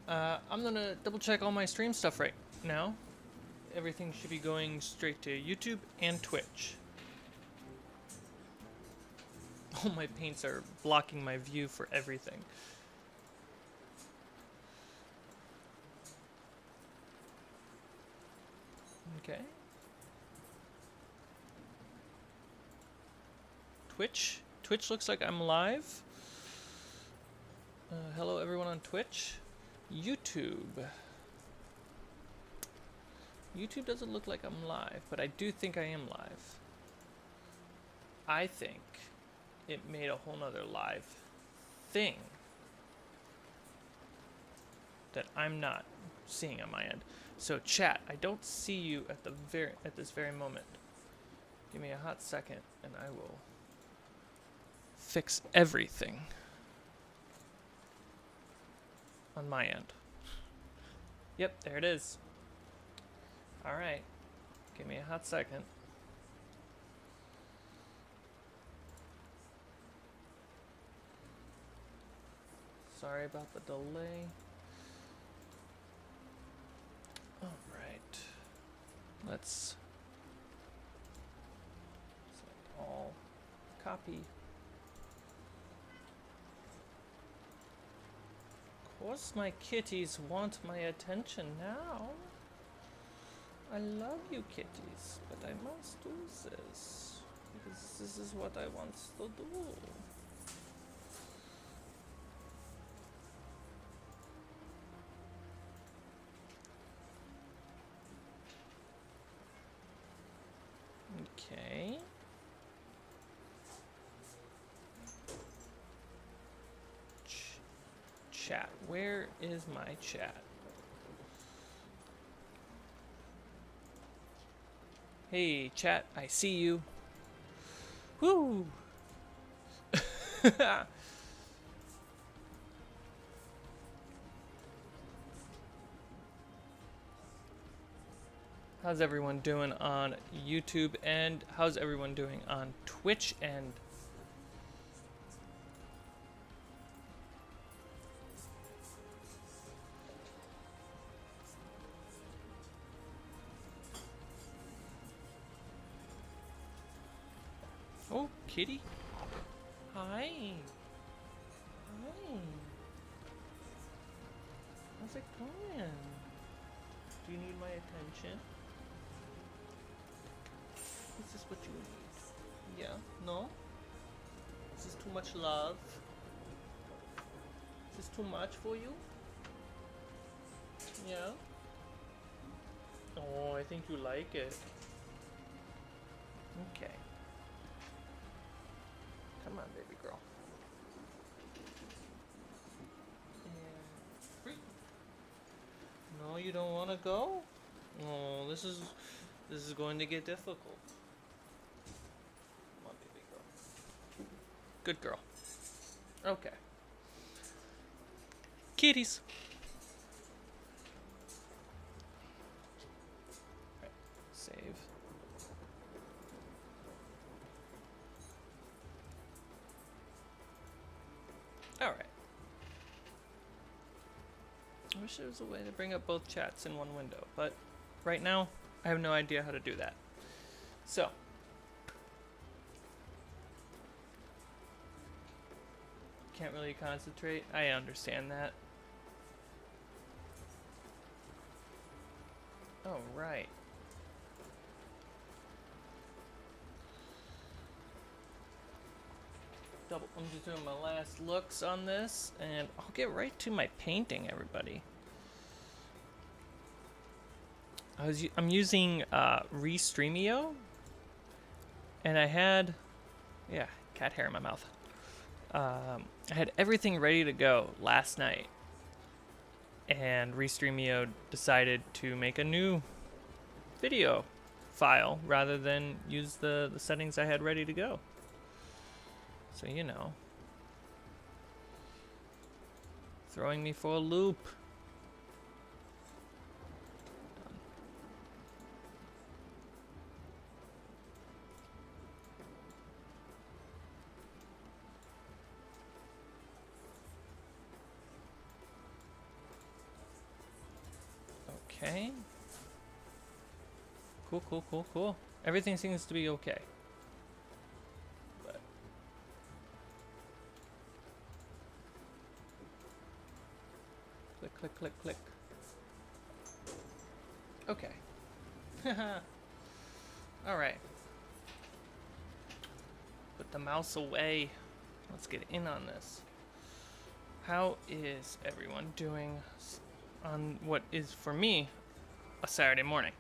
I'm gonna double check all my stream stuff right now. Everything should be going straight to YouTube and Twitch. All my paints are blocking my view for everything. Okay. Twitch. Twitch looks like I'm live. Hello everyone on Twitch. YouTube. YouTube doesn't look like I'm live, but I do think I am live. I think it made a whole nother live thing that I'm not seeing on my end. So chat, I don't see you at this very moment. Give me a hot second and I will fix everything on my end. Yep, there it is. All right, give me a hot second. Sorry about the delay. All right, let's select all, copy. Of course my kitties want my attention now. I love you kitties, but I must do this because this is what I want to do. Okay. Chat. Where is my chat? Hey, chat. I see you. Woo! How's everyone doing on YouTube, and how's everyone doing on Twitch and oh, kitty. Hi. Hi. How's it going? Do you need my attention? Is this what you need? Yeah? No? Is this too much love? Is this too much for you? Yeah? Oh, I think you like it. Okay. Come on, baby girl. And free. No, you don't want to go? Oh, this is going to get difficult. Come on, baby girl. Good girl. Okay. Kitties. Right. Save. Alright. I wish there was a way to bring up both chats in one window, but right now, I have no idea how to do that. So. Can't really concentrate. I understand that. Oh, right. I'm just doing my last looks on this, and I'll get right to my painting, everybody. I'm using Restreamio, and I had, yeah, cat hair in my mouth. I had everything ready to go last night, and Restreamio decided to make a new video file rather than use the settings I had ready to go. So, you know, throwing me for a loop. Okay. Cool, cool, cool, cool. Everything seems to be okay. But click, click, click, click. Okay. Alright. Put the mouse away. Let's get in on this. How is everyone doing on what is, for me, a Saturday morning?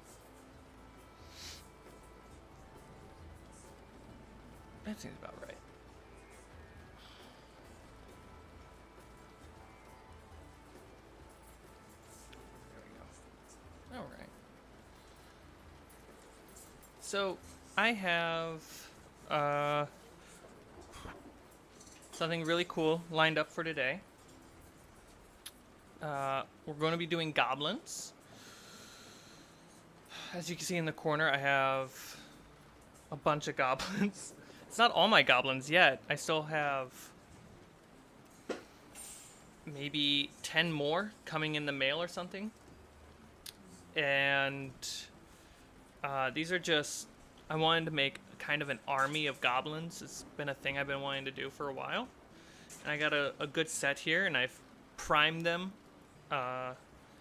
That seems about right. There we go. Alright. So, I have something really cool lined up for today. We're going to be doing goblins. As you can see in the corner, I have a bunch of goblins. It's not all my goblins yet. I still have maybe 10 more coming in the mail or something. And these are just, I wanted to make kind of an army of goblins. It's been a thing I've been wanting to do for a while. And I got a good set here, and I've primed them.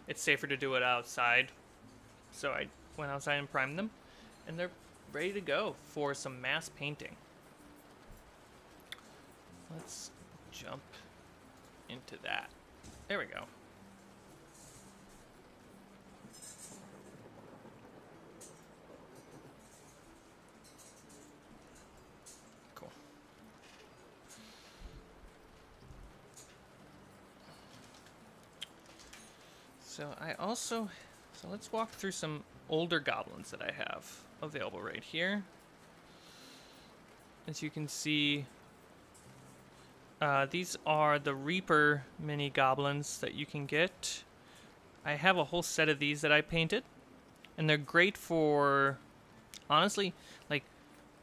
It's safer to do it outside. So I went outside and primed them. And they're ready to go for some mass painting. Let's jump into that. There we go. Cool. So let's walk through some older goblins that I have available right here. As you can see, these are the Reaper mini goblins that you can get. I have a whole set of these that I painted, and they're great for, honestly, like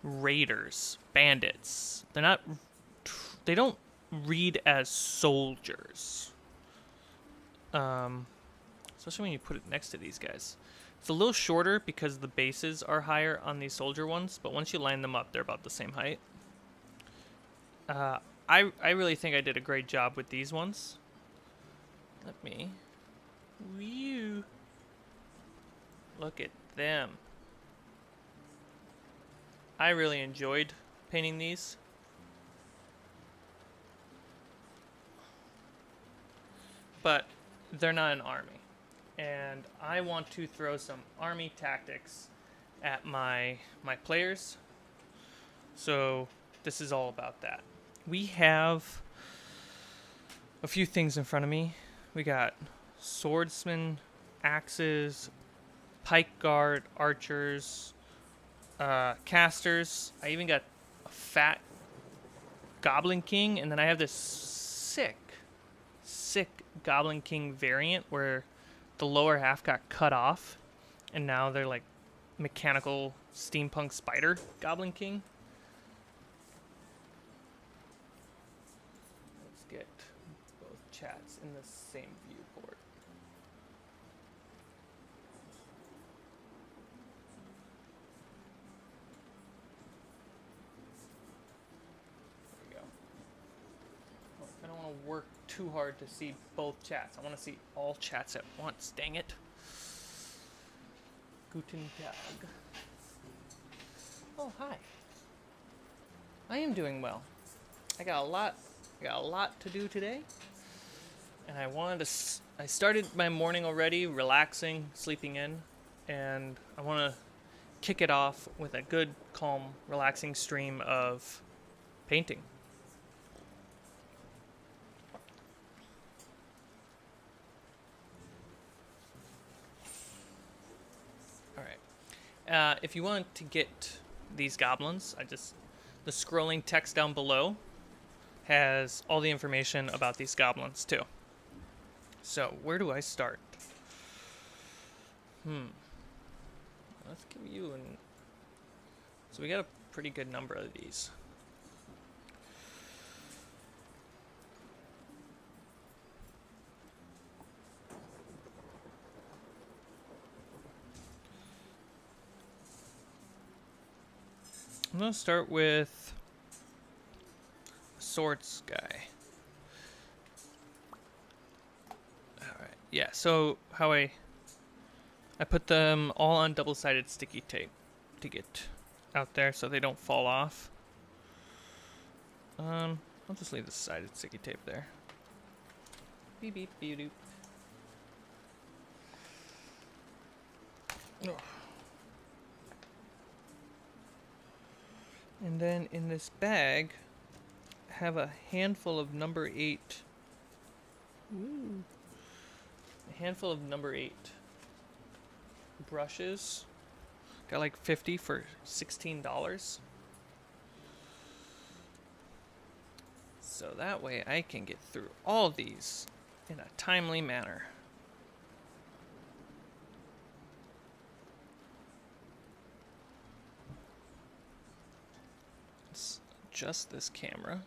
raiders, bandits. They don't read as soldiers. Especially when you put it next to these guys. It's a little shorter because the bases are higher on these soldier ones, but once you line them up, they're about the same height. I really think I did a great job with these ones. Let me... Whew. Look at them. I really enjoyed painting these. But they're not an army. And I want to throw some army tactics at my players. So this is all about that. We have a few things in front of me. We got swordsmen, axes, pike guard, archers, casters. I even got a fat Goblin King, and then I have this sick Goblin King variant where the lower half got cut off, and now they're like mechanical steampunk spider Goblin King. Let's get both chats in the same viewport. There we go. Oh, I don't want to work too hard to see both chats. I want to see all chats at once. Dang it. Guten Tag. Oh, hi. I am doing well. I got a lot to do today. And I started my morning already, relaxing, sleeping in, and I want to kick it off with a good, calm, relaxing stream of painting. If you want to get these goblins, the scrolling text down below has all the information about these goblins too. So where do I start? Let's give you so we got a pretty good number of these. I'm gonna start with swords guy. Alright, yeah, so how I put them all on double-sided sticky tape to get out there so they don't fall off. I'll just leave the sided sticky tape there. Beep beep beep doop. Oh. And then in this bag, have a handful of number 8. Ooh. A handful of number 8 brushes. Got like 50 for $16. So that way I can get through all of these in a timely manner. Let's adjust this camera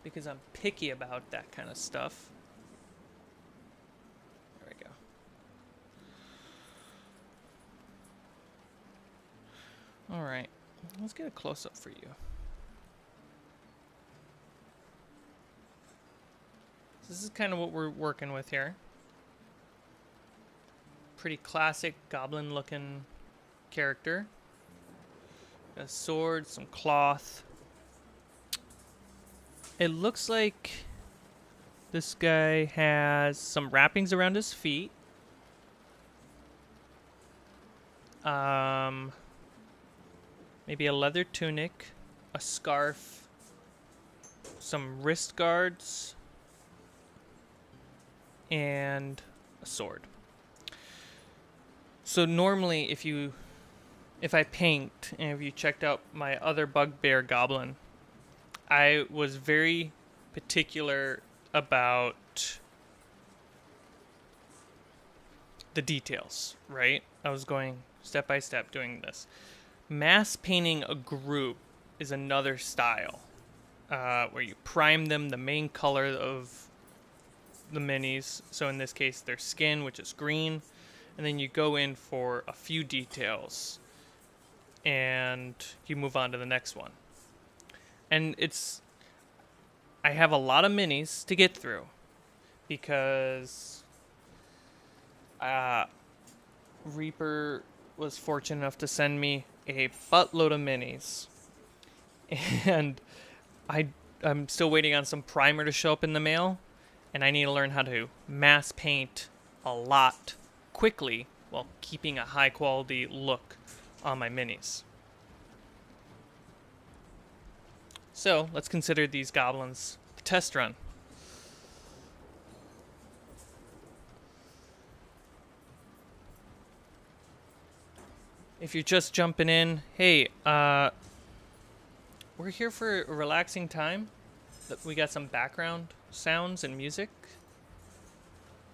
because I'm picky about that kind of stuff. There we go. All right, let's get a close-up for you. This is kind of what we're working with here. Pretty classic goblin-looking character. A sword, some cloth. It looks like this guy has some wrappings around his feet. Maybe a leather tunic, a scarf, some wrist guards, and a sword. So normally if I paint, and if you checked out my other bugbear goblin, I was very particular about the details, right? I was going step by step doing this. Mass painting a group is another style, where you prime them the main color of the minis. So in this case, their skin, which is green, and then you go in for a few details, and you move on to the next one. And I have a lot of minis to get through because Reaper was fortunate enough to send me a buttload of minis, and I'm still waiting on some primer to show up in the mail, and I need to learn how to mass paint a lot quickly while keeping a high quality look on my minis. So let's consider these goblins the test run. If you're just jumping in, hey, we're here for a relaxing time. We got some background sounds and music.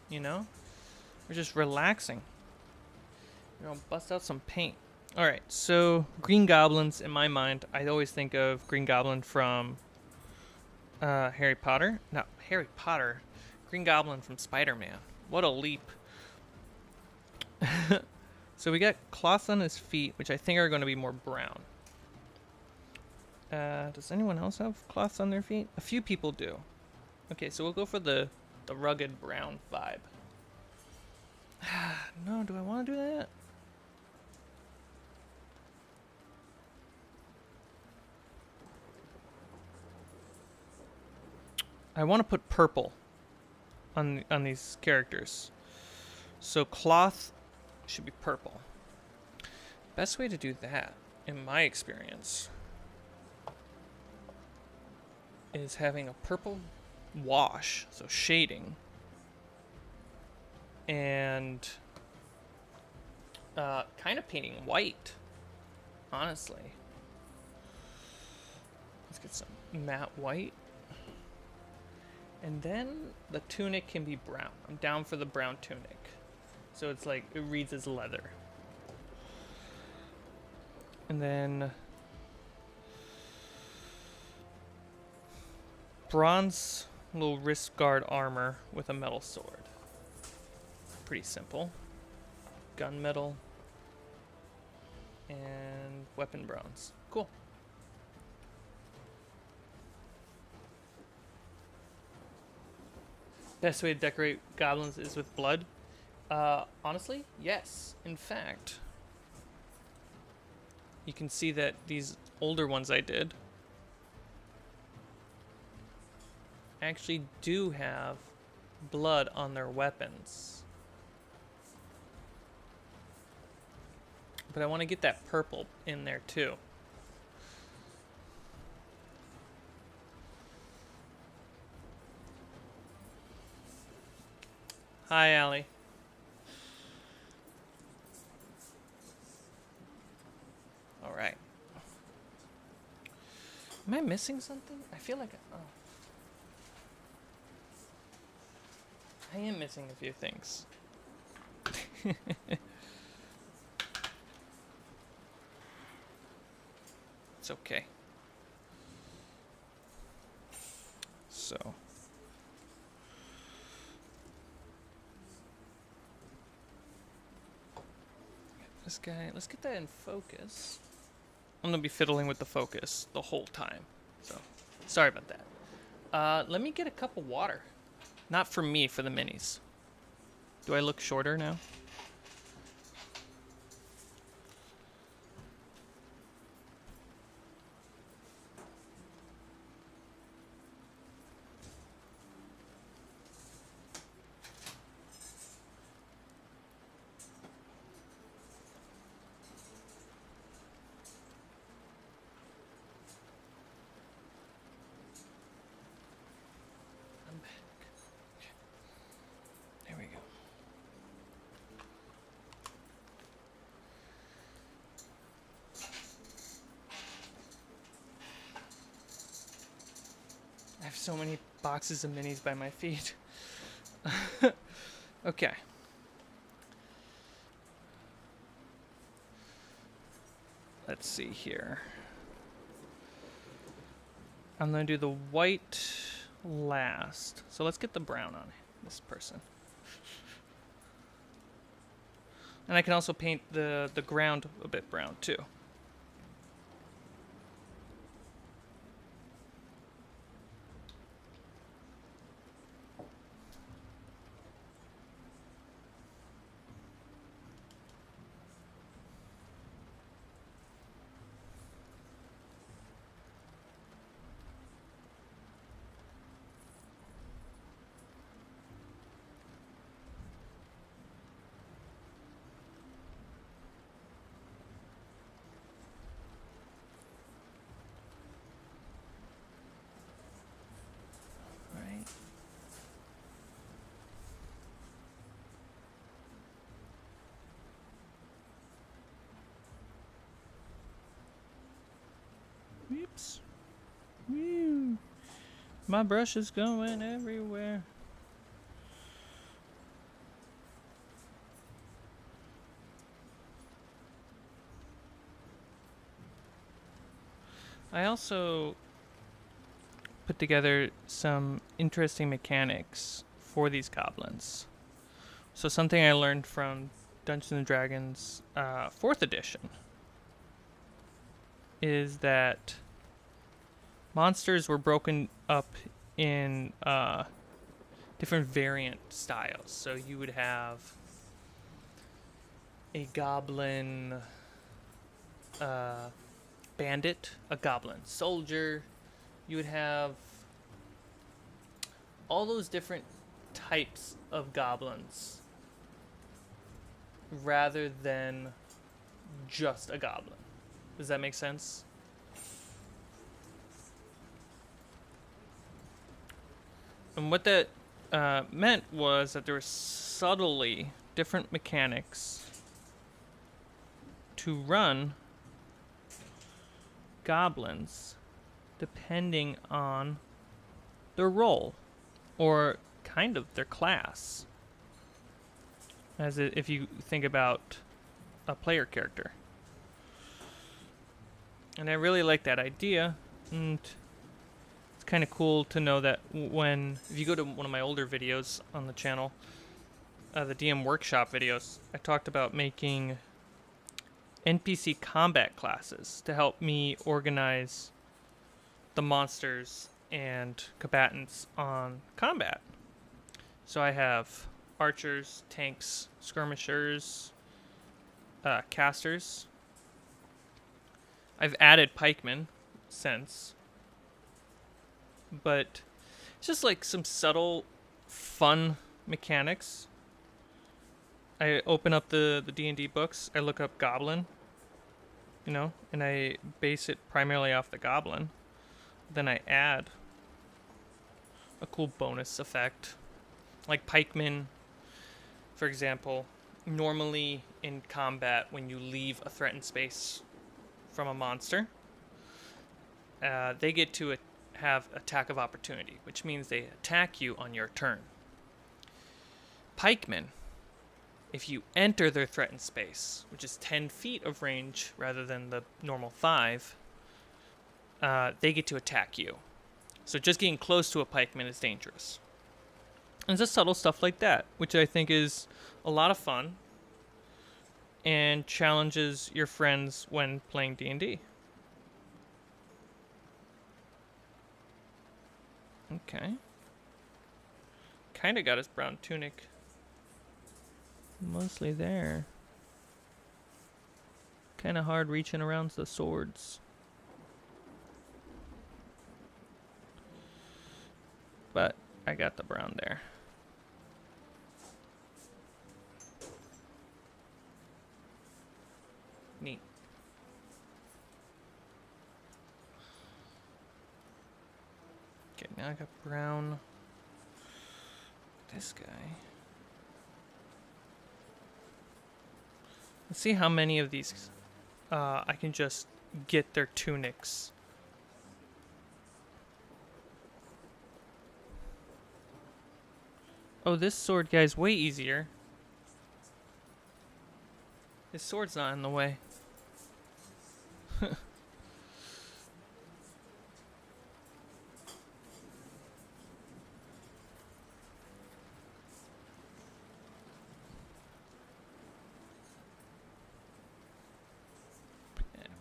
You know? We're just relaxing. You know, bust out some paint. Alright, so green goblins, in my mind, I always think of Green Goblin from Harry Potter. No, Harry Potter. Green Goblin from Spider-Man. What a leap. So we got cloth on his feet, which I think are going to be more brown. Does anyone else have cloths on their feet? A few people do. Okay, so we'll go for the rugged brown vibe. No, do I want to do that? I want to put purple on these characters. So cloth should be purple. Best way to do that, in my experience, is having a purple wash, so shading, and kind of painting white, honestly. Let's get some matte white. And then the tunic can be brown. I'm down for the brown tunic. So it's like, it reads as leather. And then bronze little wrist guard armor with a metal sword. Pretty simple. Gunmetal. and weapon bronze. Cool. Best way to decorate goblins is with blood. Honestly, yes. In fact, you can see that these older ones I did actually do have blood on their weapons. But I want to get that purple in there too. Hi, Allie. All right. Am I missing something? I feel like I am missing a few things. It's okay. So. This guy, let's get that in focus. I'm gonna be fiddling with the focus the whole time. So, sorry about that. Let me get a cup of water. Not for me, for the minis. Do I look shorter now? I have so many boxes of minis by my feet. Okay. Let's see here. I'm going to do the white last. So let's get the brown on this person. And I can also paint the ground a bit brown too. Whoops. Woo. My brush is going everywhere. I also put together some interesting mechanics for these goblins. So something I learned from Dungeons and Dragons 4th edition is that monsters were broken up in different variant styles. So you would have a goblin bandit, a goblin soldier. You would have all those different types of goblins rather than just a goblin. Does that make sense? And what that meant was that there were subtly different mechanics to run goblins depending on their role or kind of their class. If you think about a player character. And I really like that idea, and it's kind of cool to know that if you go to one of my older videos on the channel, the DM workshop videos, I talked about making NPC combat classes to help me organize the monsters and combatants on combat. So I have archers, tanks, skirmishers, casters. I've added pikemen since, but it's just like some subtle, fun mechanics. I open up the D&D books, I look up Goblin, and I base it primarily off the Goblin. Then I add a cool bonus effect. Like pikemen, for example, normally in combat, when you leave a threatened space from a monster, they get to have attack of opportunity, which means they attack you on your turn. Pikemen, if you enter their threatened space, which is 10 feet of range rather than the normal 5, they get to attack you. So just getting close to a pikeman is dangerous. And it's just subtle stuff like that, which I think is a lot of fun and challenges your friends when playing D&D. Okay. Kind of got his brown tunic mostly there. Kind of hard reaching around the swords. But I got the brown there. Neat. Okay, now I got brown. This guy. Let's see how many of these I can just get their tunics. Oh, this sword guy's way easier. His sword's not in the way.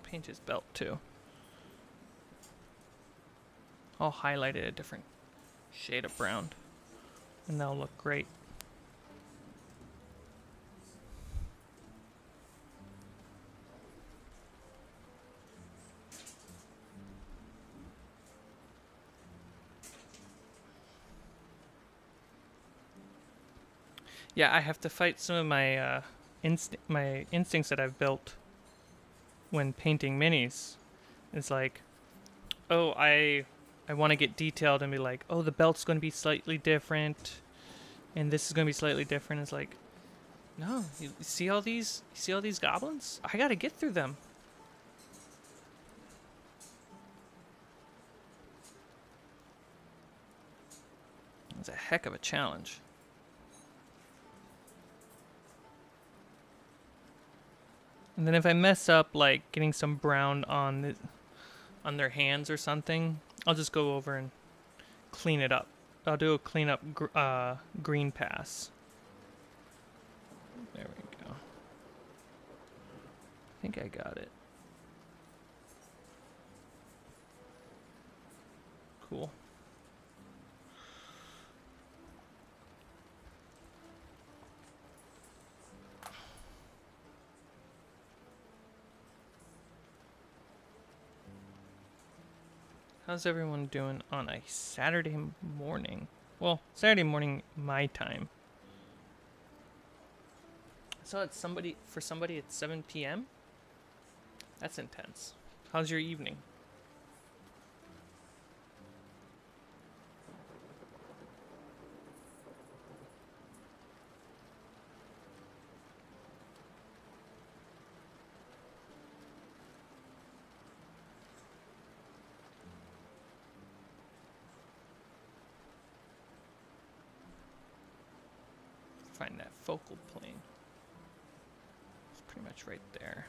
Paint his belt too. I'll highlight it a different shade of brown, and that'll look great. Yeah, I have to fight some of my instincts that I've built when painting minis. It's like, oh, I want to get detailed and be like, oh, the belt's going to be slightly different, and this is going to be slightly different. It's like, no, you see all these goblins? I got to get through them. It's a heck of a challenge. And then if I mess up, like getting some brown on their hands or something, I'll just go over and clean it up. I'll do a cleanup green pass. There we go. I think I got it. Cool. How's everyone doing on a Saturday morning? Well, Saturday morning my time. I saw it for somebody at 7 p.m. That's intense. How's your evening? Find that focal plane. It's pretty much right there.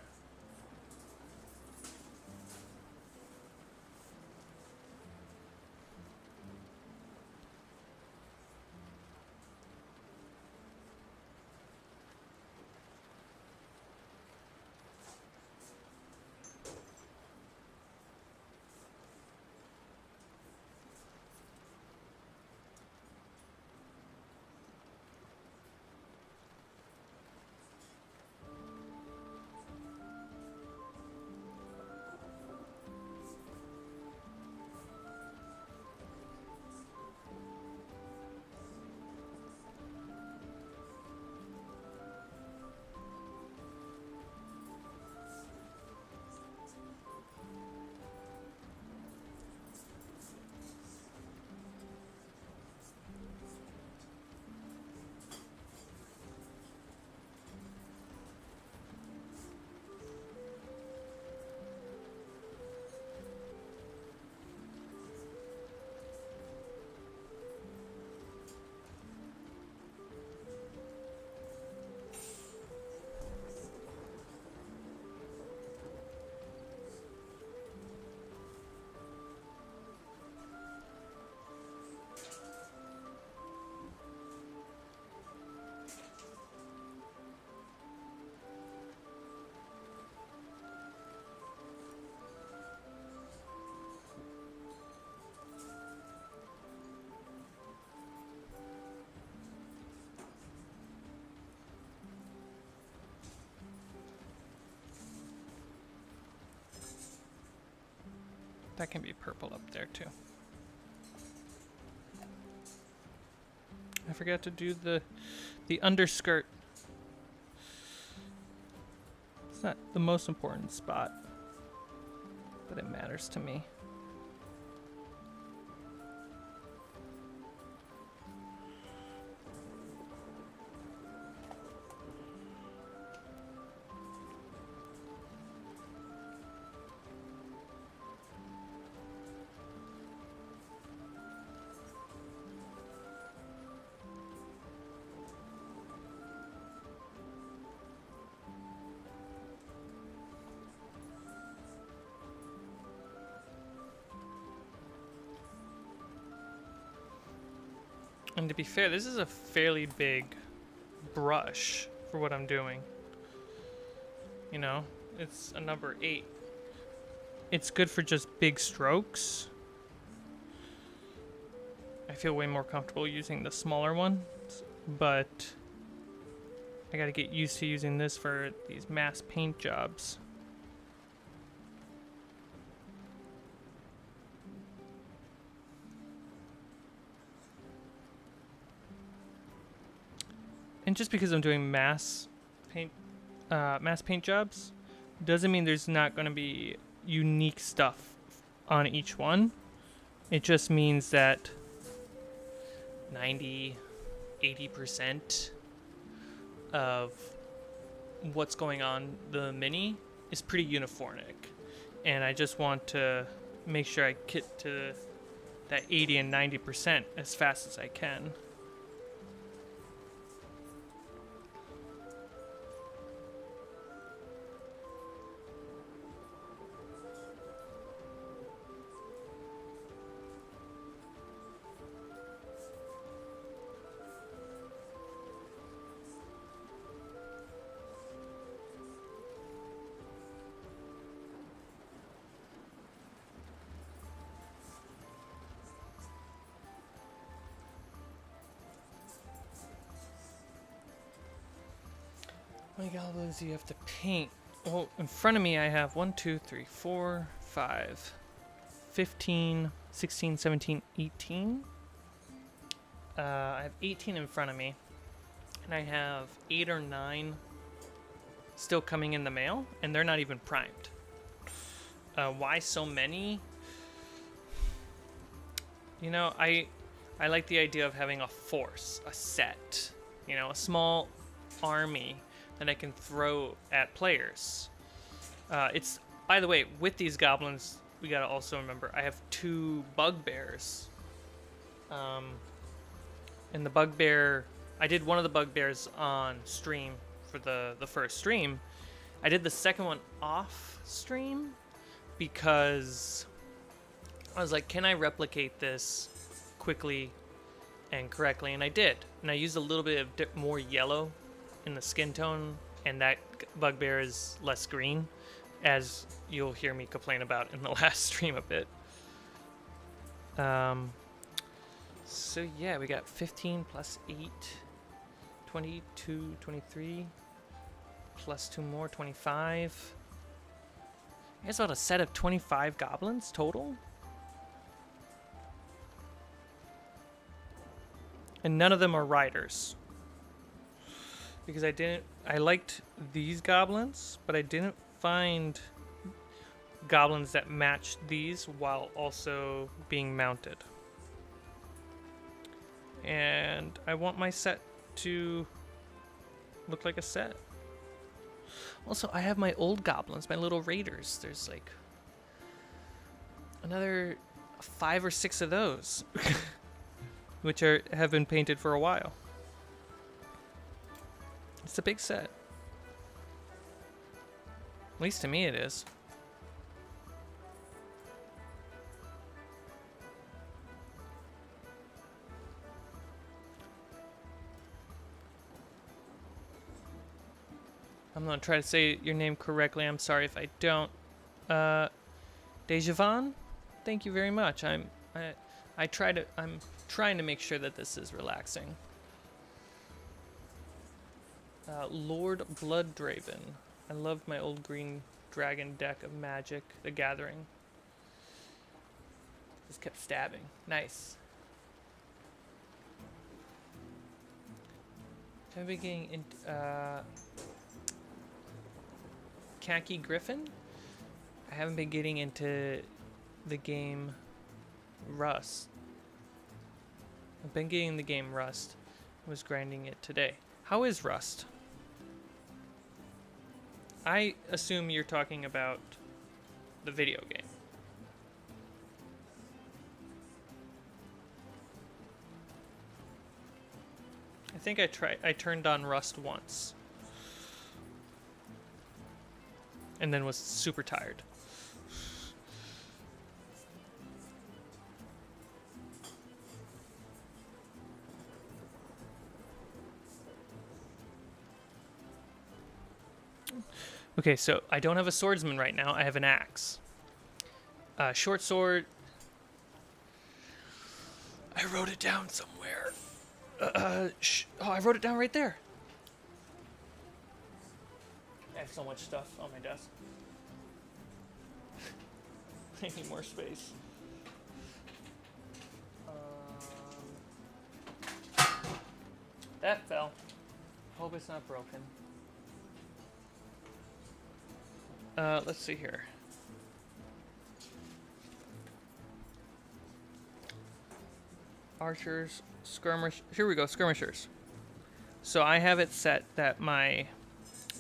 That can be purple up there too. I forgot to do the underskirt. It's not the most important spot, but it matters to me. And to be fair, this is a fairly big brush for what I'm doing. You know, it's a number 8. It's good for just big strokes. I feel way more comfortable using the smaller one, but I gotta get used to using this for these mass paint jobs. And just because I'm doing mass paint jobs doesn't mean there's not going to be unique stuff on each one. It just means that 90-80% of what's going on the mini is pretty uniformic, and I just want to make sure I get to that 80 and 90% as fast as I can. How many goblins do you have to paint? Well, in front of me I have 1, 2, 3, 4, 5, 15, 16, 17, 18. I have 18 in front of me, and I have 8 or 9 still coming in the mail, and they're not even primed. Why so many? You know, I like the idea of having a force, a set, you know, a small army that I can throw at players. It's, by the way, with these goblins, we gotta also remember I have 2 bugbears. And the bugbear, I did one of the bugbears on stream for the first stream. I did the second one off stream because I was like, can I replicate this quickly and correctly? And I did. And I used a little bit of more yellow in the skin tone, and that bugbear is less green, as you'll hear me complain about in the last stream a bit. So yeah, we got 15 plus 8, 22, 23, plus 2 more, 25. I guess about a set of 25 goblins total. And none of them are riders. Because I liked these goblins, but I didn't find goblins that matched these while also being mounted. And I want my set to look like a set. Also, I have my old goblins, my little raiders. There's like another 5 or 6 of those, which have been painted for a while. It's a big set. At least to me it is. I'm gonna try to say your name correctly. I'm sorry if I don't. Dejavan, thank you very much. I'm trying to make sure that this is relaxing. Lord Blooddraven. I loved my old green dragon deck of Magic: The Gathering. Just kept stabbing. Nice. Have been getting into Khaki Griffin. I haven't been getting into the game Rust. I've been getting the game Rust. I was grinding it today. How is Rust? I assume you're talking about the video game. I think I turned on Rust once. And then was super tired. Okay, so I don't have a swordsman right now. I have an axe. Short sword. I wrote it down somewhere. Oh, I wrote it down right there. I have so much stuff on my desk. I need more space. That fell. Hope it's not broken. Let's see here. Archers, skirmish. Here we go, skirmishers. So I have it set that my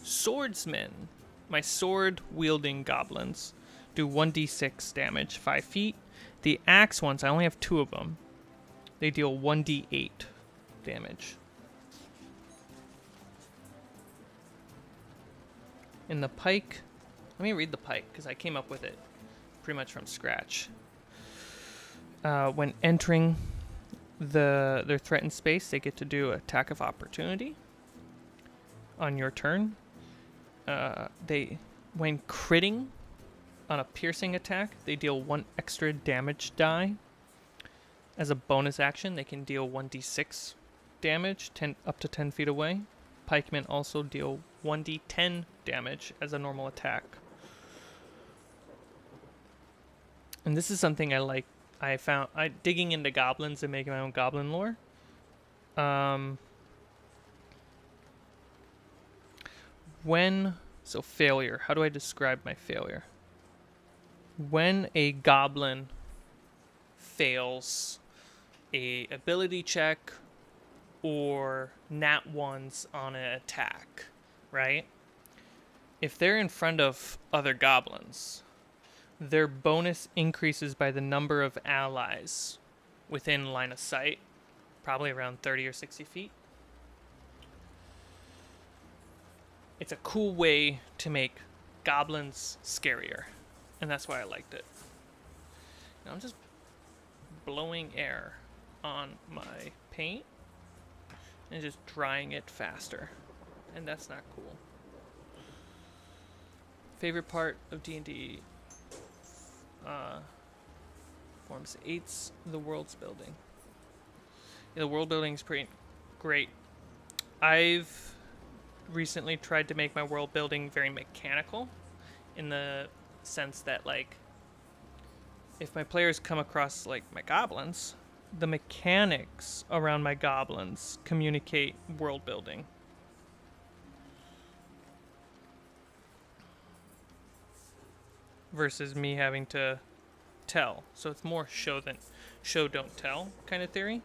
swordsmen, my sword-wielding goblins, do 1d6 damage, 5 feet. The axe ones, I only have 2 of them. They deal 1d8 damage. In the pike, let me read the pike, because I came up with it pretty much from scratch. When entering their threatened space, they get to do attack of opportunity on your turn. When critting on a piercing attack, they deal 1 extra damage die. As a bonus action, they can deal 1d6 damage up to 10 feet away. Pikemen also deal 1d10 damage as a normal attack. And this is something I like. I found digging into goblins and making my own goblin lore. Failure. How do I describe my failure? When a goblin fails a ability check or nat ones on an attack, right? If they're in front of other goblins, their bonus increases by the number of allies within line of sight, probably around 30 or 60 feet. It's a cool way to make goblins scarier, and that's why I liked it. Now I'm just blowing air on my paint and just drying it faster, and that's not cool. Favorite part of D&D forms 8's the world's building. Yeah, the world building is pretty great. I've recently tried to make my world building very mechanical, in the sense that, like, if my players come across, like, my goblins, the mechanics around my goblins communicate world building. Versus me having to tell. So it's more show don't tell kind of theory.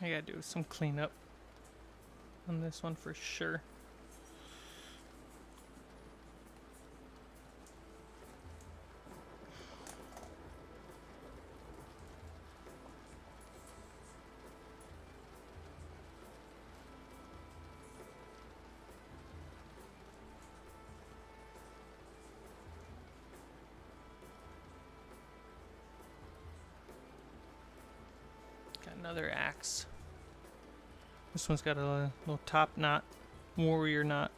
I gotta do some cleanup on this one for sure. Got another axe. This one's got a little top knot, warrior knot.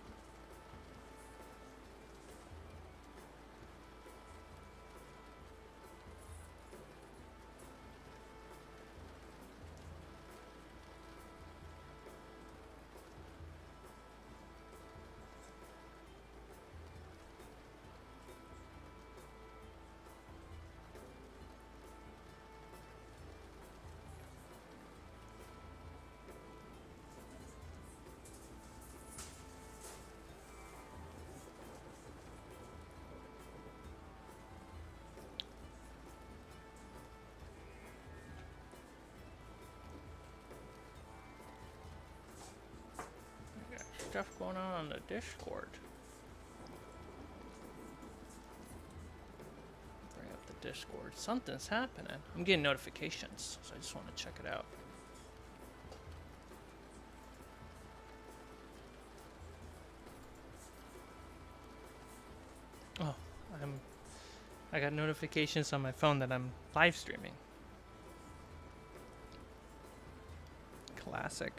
Stuff going on the Discord. Bring up the Discord. Something's happening. I'm getting notifications, so I just want to check it out. Oh, I got notifications on my phone that I'm live streaming. Classic.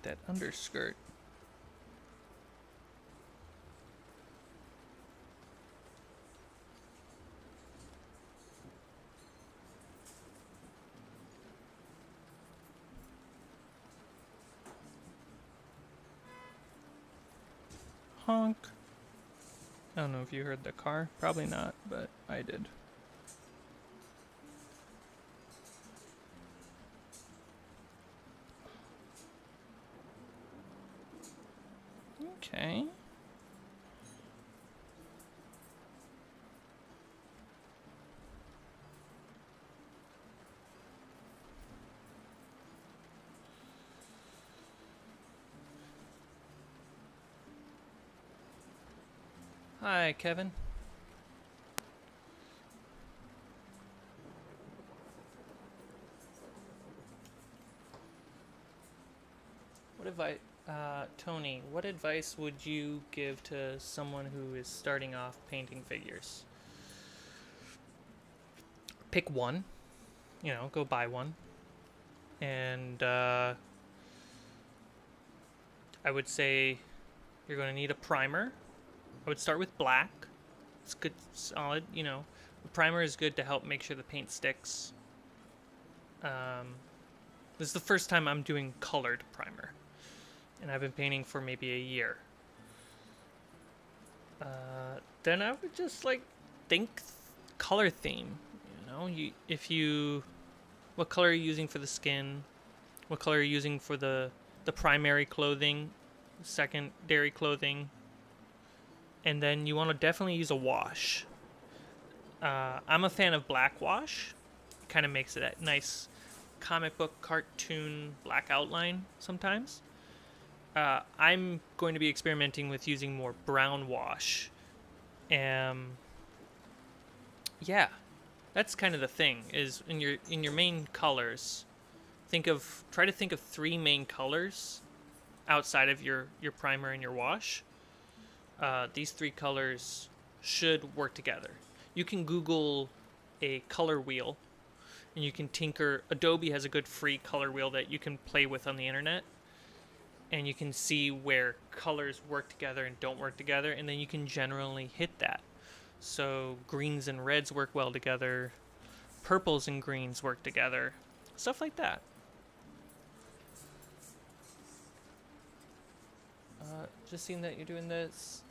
That underskirt. Honk. I don't know if you heard the car. Probably not, but I did. Okay. Hi, Kevin. What advice, Tony, what advice would you give to someone who is starting off painting figures? Pick one, you know, go buy one. And I would say you're going to need a primer. I would start with black. It's good, solid, you know. The primer is good to help make sure the paint sticks. This is the first time I'm doing colored primer. And I've been painting for maybe a year. Then I would just like think color theme. You know, what color are you using for the skin? What color are you using for the primary clothing, secondary clothing? And then you want to definitely use a wash. I'm a fan of black wash. It kind of makes it a nice comic book cartoon black outline sometimes. I'm going to be experimenting with using more brown wash. Yeah, that's kind of the thing, is in your main colors, try to think of 3 main colors outside of your primer and your wash. These 3 colors should work together. You can Google a color wheel, and you can tinker. Adobe has a good free color wheel that you can play with on the internet. and you can see where colors work together and don't work together, and then you can generally hit that. So greens and reds work well together, purples and greens work together, stuff like that. Just seeing that you're doing this.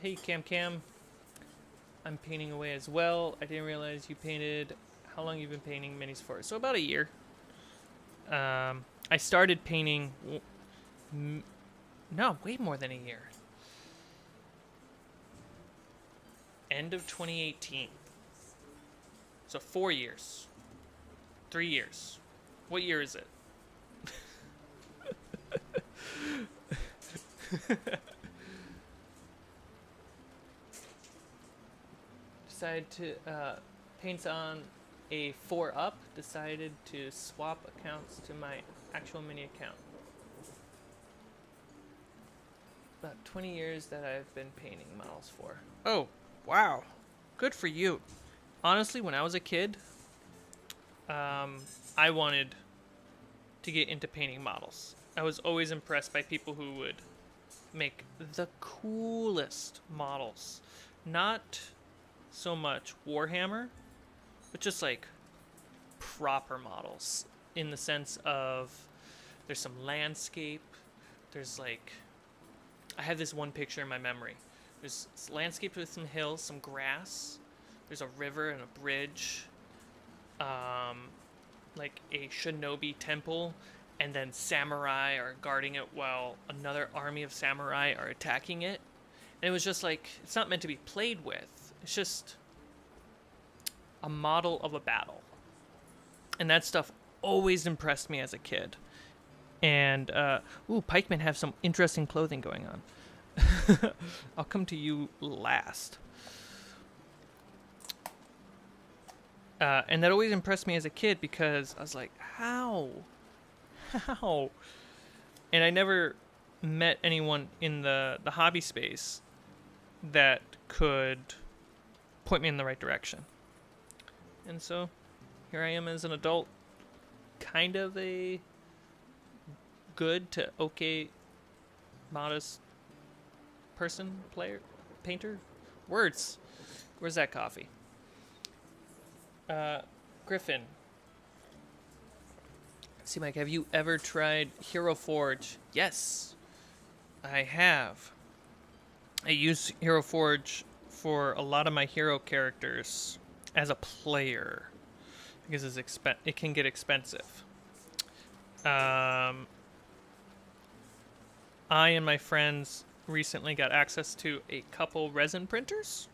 Hey, Cam. I'm painting away as well. I didn't realize you painted. How long you've been painting minis for? So about a year. I started painting. No, way more than a year. End of 2018. So 4 years. 3 years. What year is it? Decided to paints on a 4-up. Decided to swap accounts to my actual mini account. About 20 years that I've been painting models for. Oh, wow. Good for you. Honestly, when I was a kid, I wanted to get into painting models. I was always impressed by people who would make the coolest models. Not so much Warhammer, but just like proper models, in the sense of there's some landscape, there's like, I have this one picture in my memory. There's landscape with some hills, some grass, there's a river and a bridge, like a shinobi temple, and then samurai are guarding it while another army of samurai are attacking it. And it was just like, it's not meant to be played with. It's just a model of a battle. And that stuff always impressed me as a kid. And, Pikemen have some interesting clothing going on. I'll come to you last. And that always impressed me as a kid because I was like, how? And I never met anyone in the hobby space that could point me in the right direction. And so here I am as an adult, kind of a good to okay, modest person, player, painter. Words. Where's that coffee? Griffin. Cmike, have you ever tried Hero Forge? Yes, I have. I use Hero Forge for a lot of my hero characters as a player because it can get expensive. I and my friends recently got access to a couple resin printers,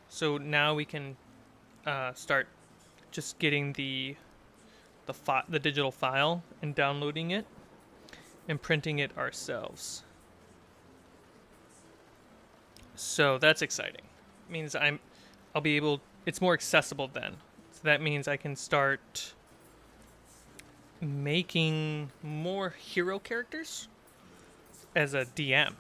so now we can start just getting the digital file and downloading it and printing it ourselves. So that's exciting. It means I'll be able, it's more accessible then. So that means I can start making more hero characters as a DM.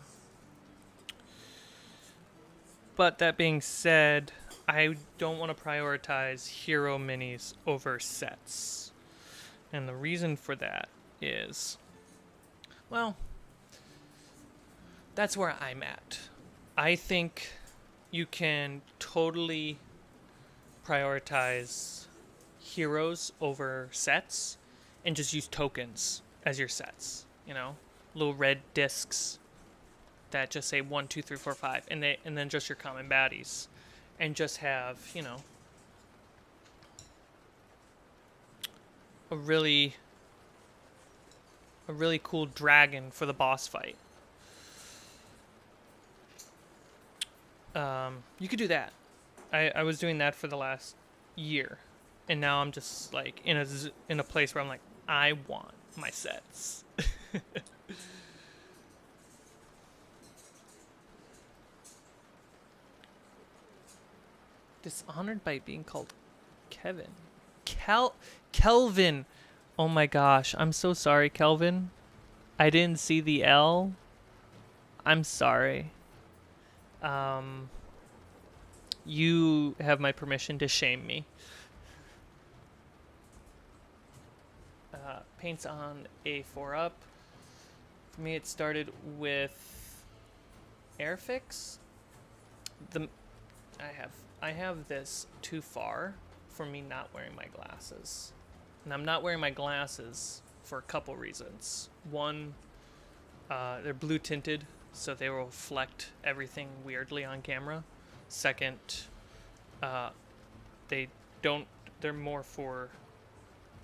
But that being said, I don't want to prioritize hero minis over sets. And the reason for that is, well, that's where I'm at. I think you can totally prioritize heroes over sets and just use tokens as your sets, you know, little red discs that just say 1, 2, 3, 4, 5, and then just your common baddies, and just have, you know, a really cool dragon for the boss fight. You could do that. I was doing that for the last year, and now I'm just like in a place where I'm like, I want my sets. Dishonored by being called Kevin. Kelvin. Oh my gosh, I'm so sorry, Kelvin. I didn't see the L. I'm sorry. You have my permission to shame me. Paints on a 4-up For me, it started with Airfix. I have this too far for me not wearing my glasses. And I'm not wearing my glasses for a couple reasons. One, they're blue tinted, so they will reflect everything weirdly on camera. Second, they're more for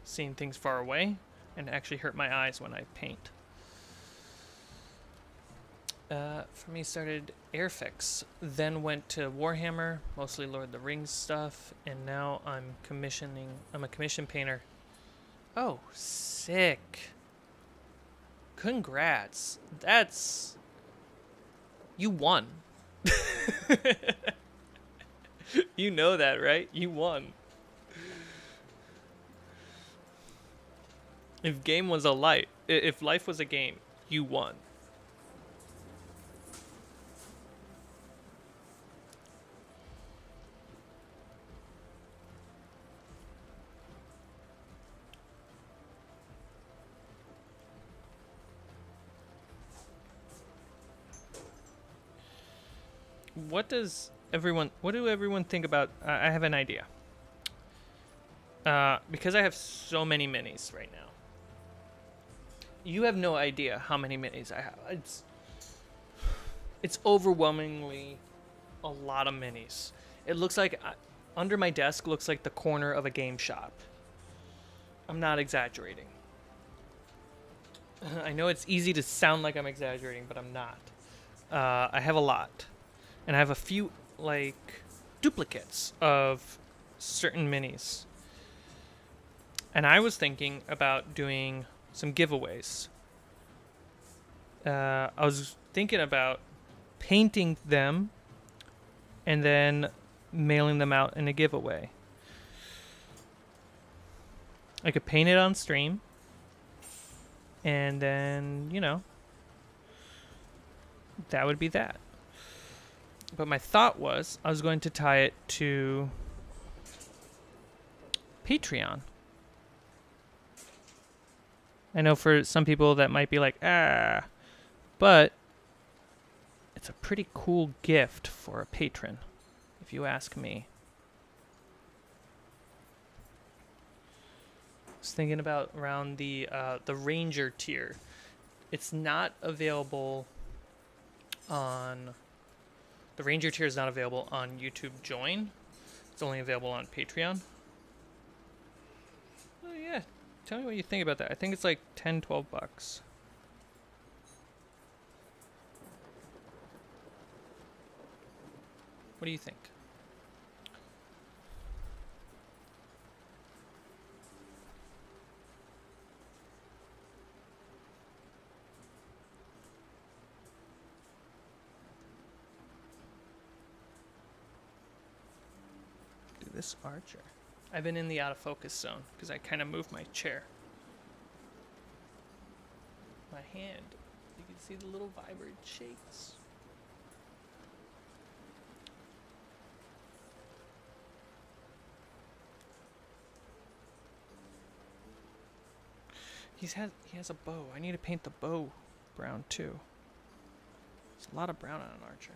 seeing things far away and actually hurt my eyes when I paint. For me, started Airfix, then went to Warhammer, mostly Lord of the Rings stuff, and now I'm a commission painter. Oh, sick. Congrats. You won. You know that, right? You won. If life was a game, you won. What do everyone think about, I have an idea. Because I have so many minis right now. You have no idea how many minis I have. It's overwhelmingly a lot of minis. It looks like, under my desk looks like the corner of a game shop. I'm not exaggerating. I know it's easy to sound like I'm exaggerating, but I'm not. I have a lot. And I have a few, duplicates of certain minis. And I was thinking about doing some giveaways. I was thinking about painting them and then mailing them out in a giveaway. I could paint it on stream. And then, that would be that. But my thought was I was going to tie it to Patreon. I know for some people that might be like, but it's a pretty cool gift for a patron, if you ask me. I was thinking about around the Ranger tier. It's not available on... The Ranger tier is not available on YouTube Join. It's only available on Patreon. Oh yeah, tell me what you think about that. I think it's like $10, $12. What do you think? This archer. I've been in the out of focus zone because I kind of moved my chair. My hand. You can see the little vibrant shakes. He has a bow. I need to paint the bow brown too. There's a lot of brown on an archer.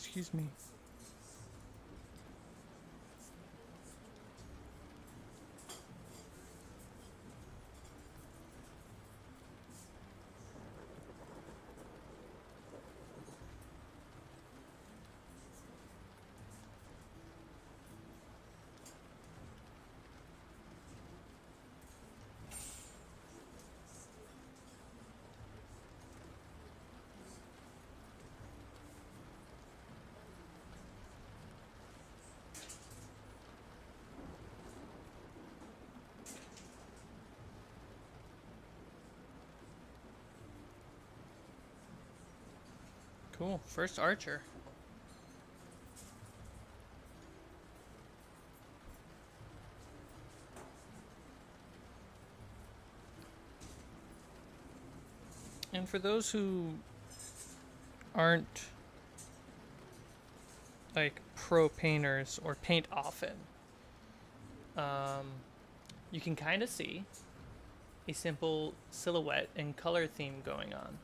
Excuse me. Cool. First archer. And for those who aren't like pro painters or paint often, you can kind of see a simple silhouette and color theme going on,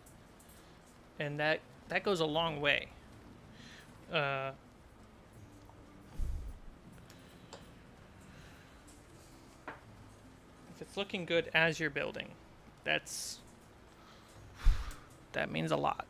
and that goes a long way. If it's looking good as you're building, that means a lot.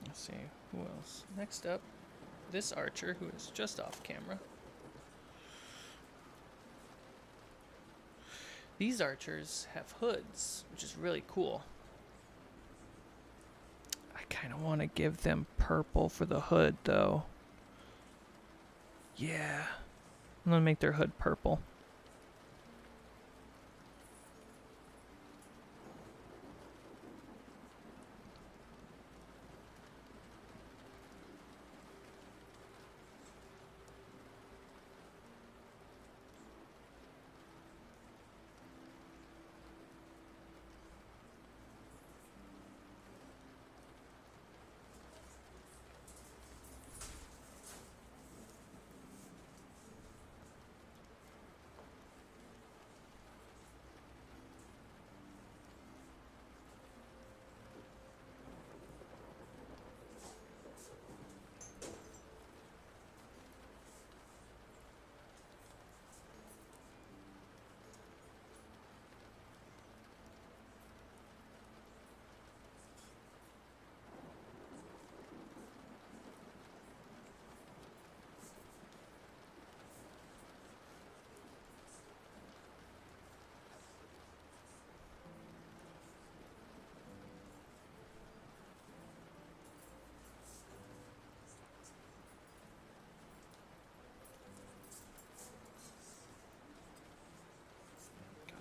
Let's see, who else? Next up, this archer who is just off camera. These archers have hoods, which is really cool. I kind of want to give them purple for the hood, though. Yeah. I'm going to make their hood purple.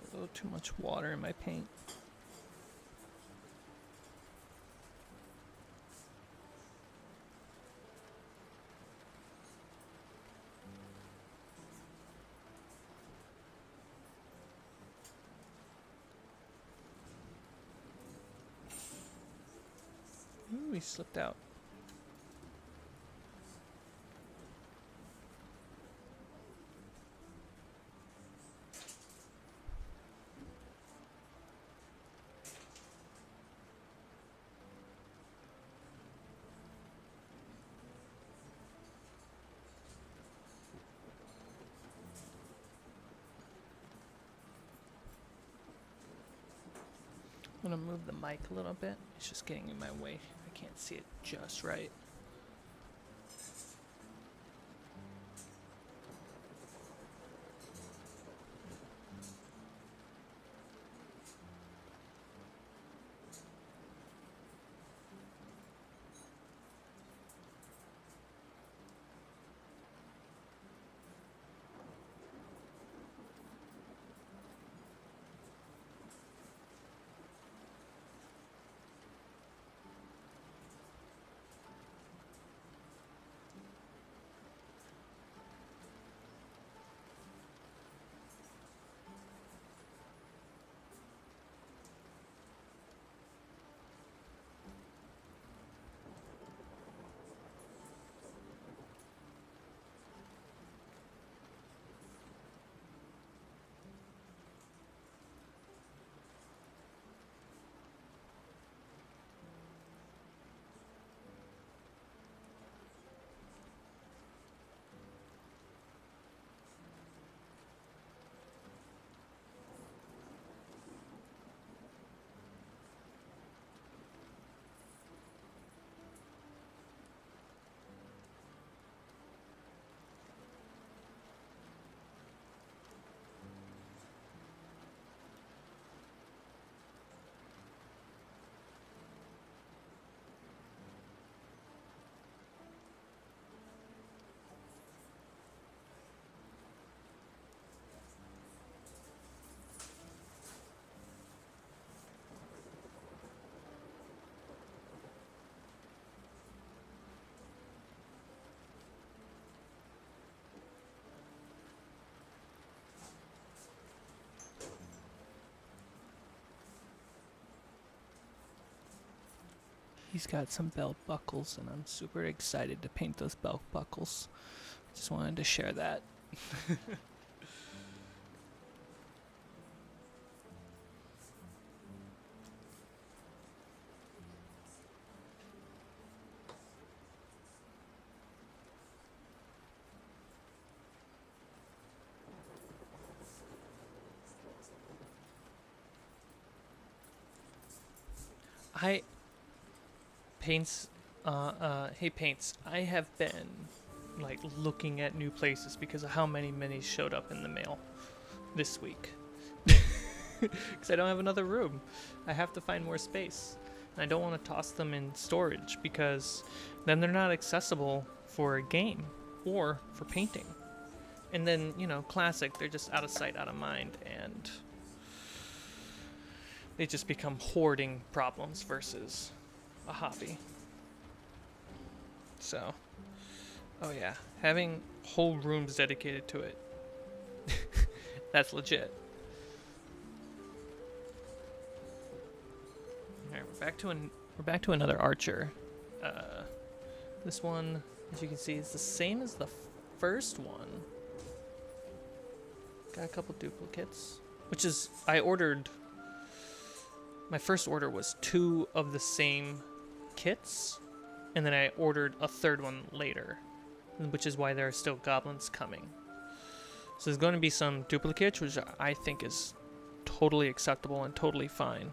A little too much water in my paint. Ooh, he slipped out. I'm gonna move the mic a little bit. It's just getting in my way. I can't see it just right. He's got some belt buckles, and I'm super excited to paint those belt buckles. Just wanted to share that. Hey Paints, I have been like looking at new places because of how many minis showed up in the mail this week. Because I don't have another room. I have to find more space. And I don't want to toss them in storage because then they're not accessible for a game or for painting. And then, you know, classic, they're just out of sight, out of mind, and they just become hoarding problems versus a hobby. So, oh yeah, having whole rooms dedicated to it, that's legit. Alright, we're back to another archer. This one, as you can see, is the same as the first one. Got a couple duplicates, which is, my first order was 2 of the same kits, and then I ordered a third one later, which is why there are still goblins coming. So there's going to be some duplicates, which I think is totally acceptable and totally fine.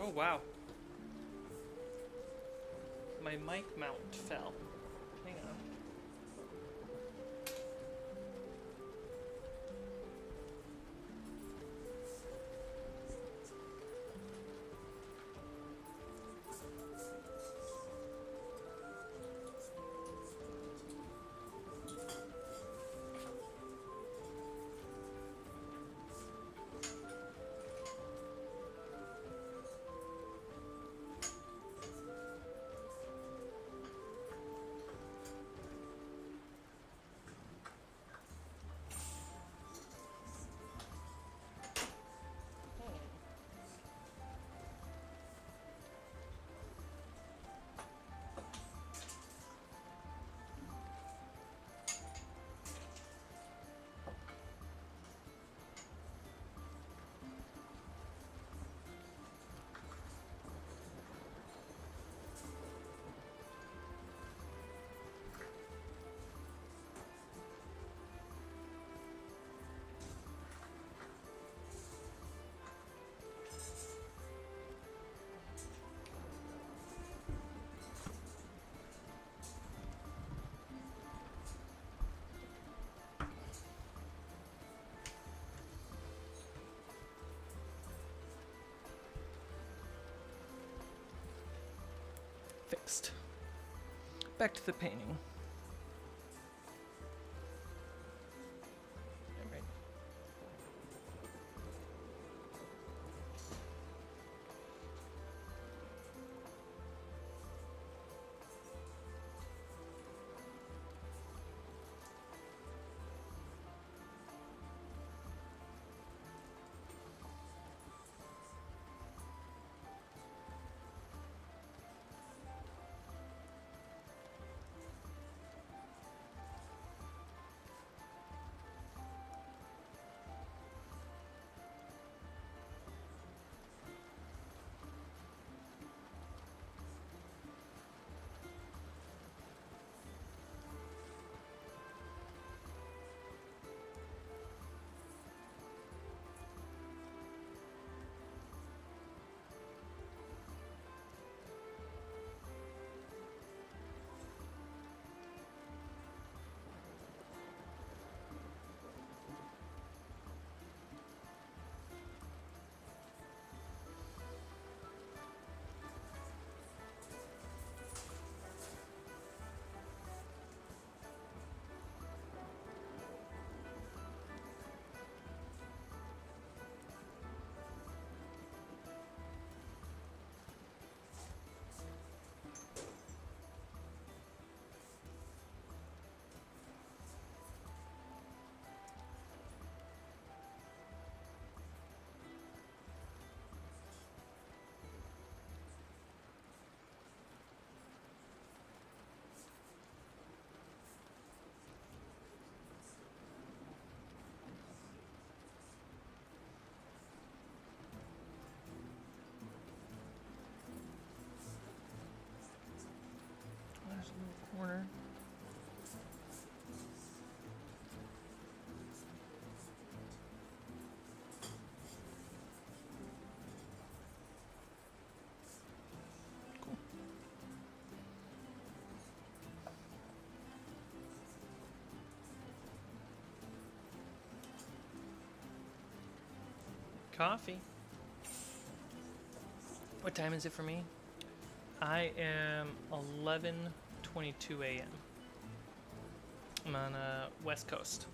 Oh wow. My mic mount fell. Hang on. fixed. Back to the painting. Alright. There's a little corner. Cool. Coffee. What time is it for me? I am 11:22 a.m. I'm on West Coast.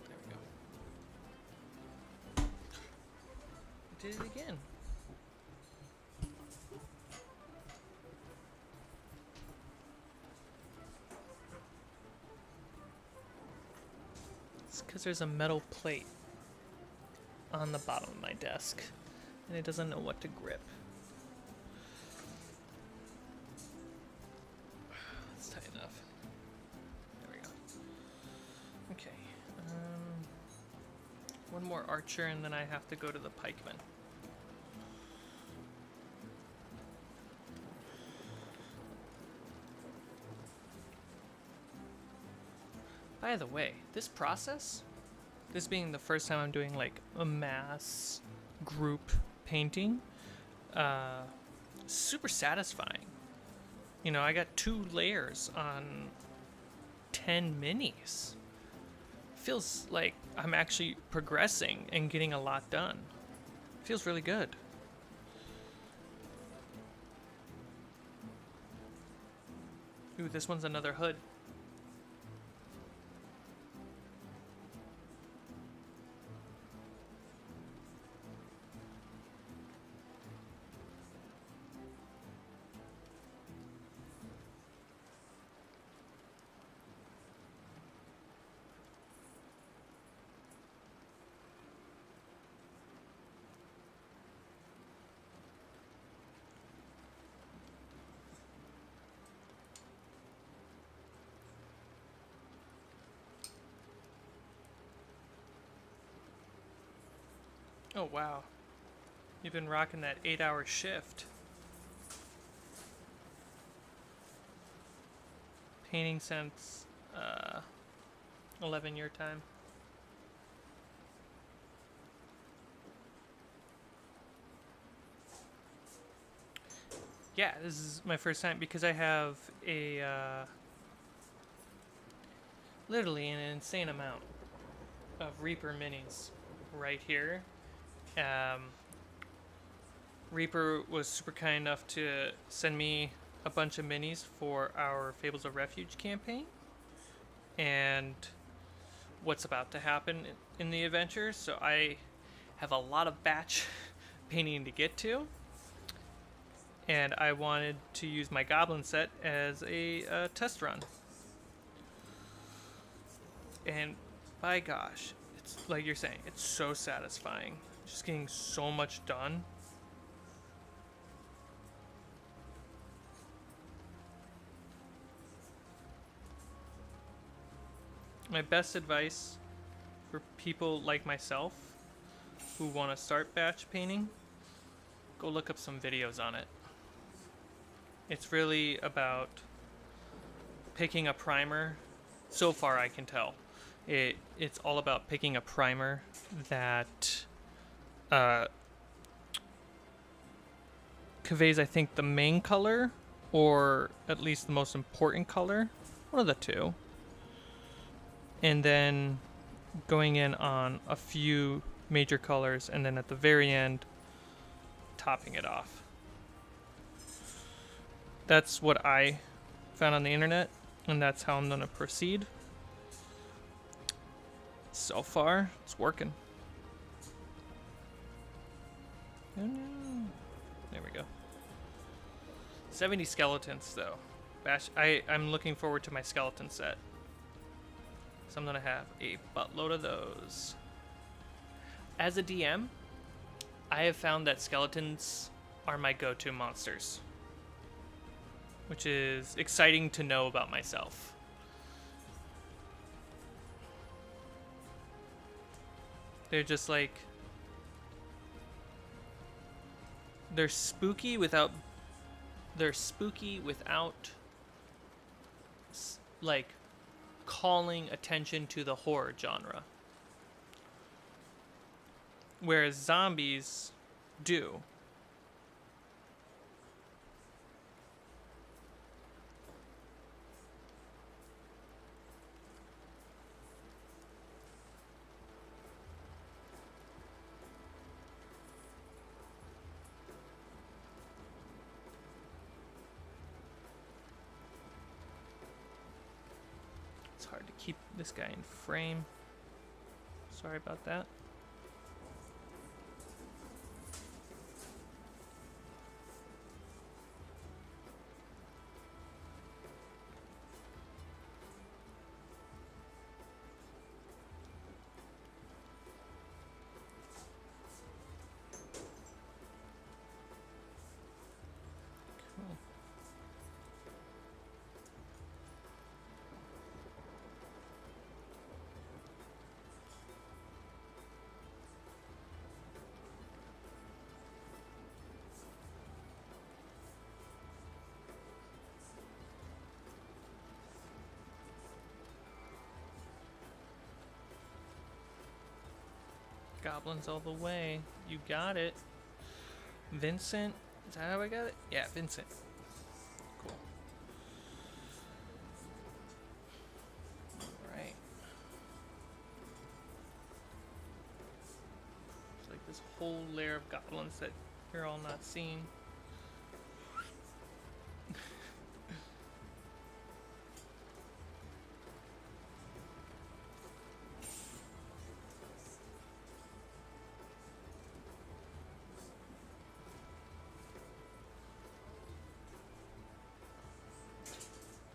There we go. I did it again. It's because there's a metal plate on the bottom of my desk, and it doesn't know what to grip. That's tight enough. There we go. Okay. One more archer, and then I have to go to the pikeman. By the way, this process, this being the first time I'm doing like a mass group painting, super satisfying. You know, I got 2 layers on 10 minis. Feels like I'm actually progressing and getting a lot done. Feels really good. Ooh, this one's another hood. Oh, wow. You've been rocking that 8-hour shift. Painting since 11 your time. Yeah, this is my first time because I have a literally an insane amount of Reaper minis. right here. Reaper was super kind enough to send me a bunch of minis for our Fables of Refuge campaign and what's about to happen in the adventure. So I have a lot of batch painting to get to, and I wanted to use my Goblin set as a test run. And by gosh, it's like you're saying, it's so satisfying. Just getting so much done. My best advice for people like myself who want to start batch painting, go look up some videos on it. It's really about picking a primer. So far I can tell. It's all about picking a primer that conveys, I think, the main color, or at least the most important color. One of the two. And then going in on a few major colors, and then at the very end, topping it off. That's what I found on the internet, and that's how I'm going to proceed. So far, it's working. Oh no. There we go. 70 skeletons, though. I'm looking forward to my skeleton set. So I'm going to have a buttload of those. As a DM, I have found that skeletons are my go-to monsters, which is exciting to know about myself. They're just like, they're spooky without like calling attention to the horror genre, whereas zombies do. It's hard to keep this guy in frame. Sorry about that. Cool. Goblins all the way. You got it. Vincent. Is that how I got it? Yeah, Vincent. Cool. Alright. It's like this whole layer of goblins that you're all not seeing.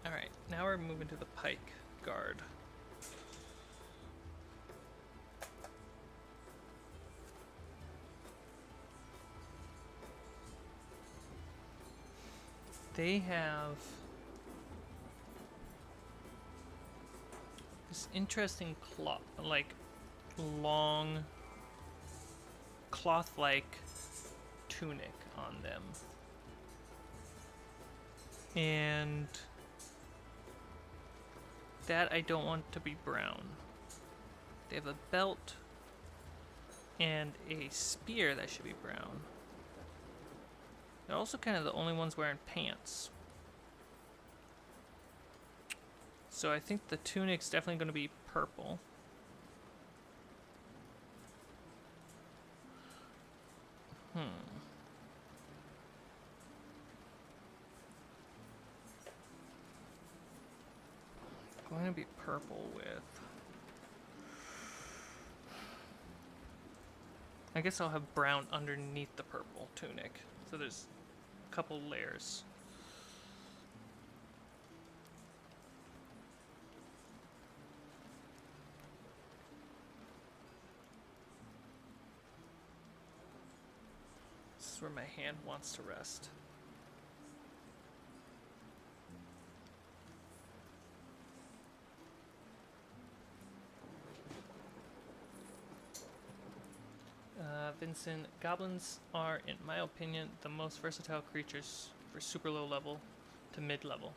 Alright, now we're moving to the Pike Guard. They have this interesting cloth, like long cloth-like tunic on them. And that I don't want to be brown. They have a belt and a spear that should be brown. They're also kind of the only ones wearing pants. So I think the tunic's definitely going to be purple. Going to be purple with... I guess I'll have brown underneath the purple tunic. So there's a couple layers. This is where my hand wants to rest. Vincent, goblins are, in my opinion, the most versatile creatures for super low level to mid level.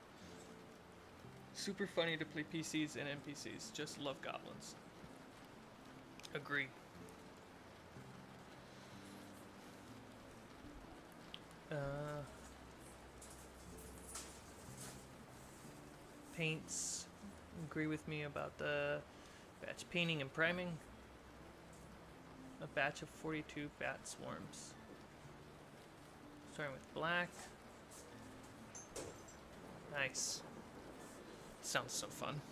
Super funny to play PCs and NPCs. Just love goblins. Agree. Paints. Agree with me about the batch painting and priming. A batch of 42 bat swarms. Starting with black. Nice. Sounds so fun.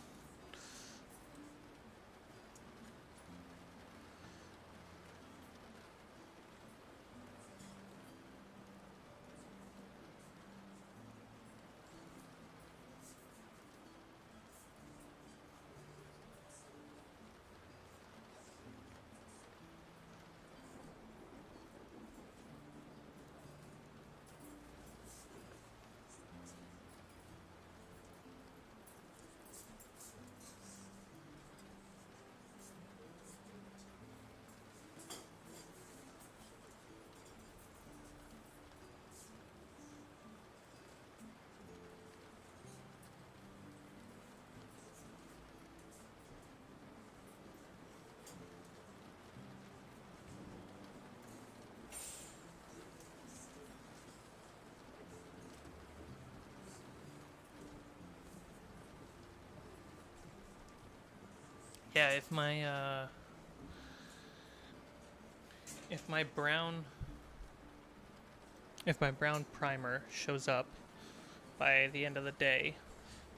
Yeah, if my brown primer shows up by the end of the day,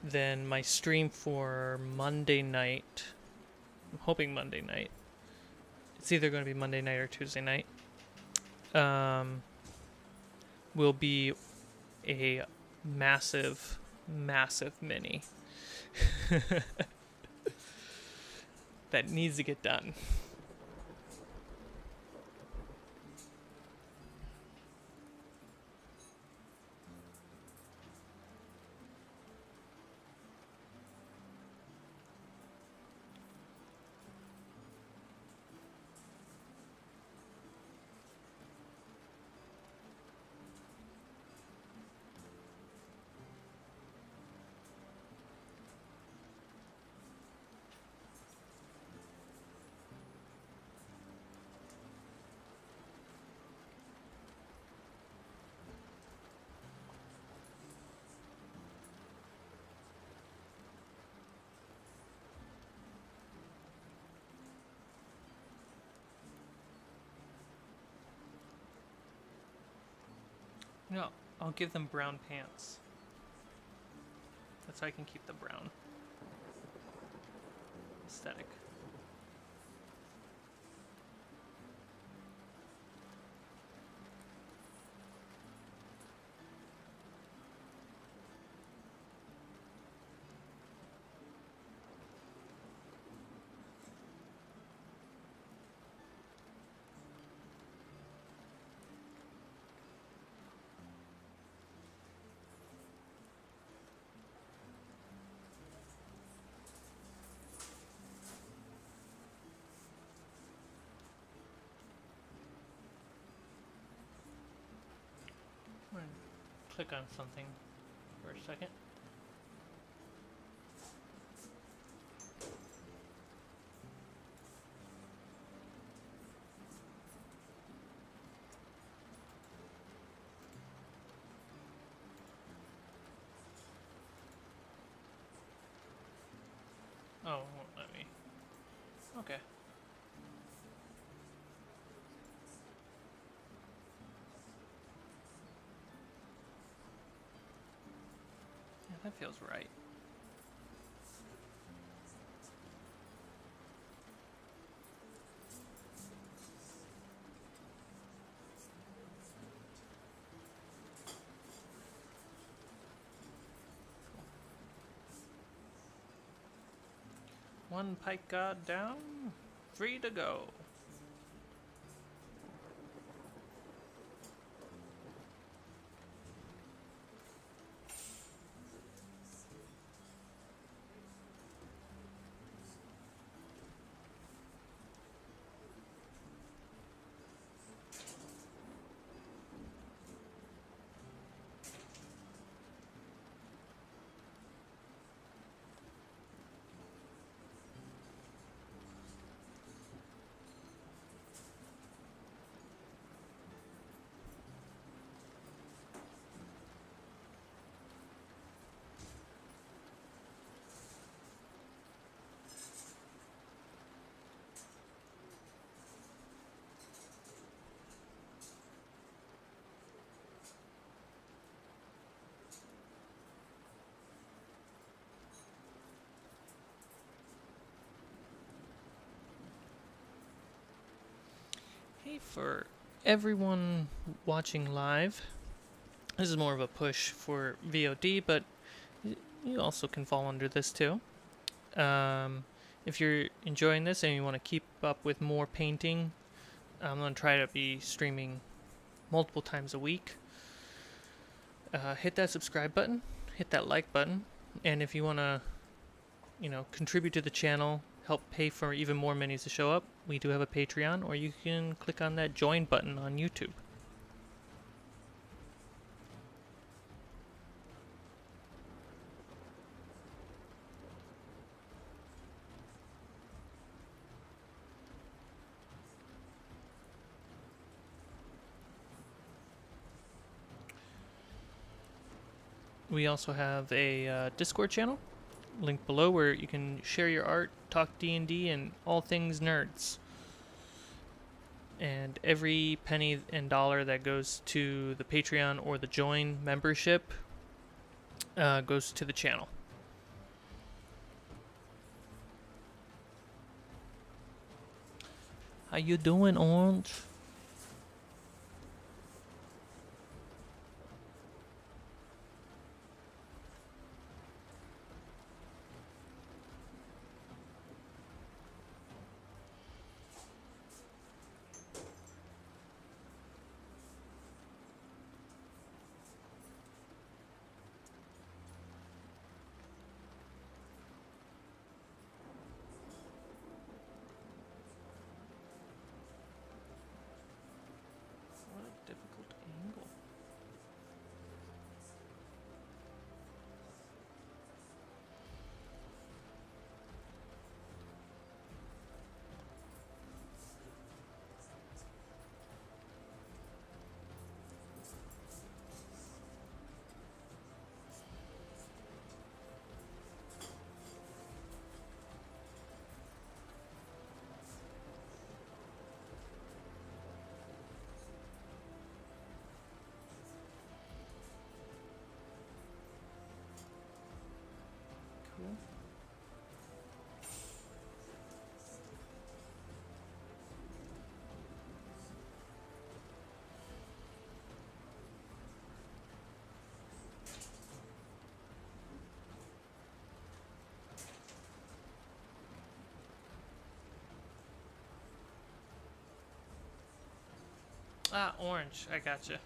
then my stream for Monday night, I'm hoping Monday night, it's either going to be Monday night or Tuesday night, will be a massive mini. That needs to get done. No, I'll give them brown pants. That's how I can keep the brown aesthetic. I'm going to click on something for a second. Oh, it won't let me. Okay. That feels right. One Pike Guard down, 3 to go. Hey, for everyone watching live, this is more of a push for VOD, but you also can fall under this too. If you're enjoying this and you want to keep up with more painting, I'm going to try to be streaming multiple times a week. Hit that subscribe button, hit that like button, and if you want to, contribute to the channel, help pay for even more minis to show up, we do have a Patreon, or you can click on that join button on YouTube. We also have a Discord channel, link below, where you can share your art, talk D&D, and all things nerds. And every penny and dollar that goes to the Patreon or the join membership goes to the channel. How you doing, Orange? What a difficult angle. Cool. Ah, orange. I gotcha.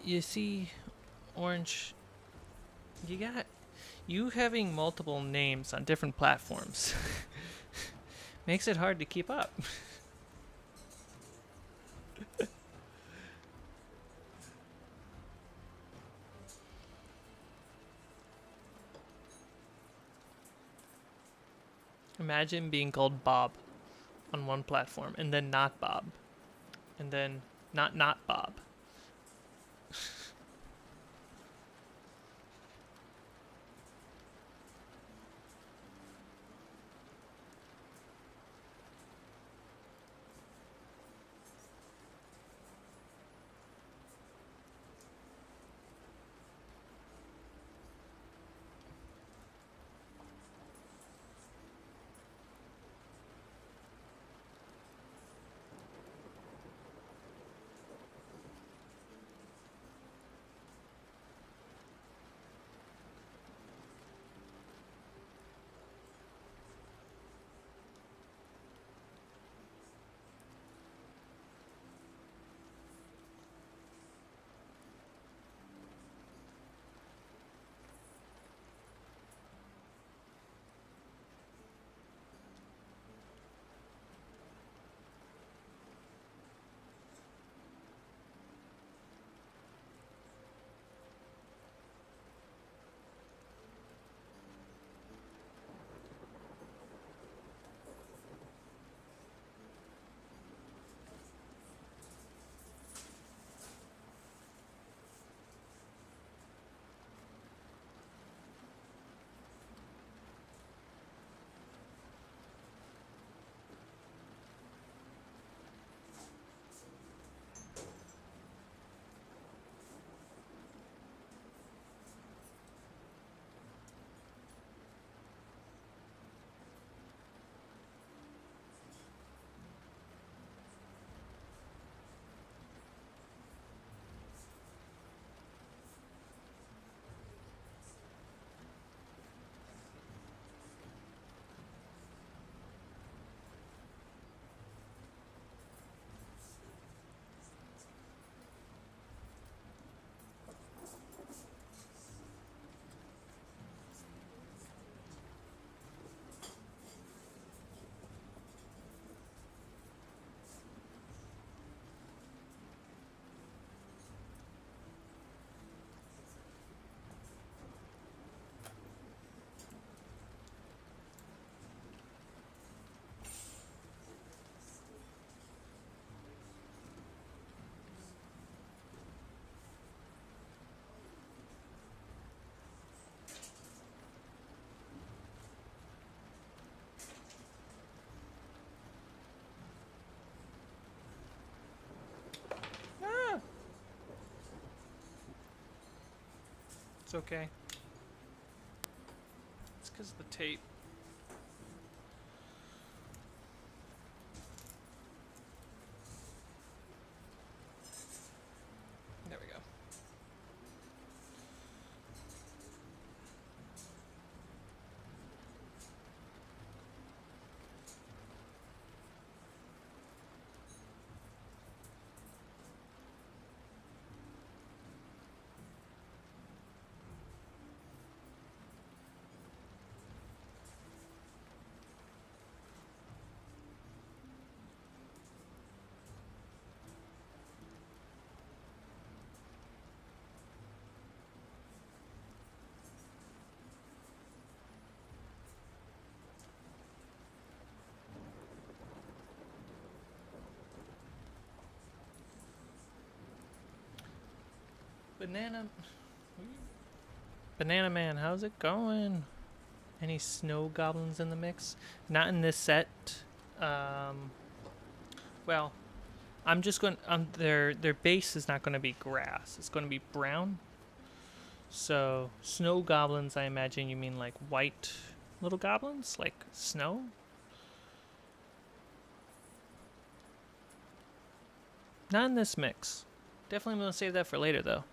You see, Orange, you having multiple names on different platforms makes it hard to keep up. Imagine being called Bob on one platform, and then not Bob, and then not Bob. It's okay. It's because of the tape. There we go. Banana Man, how's it going? Any snow goblins in the mix? Not in this set. Well, I'm just going. Their base is not going to be grass. It's going to be brown. So snow goblins, I imagine you mean like white little goblins, like snow. Not in this mix. Definitely going to save that for later, though.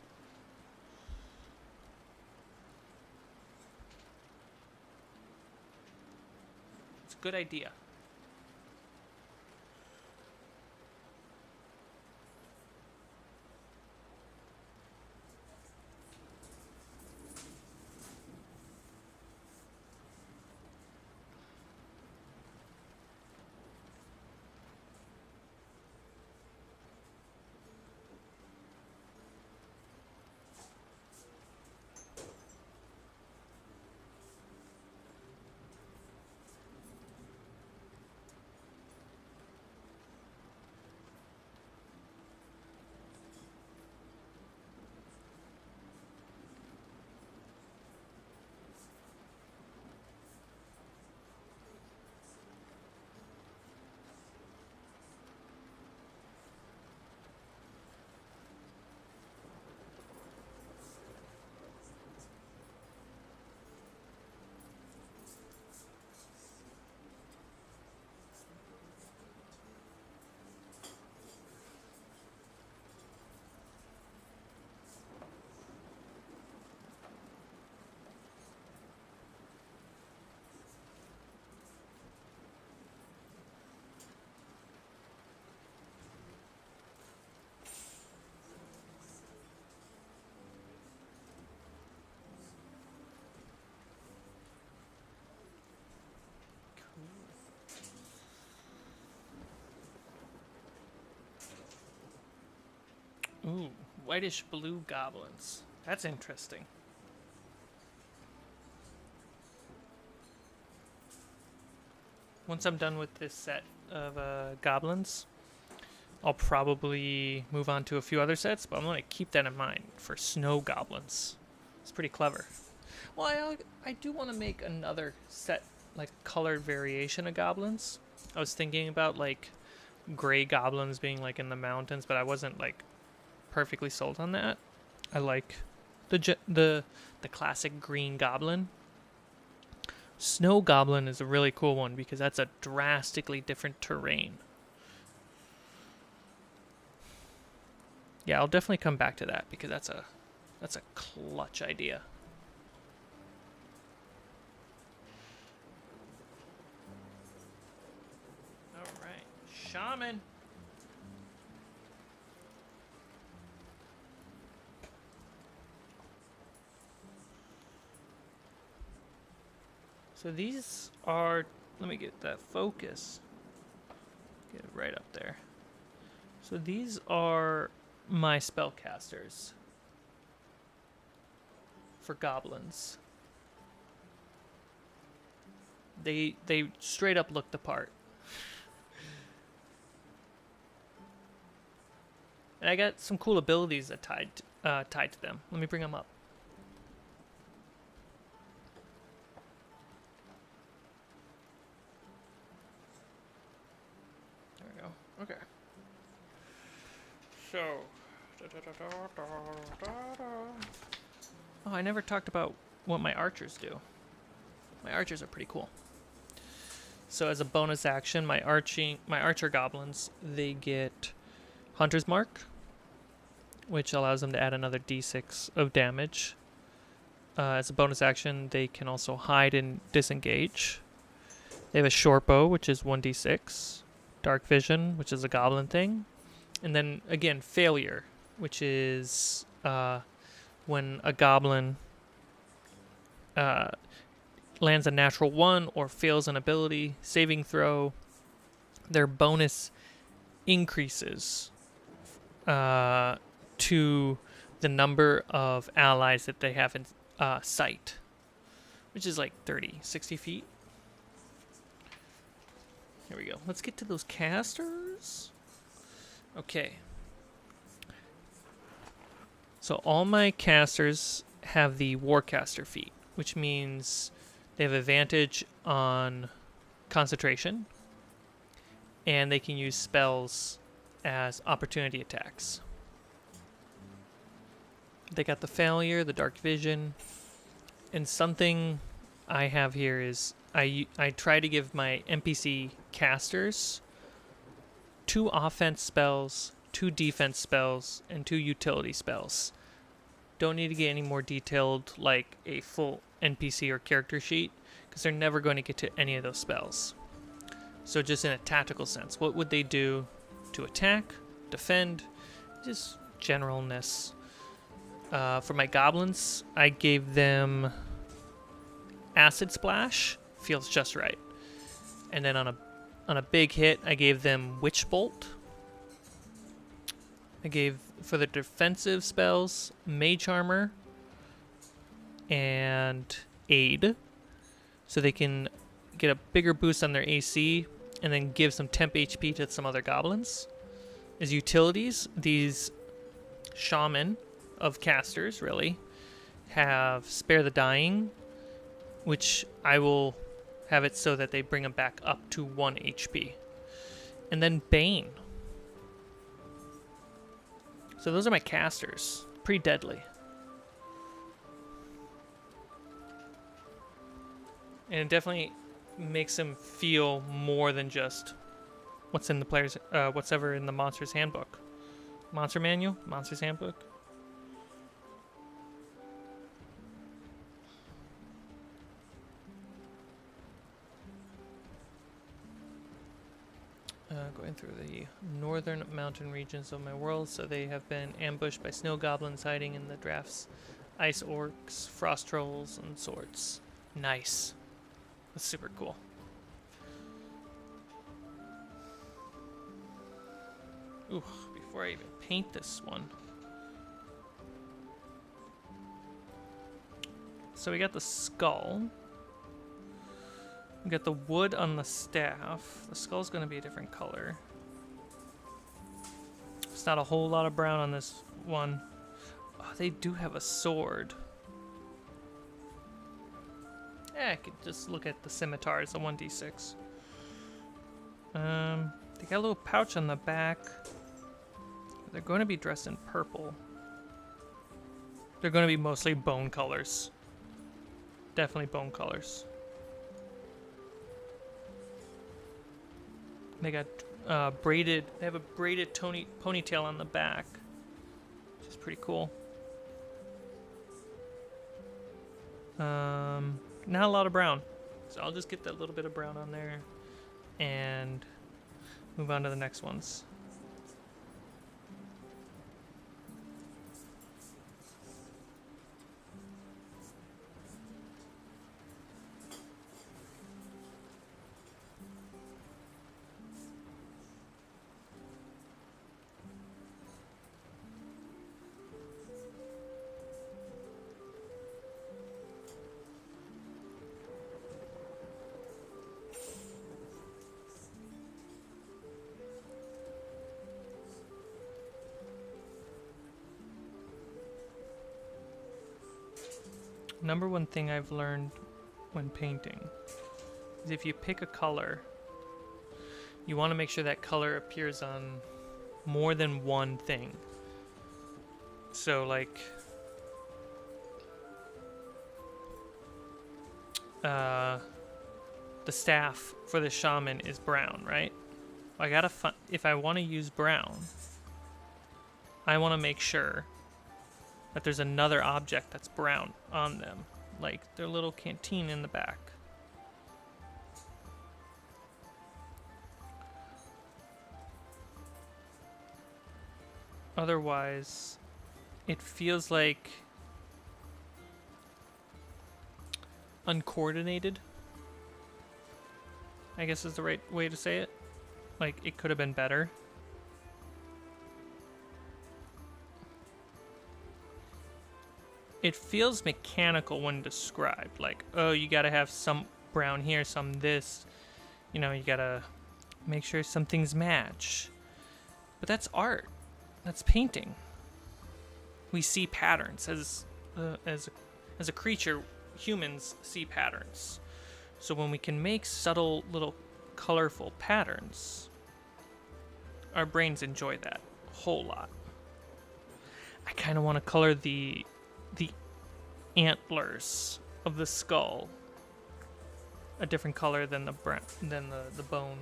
It's a good idea. Ooh, whitish blue goblins. That's interesting. Once I'm done with this set of goblins, I'll probably move on to a few other sets, but I'm going to keep that in mind for snow goblins. It's pretty clever. Well, I do want to make another set, like colored variation of goblins. I was thinking about like gray goblins being like in the mountains, but I wasn't like perfectly sold on that. I like the classic green goblin. Snow goblin is a really cool one because that's a drastically different terrain. Yeah, I'll definitely come back to that because that's a clutch idea. All right, shaman. So these are, let me get that focus. Get it right up there. So these are my spellcasters for goblins. They straight up look the part. And I got some cool abilities that tied to them. Let me bring them up. There we go. Okay. So, Oh, I never talked about what my archers do. My archers are pretty cool. So as a bonus action, my archer goblins, they get Hunter's Mark, which allows them to add another d6 of damage. As a bonus action, they can also hide and disengage. They have a short bow, which is 1d6. Dark vision, which is a goblin thing. And then, again, failure, which is when a goblin lands a natural 1 or fails an ability saving throw, their bonus increases to the number of allies that they have in sight, which is like 30, 60 feet. Here we go. Let's get to those casters. Okay. So all my casters have the Warcaster feat, which means they have advantage on concentration, and they can use spells as opportunity attacks. They got the failure, the dark vision, and something I have here is I try to give my NPC casters 2 offense spells, 2 defense spells, and 2 utility spells. Don't need to get any more detailed like a full NPC or character sheet, because they're never going to get to any of those spells. So just in a tactical sense, what would they do to attack, defend, just generalness. For my goblins, I gave them Acid Splash, feels just right. And then on a big hit, I gave them Witch Bolt. I gave, for the defensive spells, Mage Armor and Aid, so they can get a bigger boost on their AC and then give some temp HP to some other goblins. As utilities, these shaman of casters, really, have Spare the Dying, which I will have it so that they bring them back up to 1 HP. And then Bane. So those are my casters. Pretty deadly. And it definitely makes them feel more than just what's in the player's, what's ever in the Monster's Handbook. Monster Manual? Monster's Handbook? Going through the northern mountain regions of my world, so they have been ambushed by snow goblins hiding in the drafts, ice orcs, frost trolls, and swords. Nice. That's super cool. Ooh, before I even paint this one. So we got the skull. We got the wood on the staff. The skull's going to be a different color. It's not a whole lot of brown on this one. Oh, they do have a sword. I could just look at the scimitar as a 1d6. They got a little pouch on the back. They're going to be dressed in purple. They're going to be mostly bone colors. Definitely bone colors. They got braided. They have a braided ponytail on the back, which is pretty cool. Not a lot of brown, so I'll just get that little bit of brown on there, and move on to the next ones. Number one thing I've learned when painting is if you pick a color, you want to make sure that color appears on more than one thing. So like the staff for the shaman is brown, right? I gotta find, if I want to use brown, I want to make sure that there's another object that's brown on them, like their little canteen in the back. Otherwise, it feels like uncoordinated, I guess is the right way to say it. Like, it could have been better. It feels mechanical when described. Like, oh, you gotta have some brown here, some this. You know, you gotta make sure some things match. But that's art. That's painting. We see patterns as a creature. Humans see patterns. So when we can make subtle little colorful patterns, our brains enjoy that a whole lot. I kind of want to color the antlers of the skull a different color than the bone.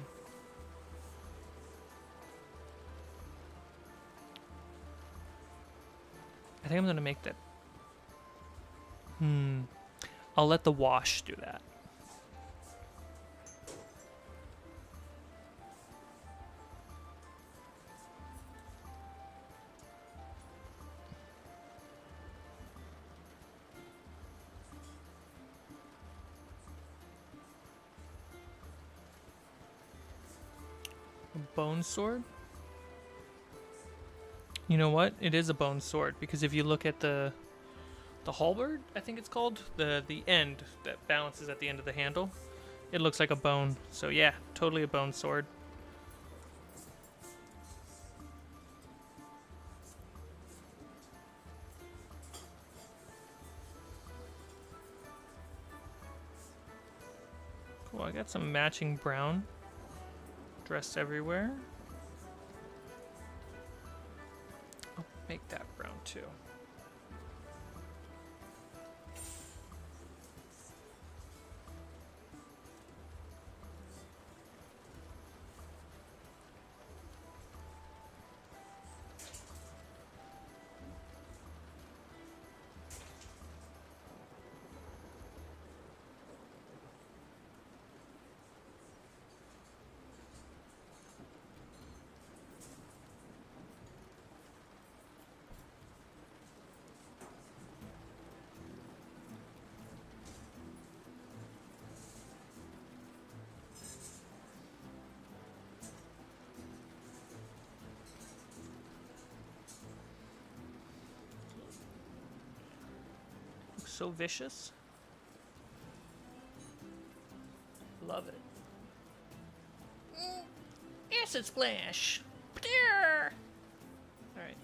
I think I'm gonna make that. I'll let the wash do that. A bone sword? You know what? It is a bone sword, because if you look at the halberd, I think it's called, the end that balances at the end of the handle, it looks like a bone. So yeah, totally a bone sword. Cool, I got some matching brown dress everywhere. I'll make that brown too. So vicious. Love it. Acid splash. All right.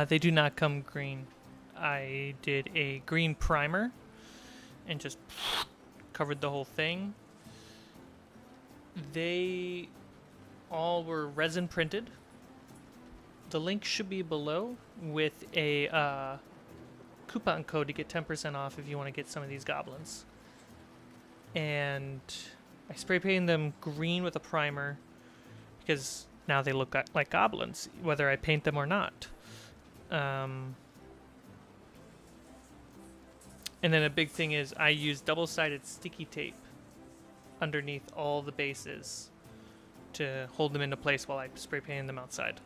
They do not come green. I did a green primer and just covered the whole thing. They all were resin printed. The link should be below with a coupon code to get 10% off if you want to get some of these goblins. And I spray painted them green with a primer because now they look like goblins, whether I paint them or not. And then a big thing is I use double-sided sticky tape underneath all the bases to hold them into place while I spray paint them outside.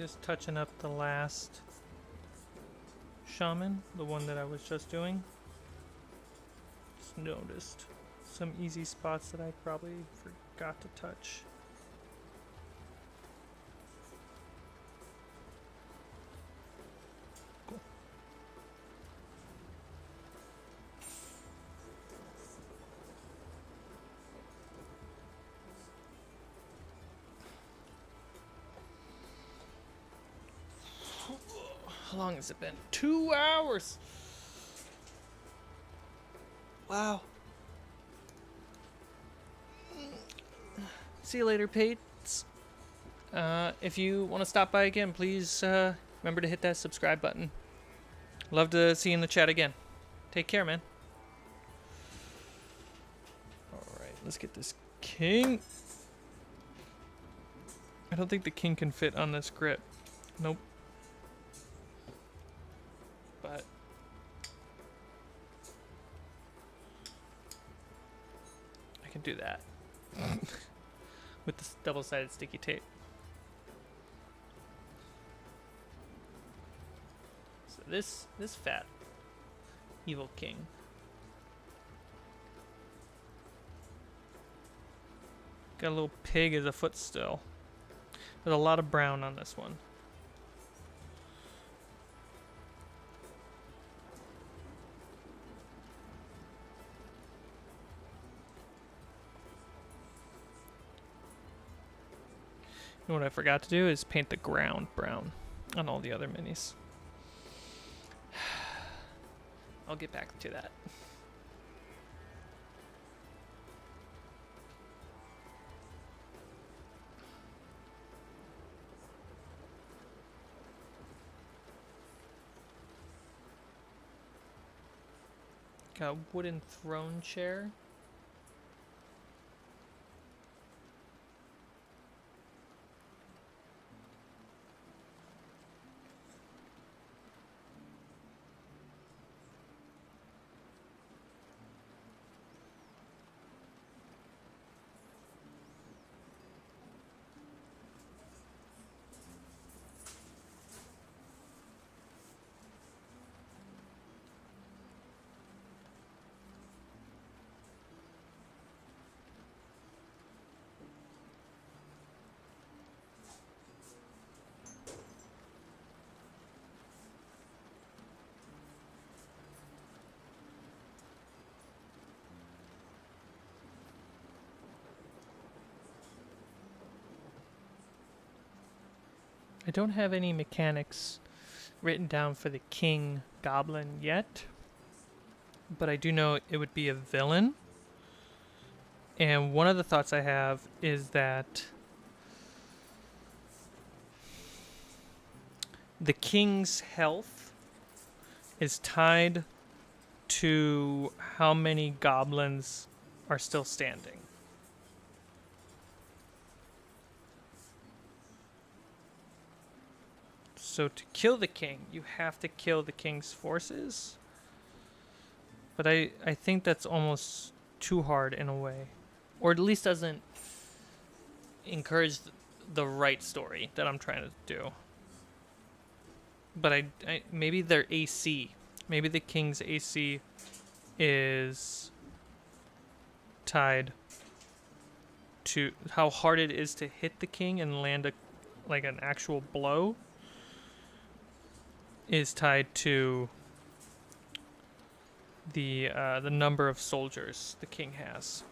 just touching up the last shaman, the one that I was just doing. Just noticed some easy spots that I probably forgot to touch. Cool. How long has it been? 2 hours! Wow. See you later, Pates. If you want to stop by again, please remember to hit that subscribe button. Love to see you in the chat again. Take care, man. Alright, let's get this king. I don't think the king can fit on this grip. Nope. But I can do that with this double-sided sticky tape. So this fat evil king got a little pig as a footstool. There's a lot of brown on this one. And what I forgot to do is paint the ground brown on all the other minis. I'll get back to that. Got a wooden throne chair. I don't have any mechanics written down for the king goblin yet, but I do know it would be a villain. And one of the thoughts I have is that the king's health is tied to how many goblins are still standing. So to kill the king, you have to kill the king's forces. But I think that's almost too hard in a way. Or at least doesn't encourage the right story that I'm trying to do. But I maybe their AC. Maybe the king's AC is tied to how hard it is to hit the king and land an actual blow. Is tied to the number of soldiers the king has.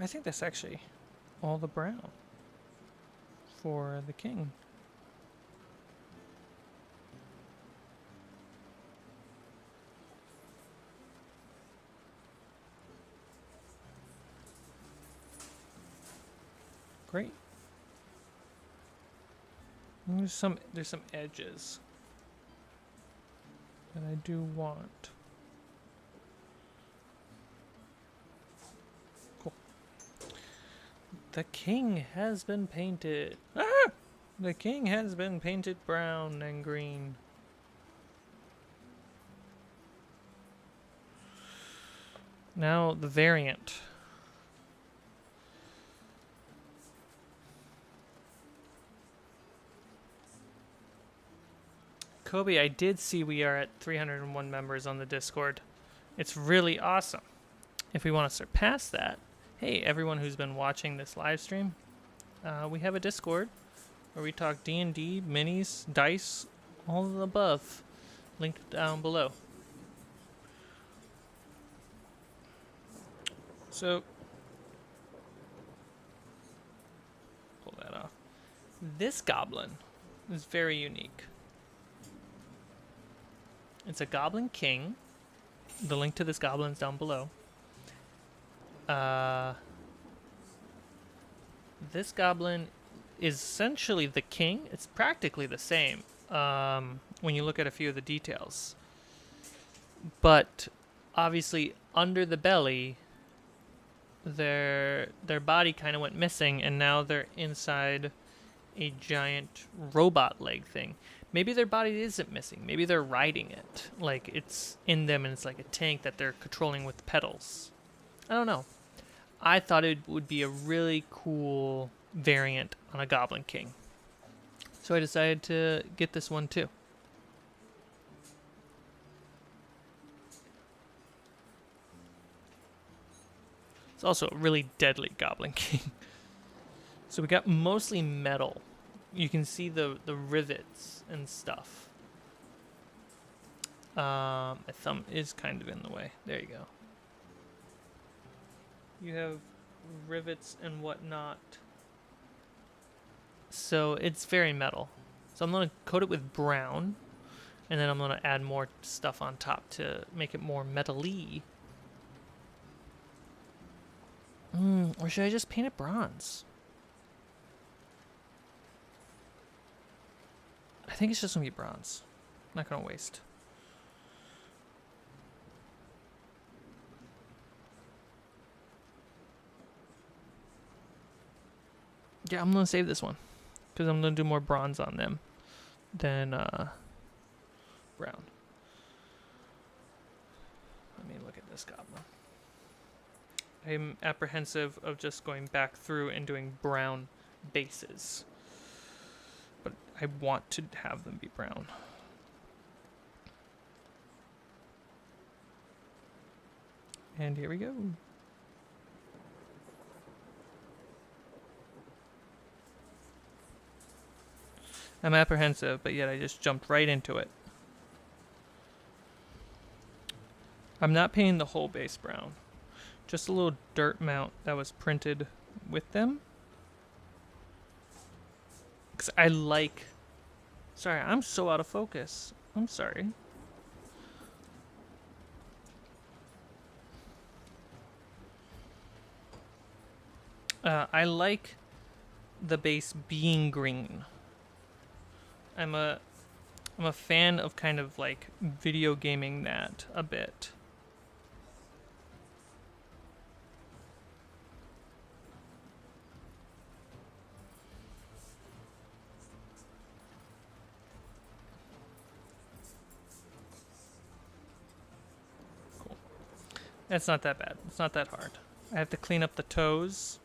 I think that's actually all the brown for the king. Great. And there's some edges that I do want. Cool. The king has been painted. Ah! The king has been painted brown and green. Now the variant. Kobe, I did see we are at 301 members on the Discord. It's really awesome. If we want to surpass that, hey, everyone who's been watching this live stream, we have a Discord where we talk D&D, minis, dice, all of the above. Linked down below. So, pull that off. This goblin is very unique. It's a Goblin King. The link to this goblin is down below. This goblin is essentially the king. It's practically the same when you look at a few of the details. But obviously under the belly, their body kind of went missing, and now they're inside a giant robot leg thing. Maybe their body isn't missing. Maybe they're riding it. Like, it's in them and it's like a tank that they're controlling with pedals. I don't know. I thought it would be a really cool variant on a Goblin King. So I decided to get this one too. It's also a really deadly Goblin King. So we got mostly metal. You can see the rivets and stuff. My thumb is kind of in the way. There you go. You have rivets and whatnot. So it's very metal. So I'm going to coat it with brown. And then I'm going to add more stuff on top to make it more metal-y. Or should I just paint it bronze? I think it's just going to be bronze. I'm not going to waste. Yeah, I'm going to save this one. Because I'm going to do more bronze on them than brown. Let me look at this goblin. I'm apprehensive of just going back through and doing brown bases. But I want to have them be brown. And here we go. I'm apprehensive, but yet I just jumped right into it. I'm not painting the whole base brown. Just a little dirt mount that was printed with them. Because I like... Sorry, I'm so out of focus. I'm sorry. I like the base being green. I'm a fan of kind of like video gaming that a bit. Cool. That's not that bad. It's not that hard. I have to clean up the toes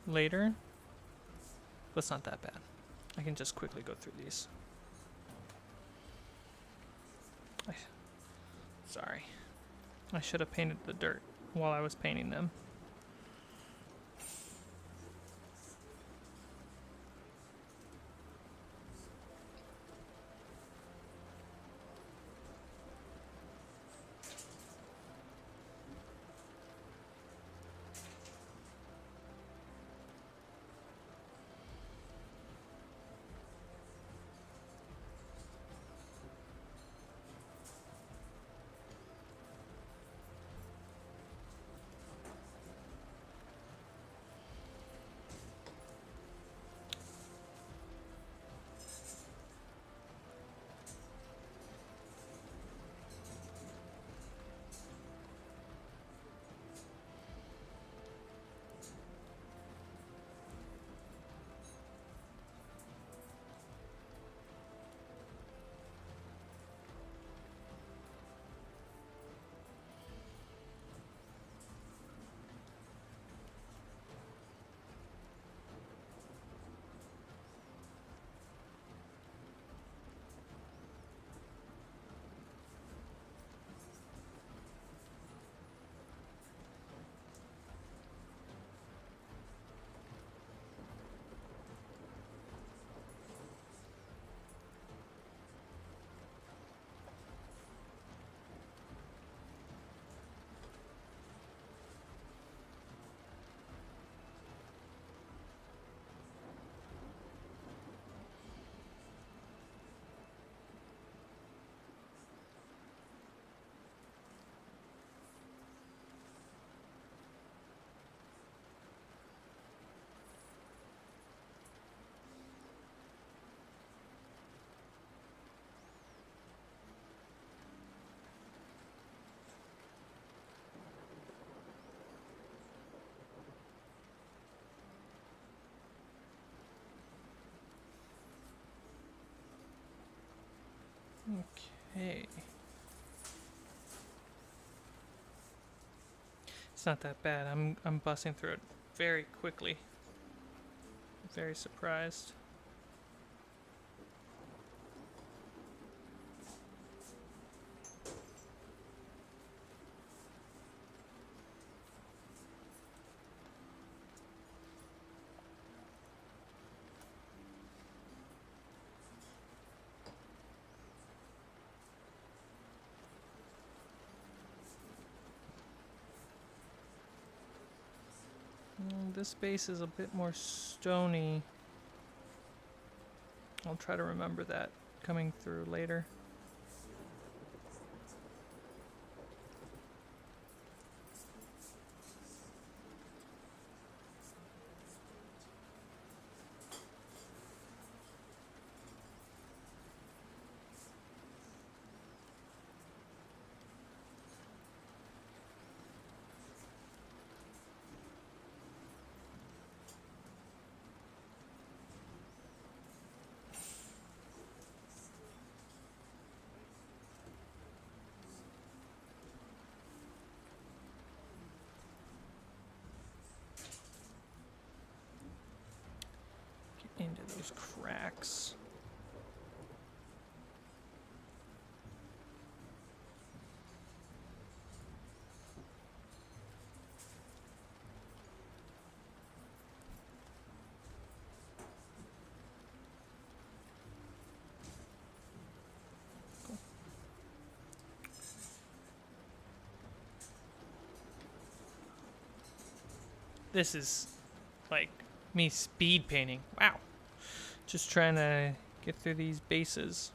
later, but it's not that bad. I can just quickly go through these. Sorry. I should have painted the dirt while I was painting them. Okay. It's not that bad. I'm busting through it very quickly. Very surprised. This base is a bit more stony. I'll try to remember that coming through later. Into those cracks. Cool. This is like me speed painting. Wow. Just trying to get through these bases.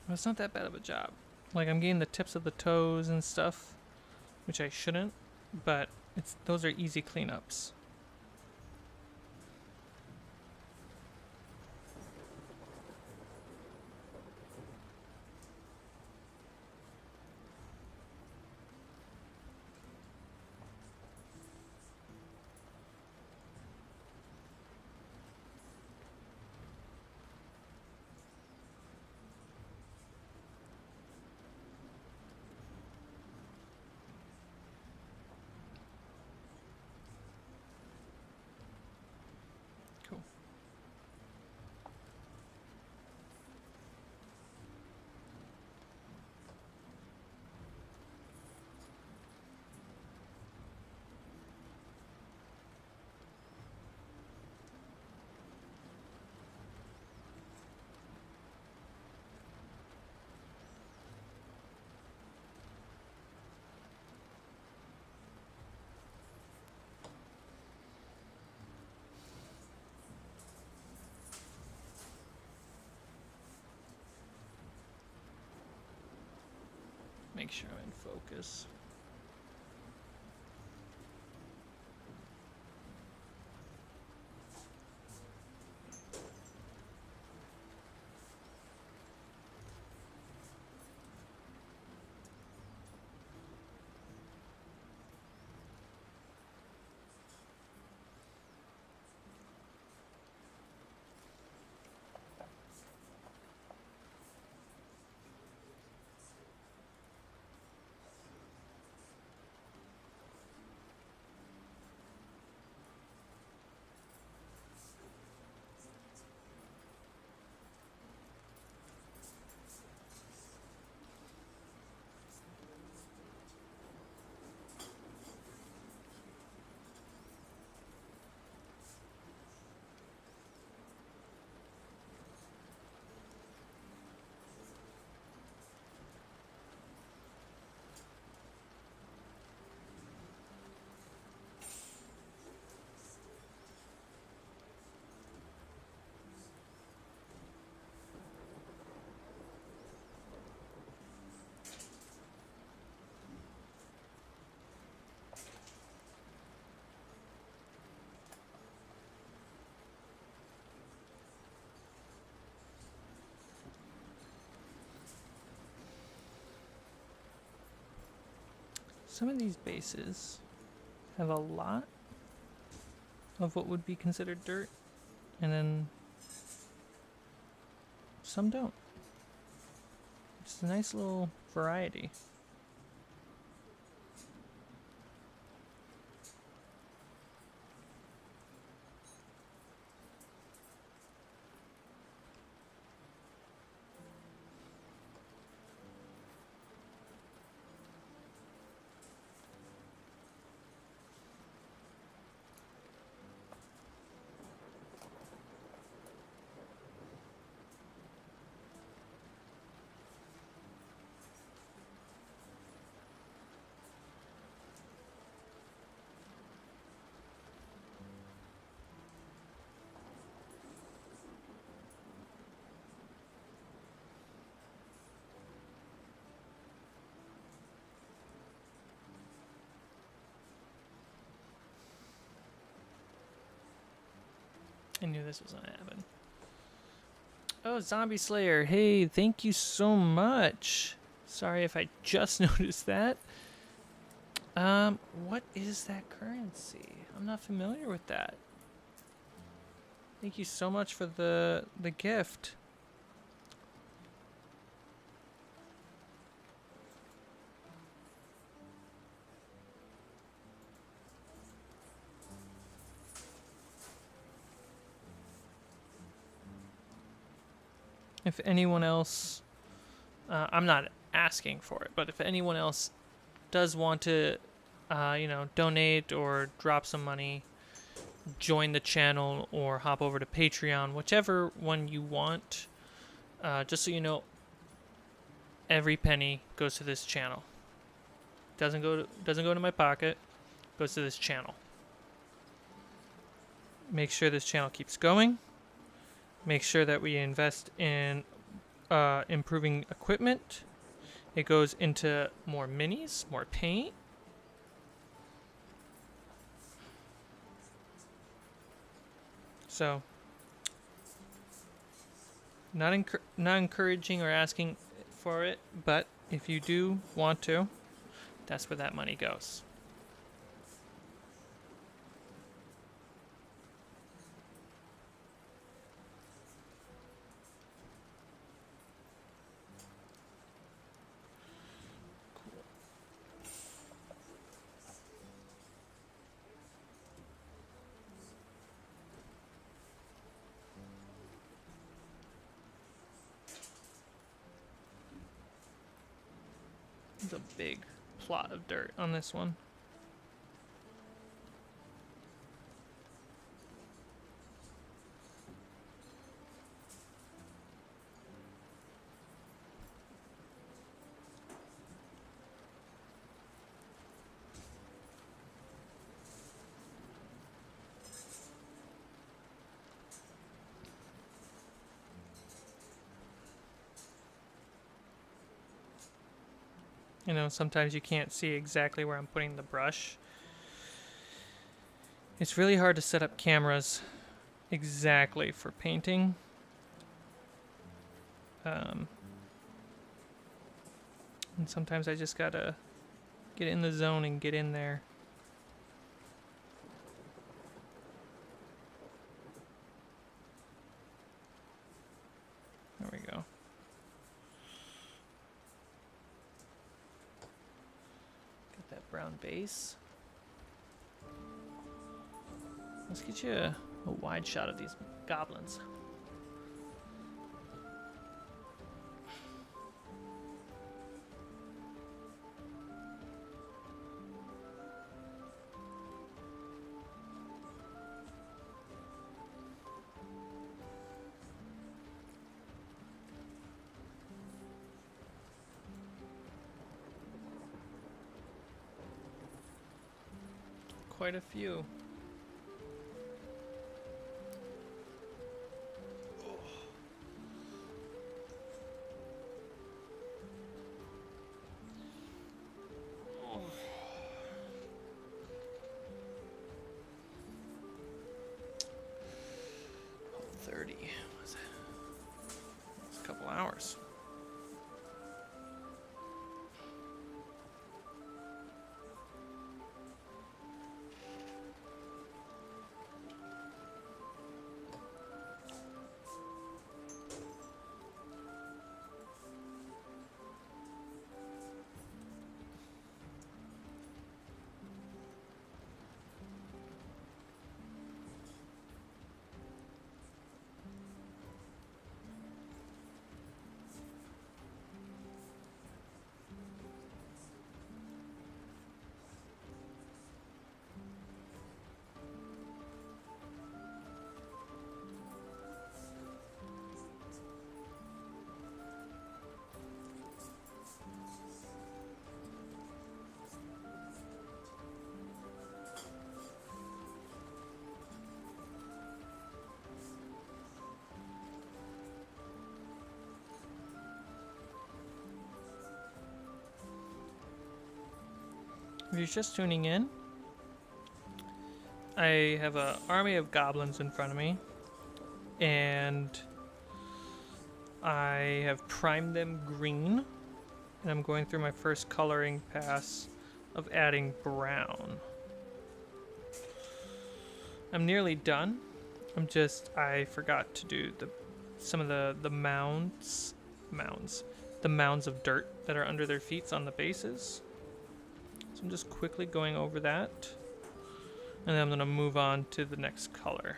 Well, it's not that bad of a job. Like, I'm getting the tips of the toes and stuff, which I shouldn't, but those are easy cleanups. Cool. Make sure I'm in focus. some of these bases have a lot of what would be considered dirt, and then some don't. It's a nice little variety. I knew this was gonna happen. Oh, Zombie Slayer. Hey, thank you so much. Sorry if I just noticed that. What is that currency? I'm not familiar with that. Thank you so much for the gift. If anyone else, I'm not asking for it, but if anyone else does want to, you know, donate or drop some money, join the channel or hop over to Patreon, whichever one you want, just so you know, every penny goes to this channel. Doesn't go to my pocket, goes to this channel. Make sure this channel keeps going. Make sure that we invest in improving equipment. It goes into more minis, more paint. So, not encouraging or asking for it, but if you do want to, that's where that money goes. There's a big plot of dirt on this one. You know, sometimes you can't see exactly where I'm putting the brush. It's really hard to set up cameras exactly for painting. And sometimes I just gotta get in the zone and get in there. There we go. Brown base. Let's get you a wide shot of these goblins. Quite a few. Oh. 30. What's that? It's a couple hours. If you're just tuning in, I have an army of goblins in front of me, and I have primed them green, and I'm going through my first coloring pass of adding brown. I'm nearly done. I forgot to do some of the mounds of dirt that are under their feet on the bases. So I'm just quickly going over that, and then I'm going to move on to the next color.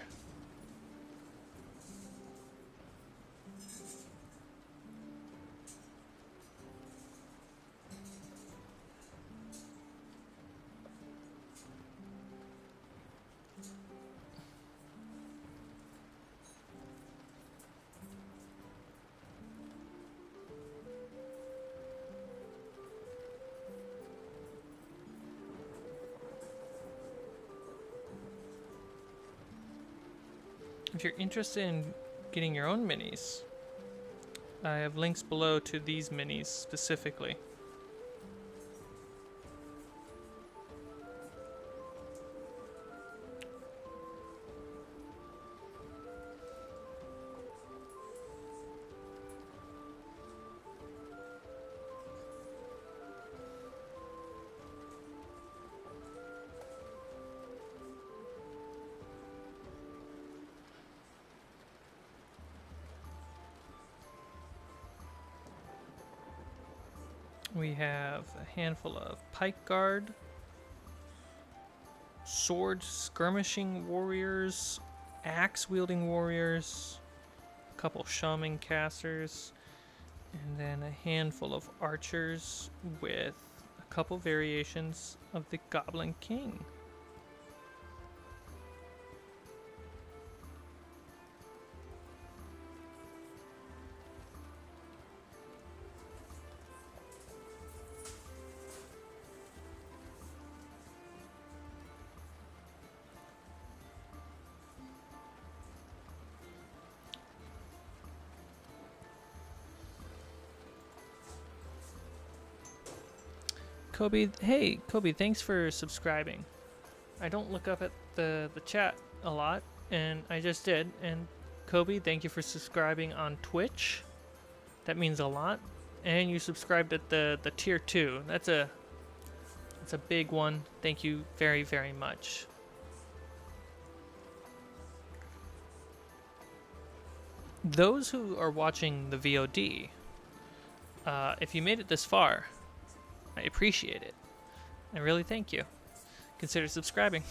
If you're interested in getting your own minis, I have links below to these minis specifically. We have a handful of Pike Guard, sword skirmishing warriors, axe wielding warriors, a couple shaman casters, and then a handful of archers with a couple variations of the Goblin King. Kobe, hey, Kobe, thanks for subscribing. I don't look up at the chat a lot, and I just did. And Kobe, thank you for subscribing on Twitch. That means a lot. And you subscribed at the tier 2. That's a big one. Thank you very, very much. Those who are watching the VOD, if you made it this far, I appreciate it. I really thank you. Consider subscribing.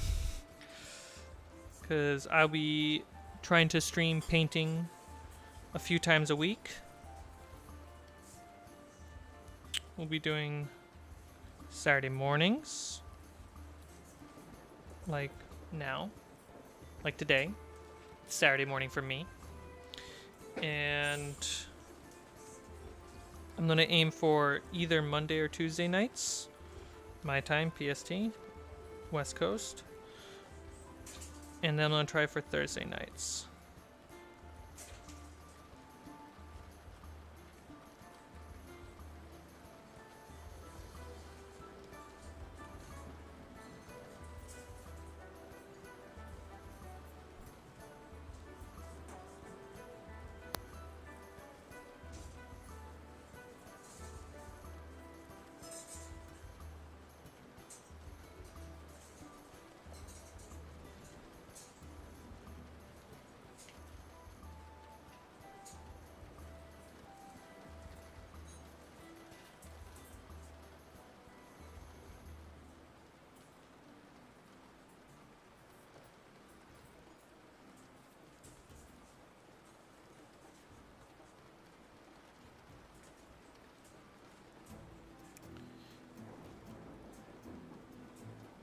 Because I'll be trying to stream painting a few times a week. We'll be doing Saturday mornings. Like now. Like today. It's Saturday morning for me. And I'm going to aim for either Monday or Tuesday nights, my time, PST, West Coast. And then I'm going to try for Thursday nights.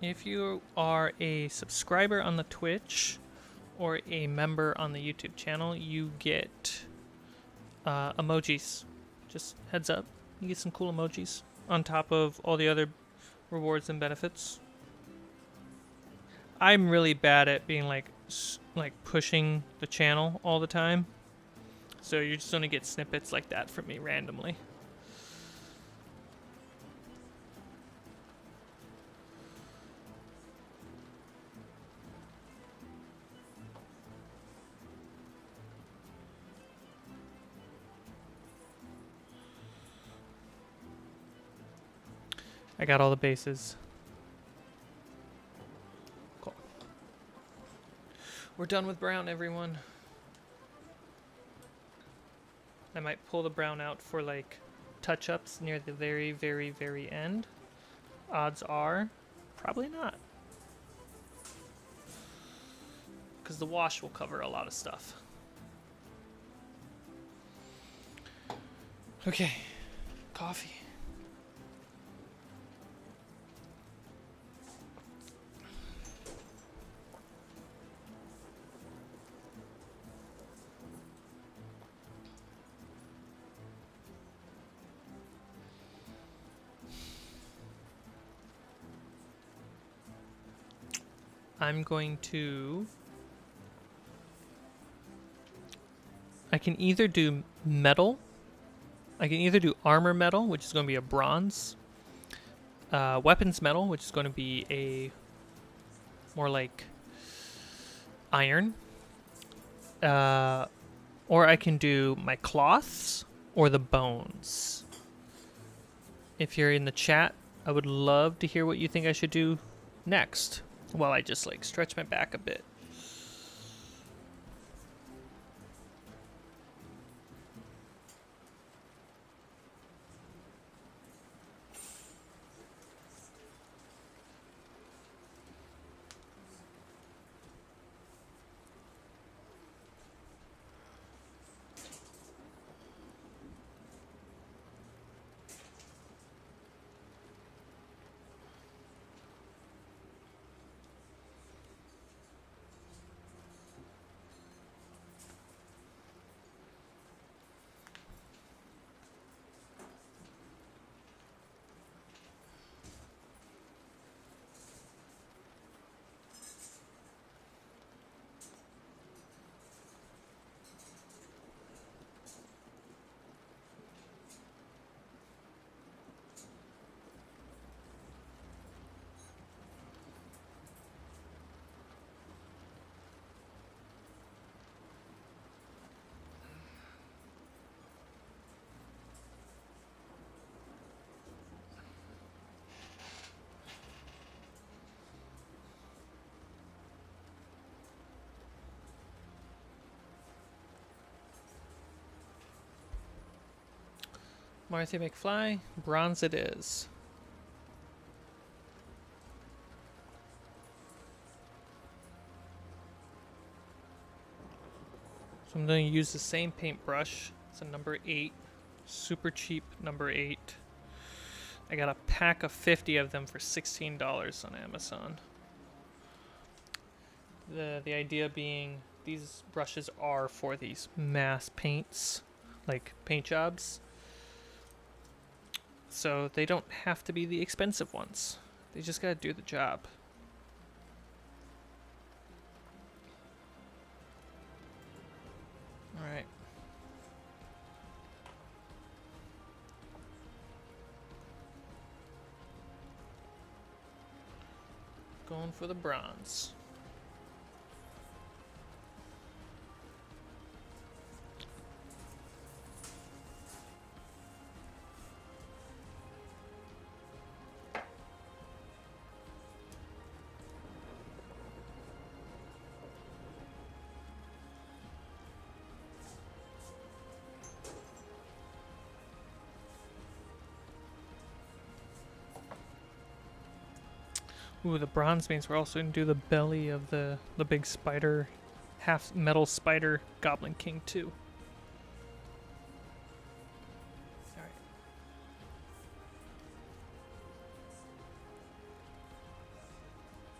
If you are a subscriber on the Twitch or a member on the YouTube channel, you get emojis. Just heads up, you get some cool emojis on top of all the other rewards and benefits. I'm really bad at being like pushing the channel all the time, so you're just gonna get snippets like that from me randomly. I got all the bases. Cool. We're done with brown, everyone. I might pull the brown out for like touch-ups near the very, very, very end. Odds are, probably not. Because the wash will cover a lot of stuff. Okay, coffee. I'm going to... I can either do metal. I can either do armor metal, which is going to be a bronze. Weapons metal, which is going to be a more like iron. Or I can do my cloths or the bones. If you're in the chat, I would love to hear what you think I should do next. While I just like stretch my back a bit. Martha McFly, bronze it is. So I'm going to use the same paintbrush. It's a number 8. Super cheap number 8. I got a pack of 50 of them for $16 on Amazon. The idea being these brushes are for these mass paints, like paint jobs. So they don't have to be the expensive ones. They just gotta do the job. Alright. Going for the bronze. Ooh, the bronze means we're also going to do the belly of the big spider, half metal spider Goblin King too. Alright.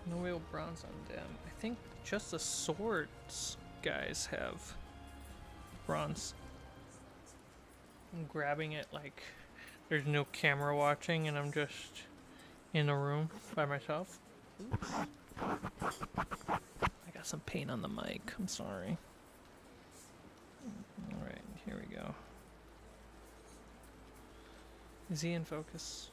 No real bronze on them. I think just the swords guys have bronze. I'm grabbing it like there's no camera watching and I'm just in a room by myself. Oops. I got some paint on the mic. I'm sorry. Alright, here we go. Is he in focus?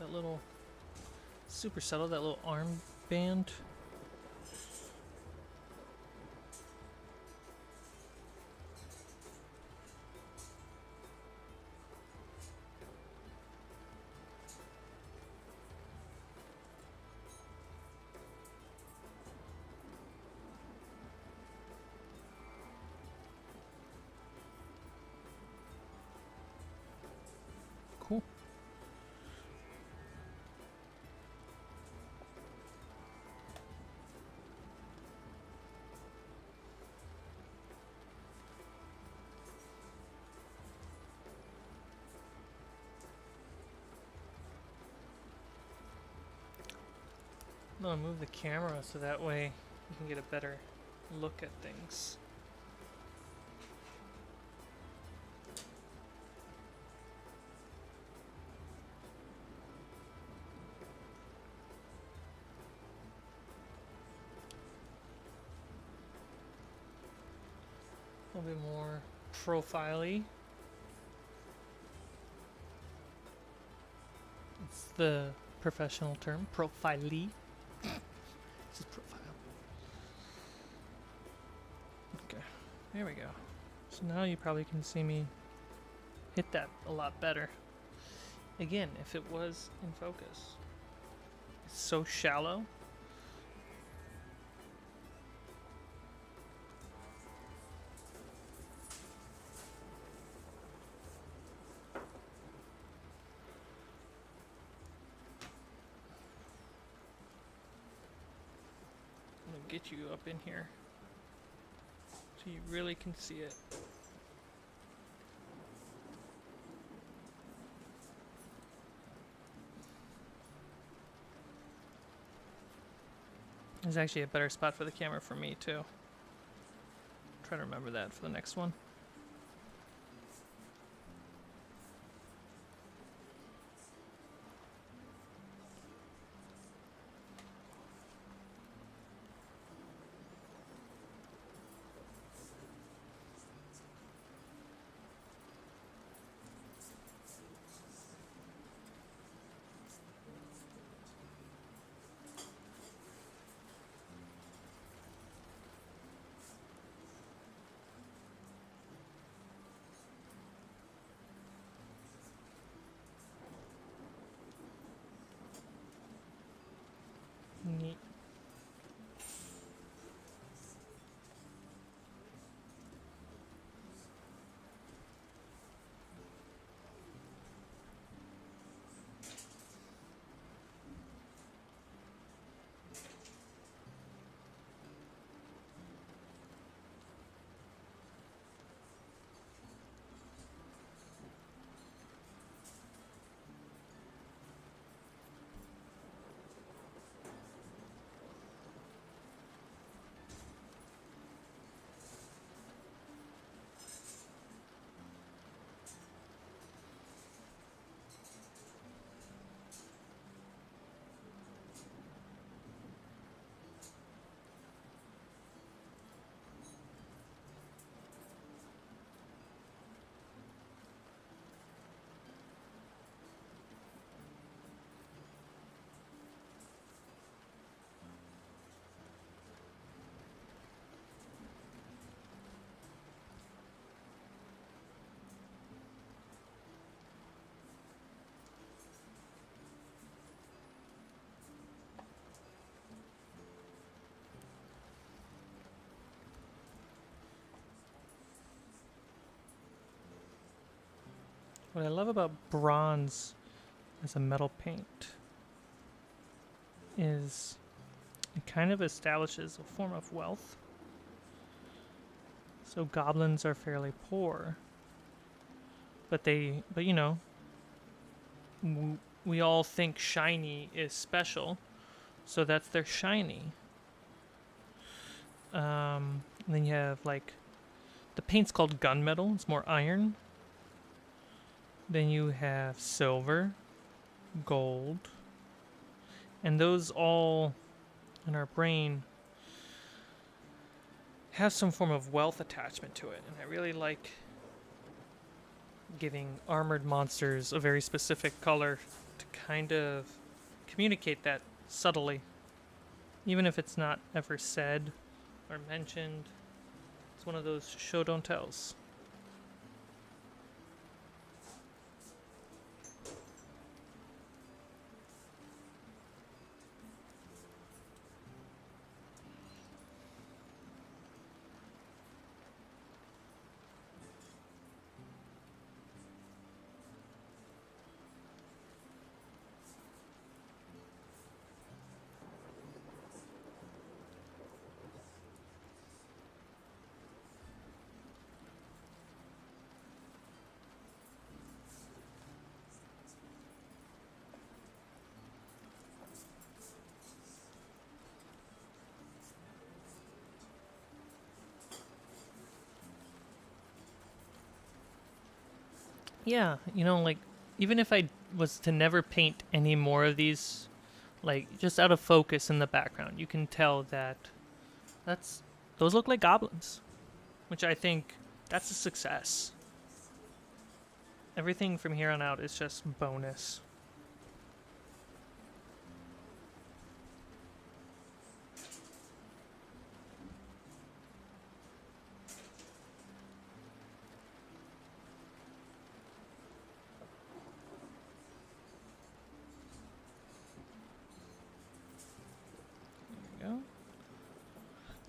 that little, super subtle, that little arm band. Cool. I'm gonna move the camera so that way you can get a better look at things. A little bit more profile-y. It's the professional term, profile-y. Just profile. Okay, there we go. So now you probably can see me hit that a lot better. Again, if it was in focus. It's so shallow. Get you up in here so you really can see it. There's actually a better spot for the camera for me too. Try to remember that for the next one. Neat. What I love about bronze as a metal paint is it kind of establishes a form of wealth. So goblins are fairly poor, but you know, we all think shiny is special, so that's their shiny. Then you have like the paint's called gunmetal. It's more iron. Then you have silver, gold, and those all in our brain have some form of wealth attachment to it. And I really like giving armored monsters a very specific color to kind of communicate that subtly, even if it's not ever said or mentioned. It's one of those show don't tells. Yeah, you know, like, even if I was to never paint any more of these, like, just out of focus in the background, you can tell that those look like goblins, which I think that's a success. Everything from here on out is just bonus.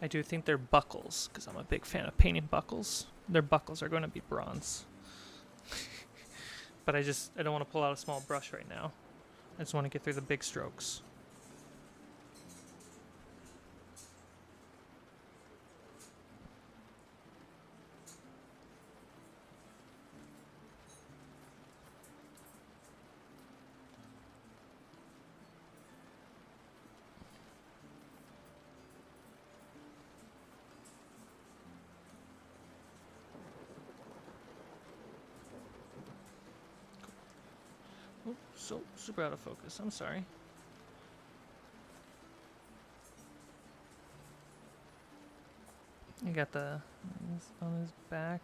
I do think they're buckles, because I'm a big fan of painting buckles. Their buckles are going to be bronze. But I don't want to pull out a small brush right now. I just want to get through the big strokes. Oh, so super out of focus. I'm sorry. You got the on his back.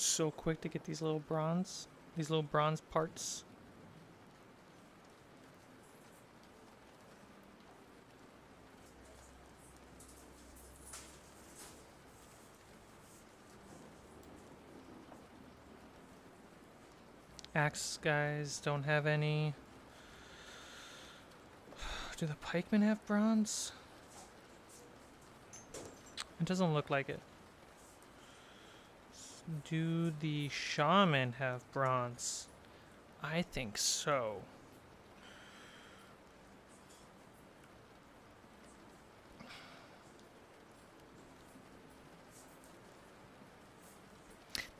So quick to get these little bronze parts. Axe guys don't have any. Do the pikemen have bronze? It doesn't look like it. Do the shaman have bronze? I think so.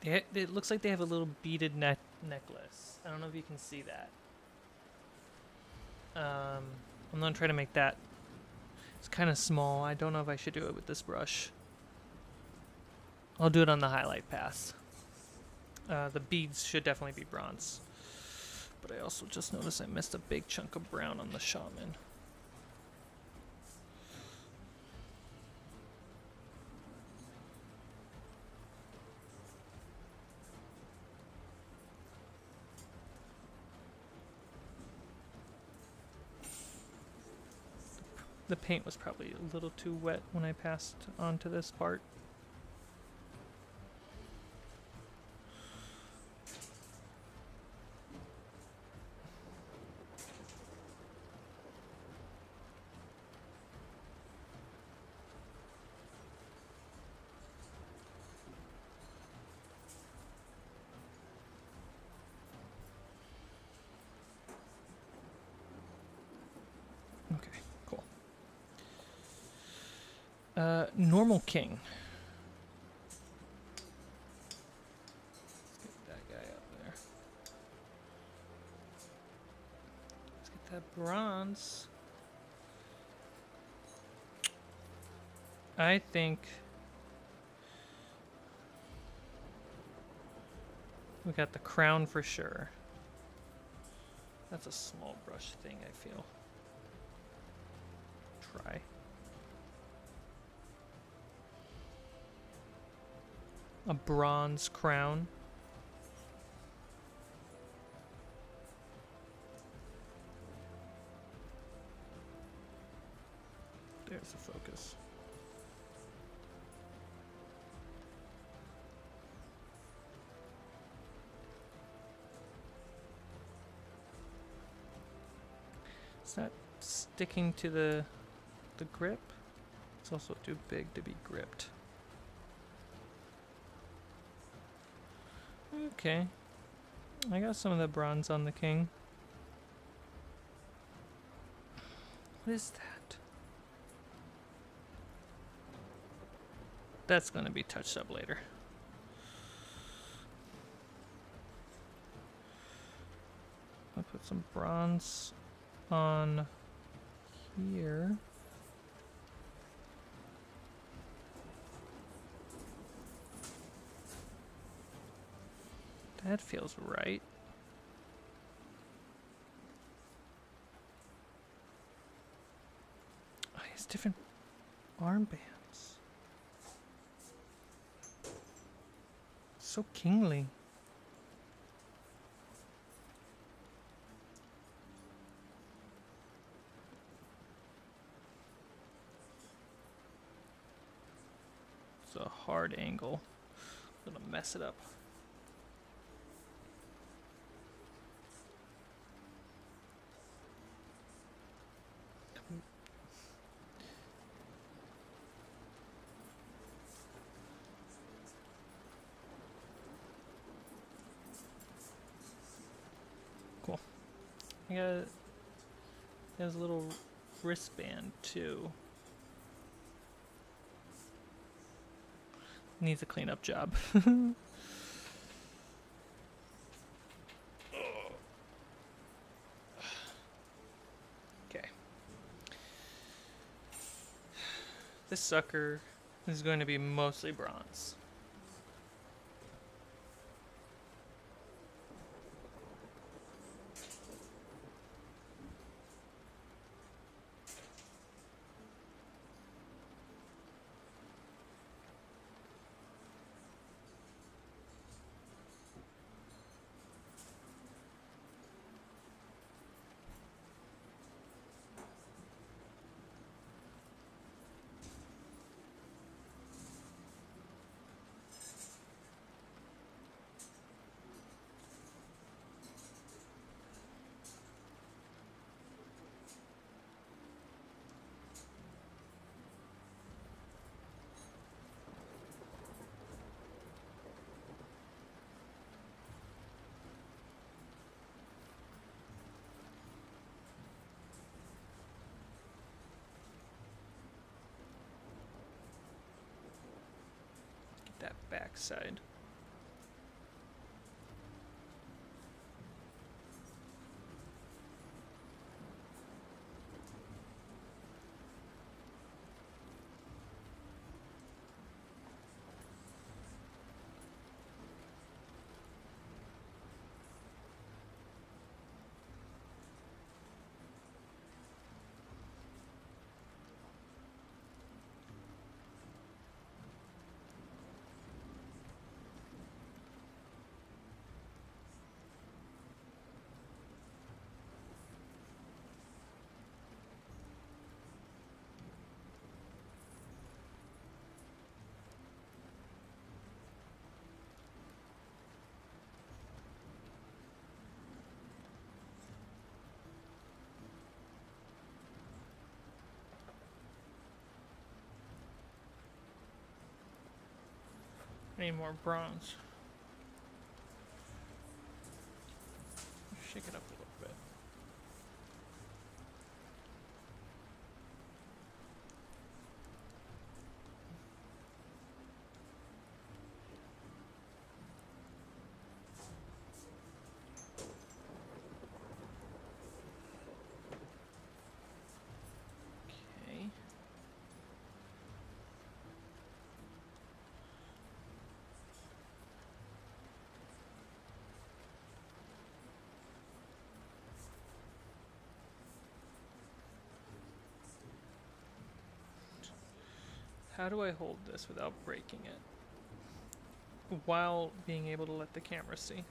It looks like they have a little beaded necklace. I don't know if you can see that. I'm gonna try to make that. It's kind of small. I don't know if I should do it with this brush. I'll do it on the highlight pass. The beads should definitely be bronze. But I also just noticed I missed a big chunk of brown on the shaman. The paint was probably a little too wet when I passed onto this part. Okay. Normal king. Let's get that guy up there. Let's get that bronze. I think we got the crown for sure. That's a small brush thing, I feel. Try. A bronze crown. There's the focus. It's not sticking to the grip. It's also too big to be gripped. Okay. I got some of the bronze on the king. What is that? That's going to be touched up later. I'll put some bronze on here. That feels right. Oh, he has different armbands. So kingly. It's a hard angle. I'm gonna mess it up. Cool. I got it has a little wristband too. Needs a cleanup job. Okay. This sucker is going to be mostly bronze. That backside. I need more bronze. Shake it up a little bit. how do I hold this without breaking it? While being able to let the camera see.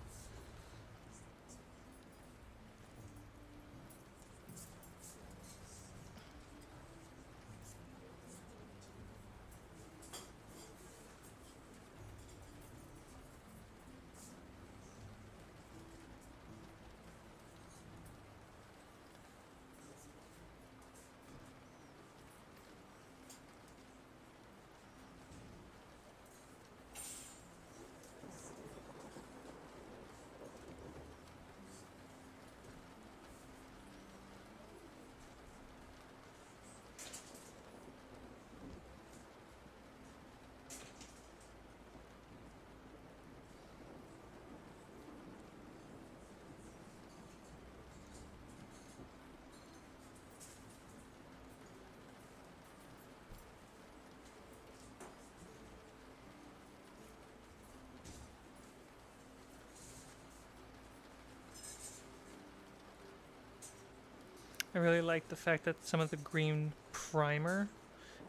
I really like the fact that some of the green primer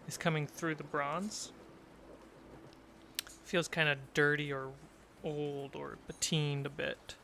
is coming through the bronze. Feels kind of dirty or old or patined a bit.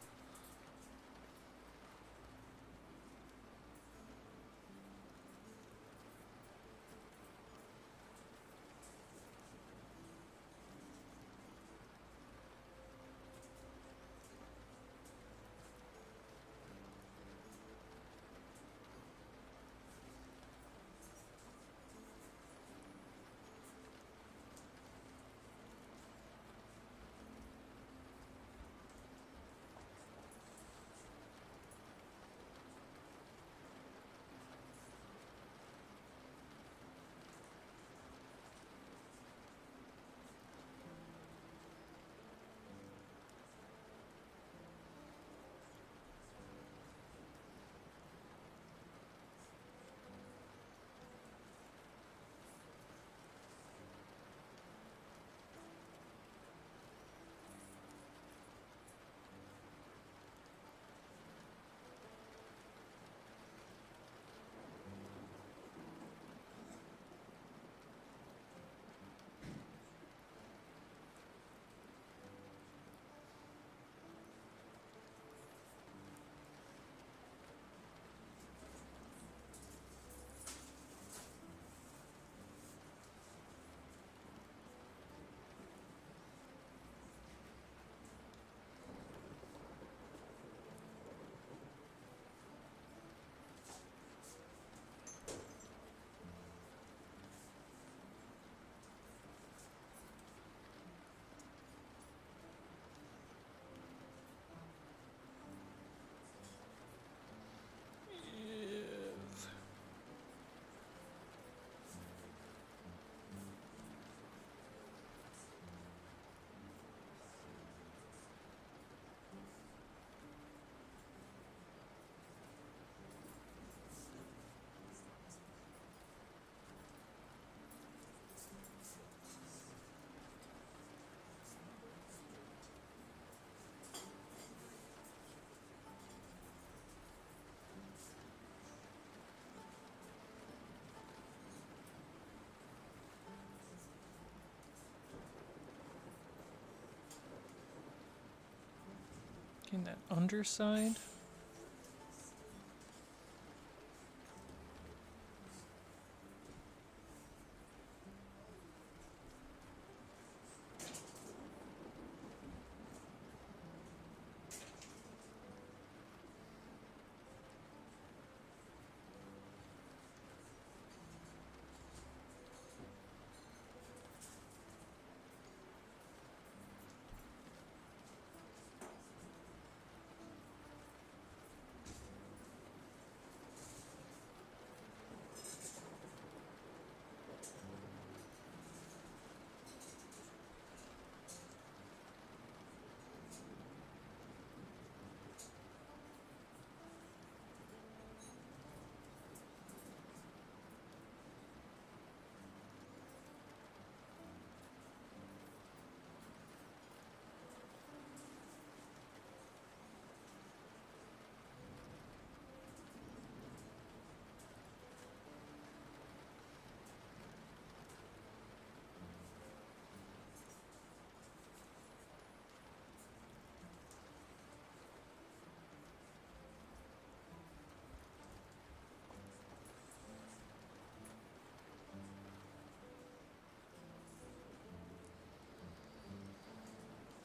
In that underside.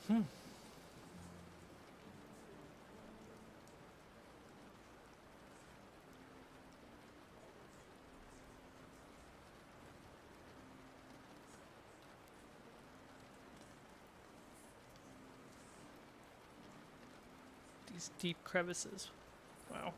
Hmm. These deep crevices. Wow.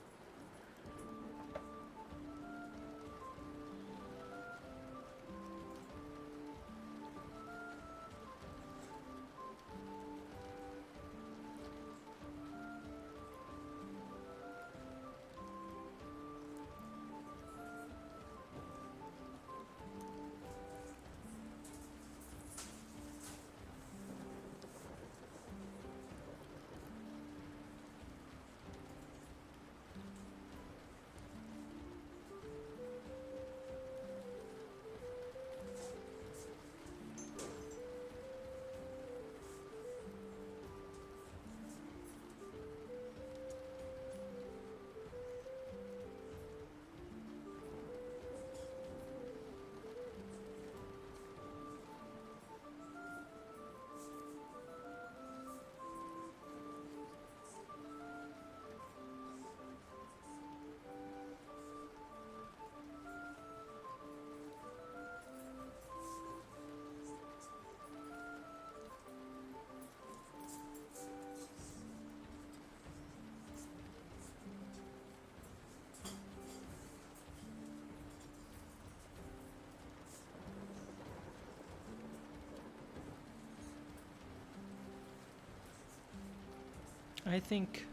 I think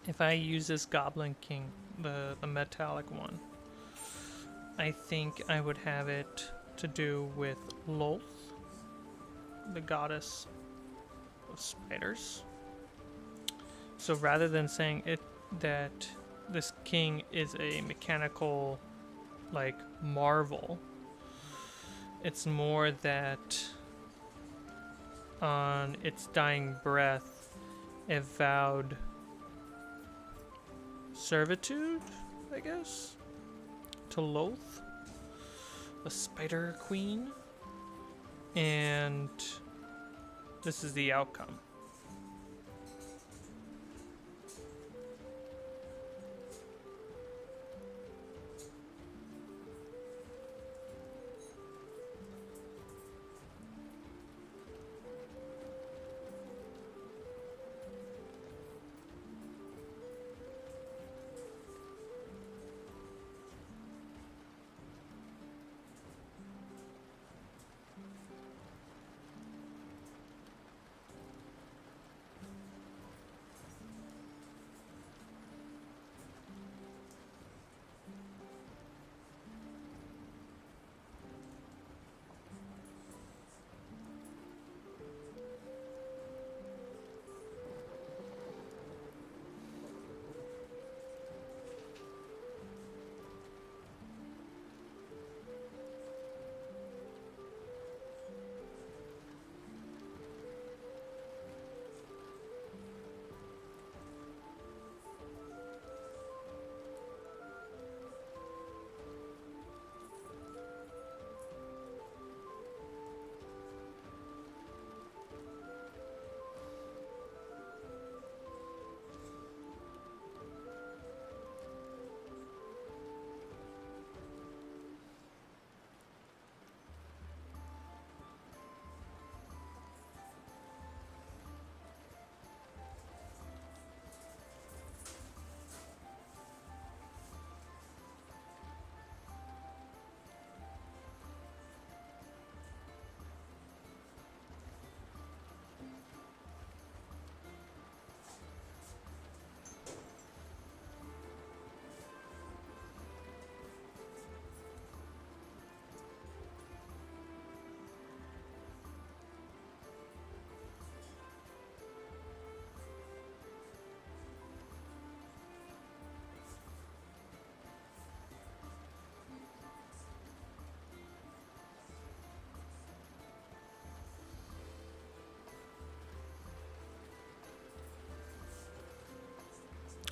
if I use this Goblin King, the metallic one, I think I would have it to do with Lolth, the goddess of spiders. So rather than saying it that this king is a mechanical like marvel, it's more that on its dying breath it vowed servitude, I guess, to Lolth, the spider queen, and this is the outcome.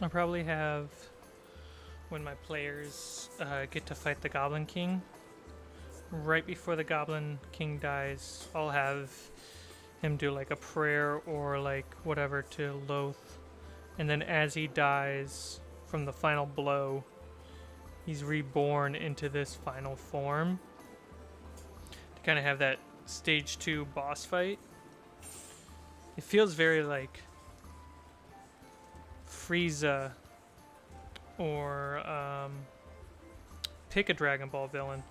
I'll probably have, when my players get to fight the Goblin King, right before the Goblin King dies, I'll have him do like a prayer or like whatever to Loth. And then as he dies from the final blow, he's reborn into this final form. To kind of have that stage 2 boss fight. It feels very like Frieza or pick a Dragon Ball villain.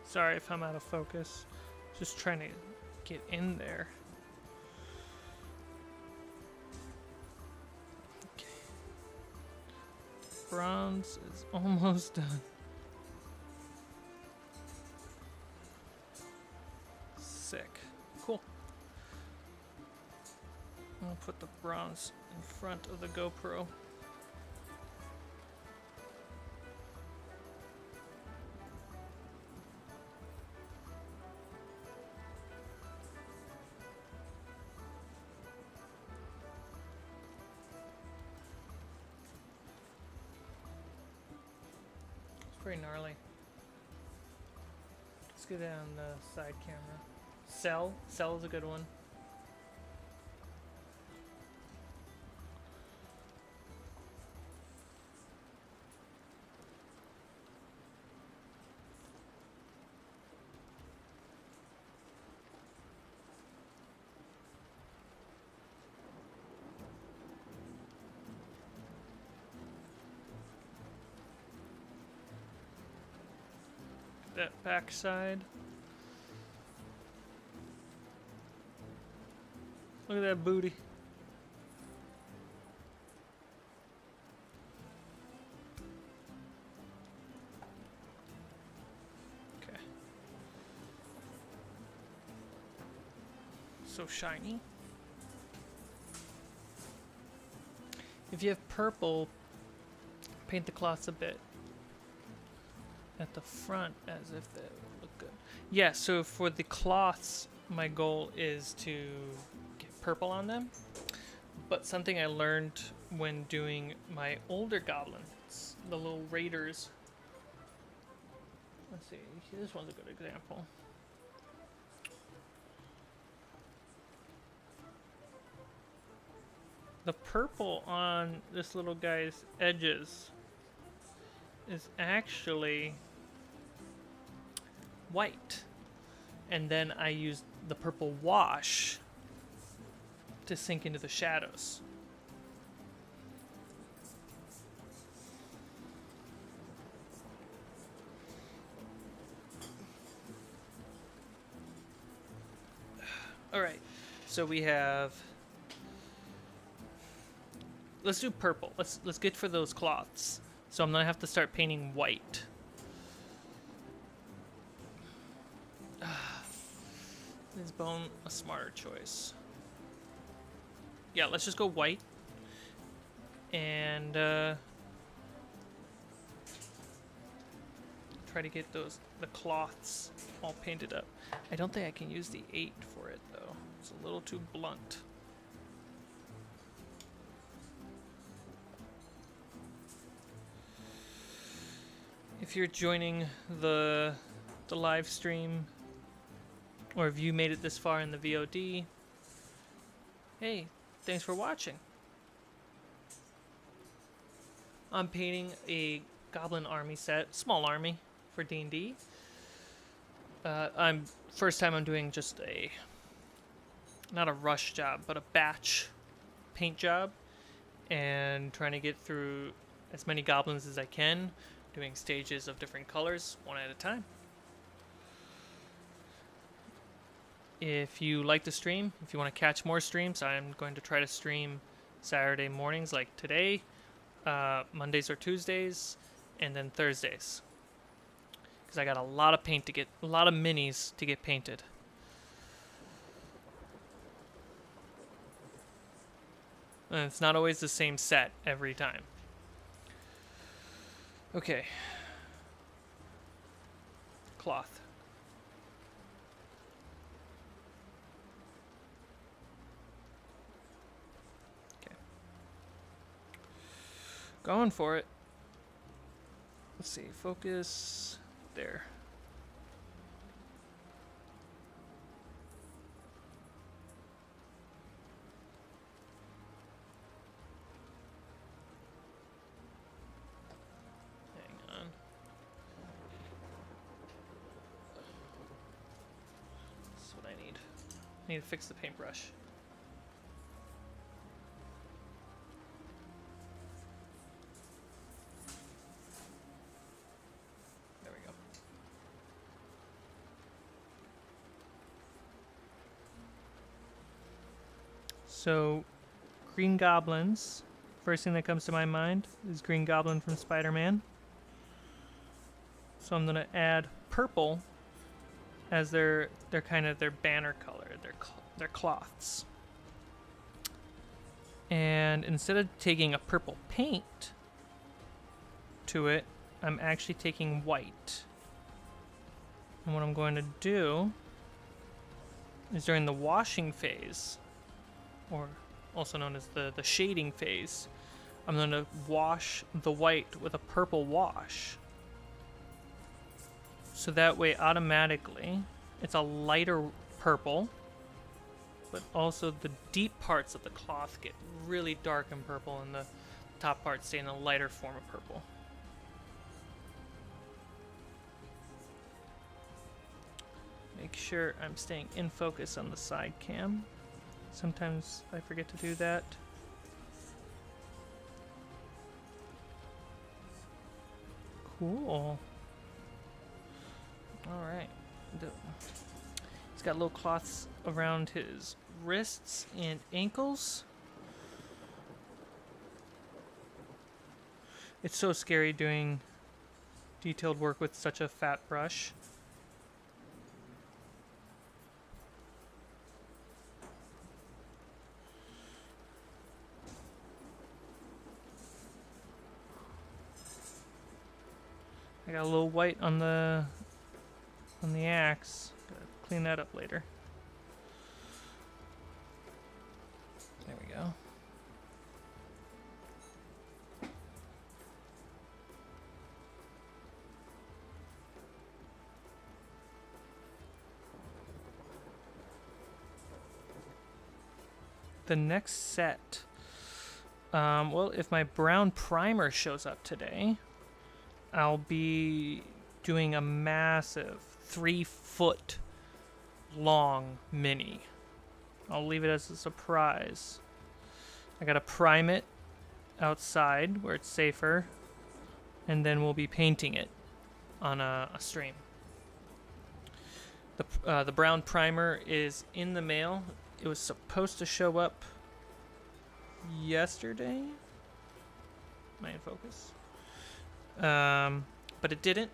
Sorry if I'm out of focus. Just trying to get in there. Okay. Bronze is almost done. Sick. Cool. I'll put the bronze in front of the GoPro. Pretty gnarly. Let's get that on the side camera. Cell is a good one. That backside. Look at that booty. Okay. So shiny. If you have purple, paint the cloths a bit at the front as if they would look good. Yeah, so for the cloths, my goal is to get purple on them. But something I learned when doing my older goblins, the little raiders. Let's see, this one's a good example. The purple on this little guy's edges is actually white, and then I used the purple wash to sink into the shadows. All right, so we have. Let's do purple. Let's get for those cloths. So I'm gonna have to start painting white. Is bone a smarter choice? Yeah, let's just go white. And try to get the cloths all painted up. I don't think I can use the 8 for it though. It's a little too blunt. If you're joining the live stream, or if you made it this far in the VOD, hey, thanks for watching. I'm painting a Goblin army set, small army for D&D. First time I'm doing just not a rush job, but a batch paint job, and trying to get through as many goblins as I can, doing stages of different colors, one at a time. If you like the stream, if you want to catch more streams, I'm going to try to stream Saturday mornings like today, Mondays or Tuesdays, and then Thursdays. Because I got a lot of a lot of minis to get painted. And it's not always the same set every time. Okay. Cloth. Going for it. Let's see, focus there. Hang on. That's what I need. I need to fix the paintbrush. So, Green Goblins. First thing that comes to my mind is Green Goblin from Spider-Man. So I'm gonna add purple as their kind of their banner color, their cloths. And instead of taking a purple paint to it, I'm actually taking white. And what I'm going to do is during the washing phase, or also known as the shading phase, I'm going to wash the white with a purple wash. So that way automatically it's a lighter purple, but also the deep parts of the cloth get really dark and purple and the top parts stay in a lighter form of purple. Make sure I'm staying in focus on the side cam. Sometimes I forget to do that. Cool. Alright. He's got little cloths around his wrists and ankles. It's so scary doing detailed work with such a fat brush. I got a little white on the axe. Gotta clean that up later. There we go. The next set. Well, if my brown primer shows up today, I'll be doing a massive 3-foot long mini. I'll leave it as a surprise. I gotta prime it outside where it's safer, and then we'll be painting it on a stream. The brown primer is in the mail. It was supposed to show up yesterday. Am I in focus? But it didn't,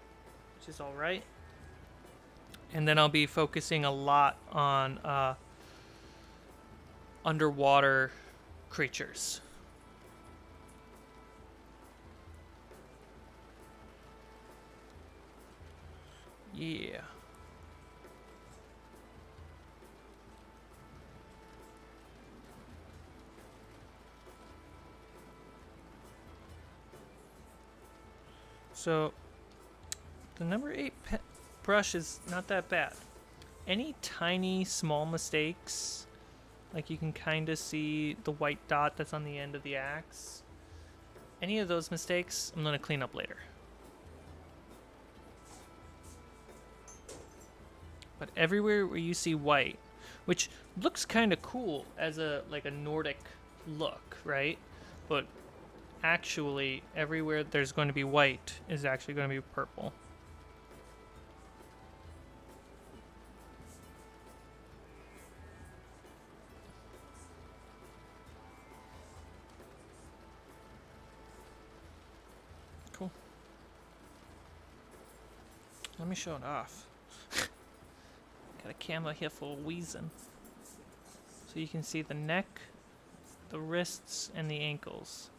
which is alright. And then I'll be focusing a lot on underwater creatures. Yeah. So, the number 8 brush is not that bad. Any tiny, small mistakes, like you can kind of see the white dot that's on the end of the axe, any of those mistakes, I'm going to clean up later. But everywhere where you see white, which looks kind of cool as a Nordic look, right? But actually, everywhere there's going to be white is actually going to be purple. Cool. Let me show it off. Got a camera here for a reason. So you can see the neck, the wrists, and the ankles.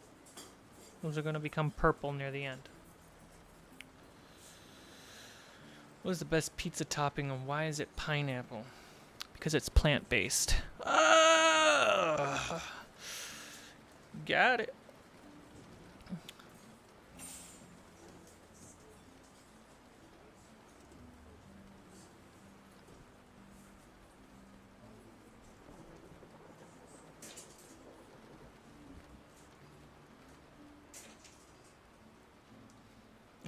Those are going to become purple near the end. What is the best pizza topping and why is it pineapple? Because it's plant-based. Ah! Got it.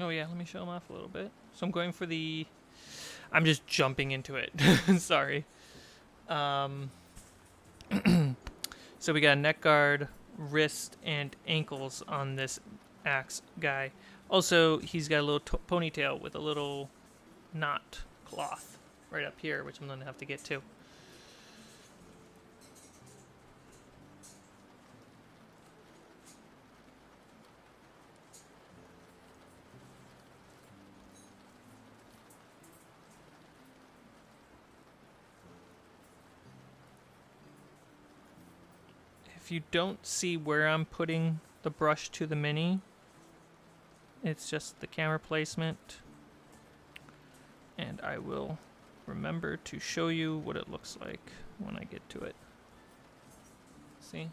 Oh yeah, let me show them off a little bit. So I'm going for the... I'm just jumping into it. Sorry. So we got a neck guard, wrist, and ankles on this axe guy. Also, he's got a little ponytail with a little knot cloth right up here, which I'm going to have to get to. If you don't see where I'm putting the brush to the mini, it's just the camera placement. And I will remember to show you what it looks like when I get to it. See?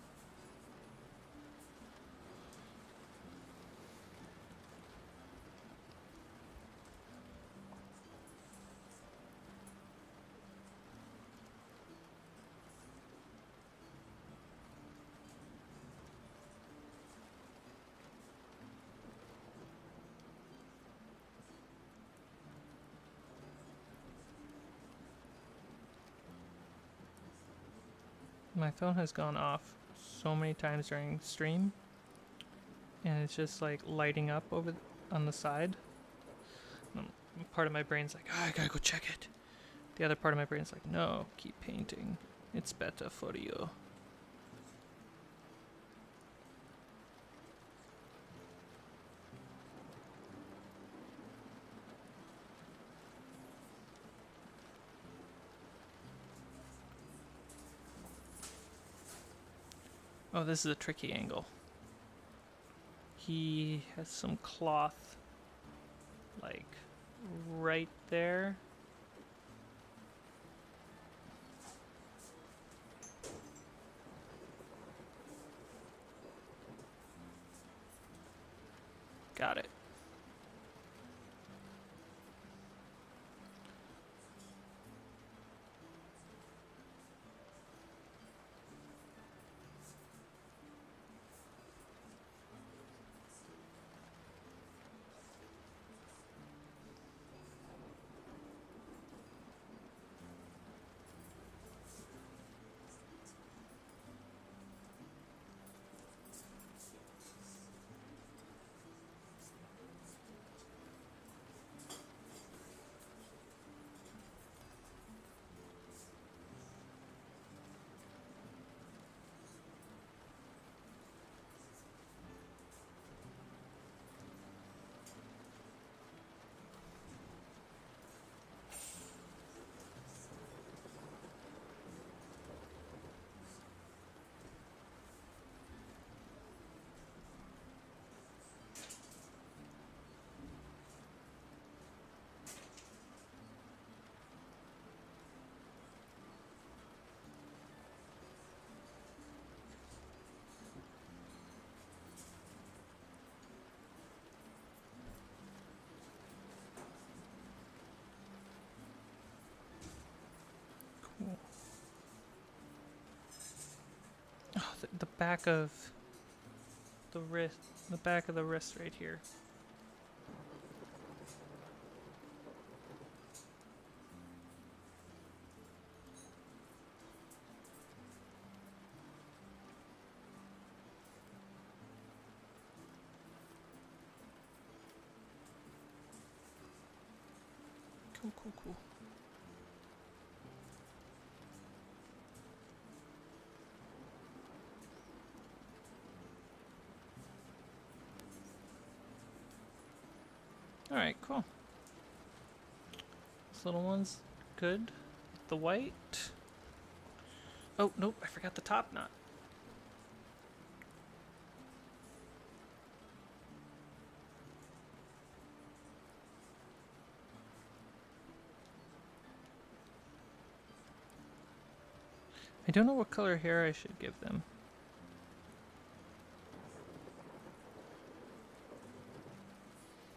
My phone has gone off so many times during stream, and it's just like lighting up over on the side. Part of my brain's like, oh, I gotta go check it. The other part of my brain's like, no, keep painting. It's better for you. Oh, this is a tricky angle. He has some cloth, like, right there. Got it. Oh, the back of the wrist, the back of the wrist right here. Cool. Alright, cool. This little one's good. The white. Oh, nope, I forgot the top knot. I don't know what color hair I should give them.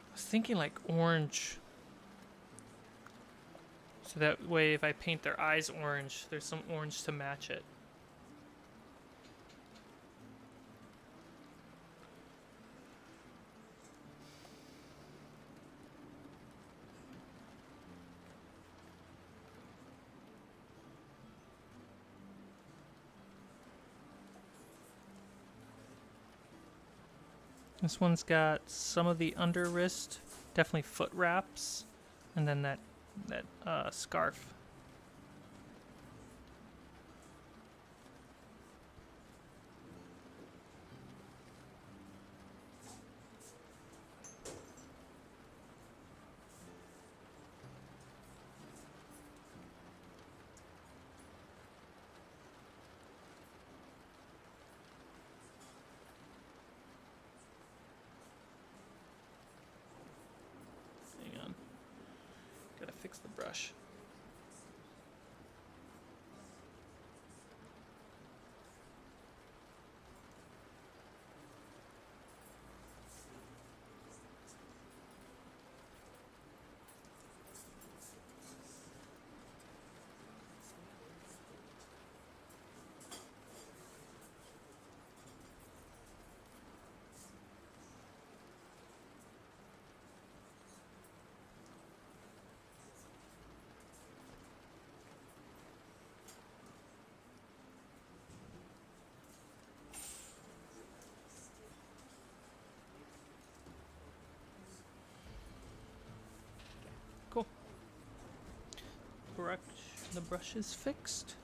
I was thinking like orange. So that way if I paint their eyes orange, there's some orange to match it. This one's got some of the under wrist, definitely foot wraps, and then that scarf. Fix the brush. Cool. The brush is fixed.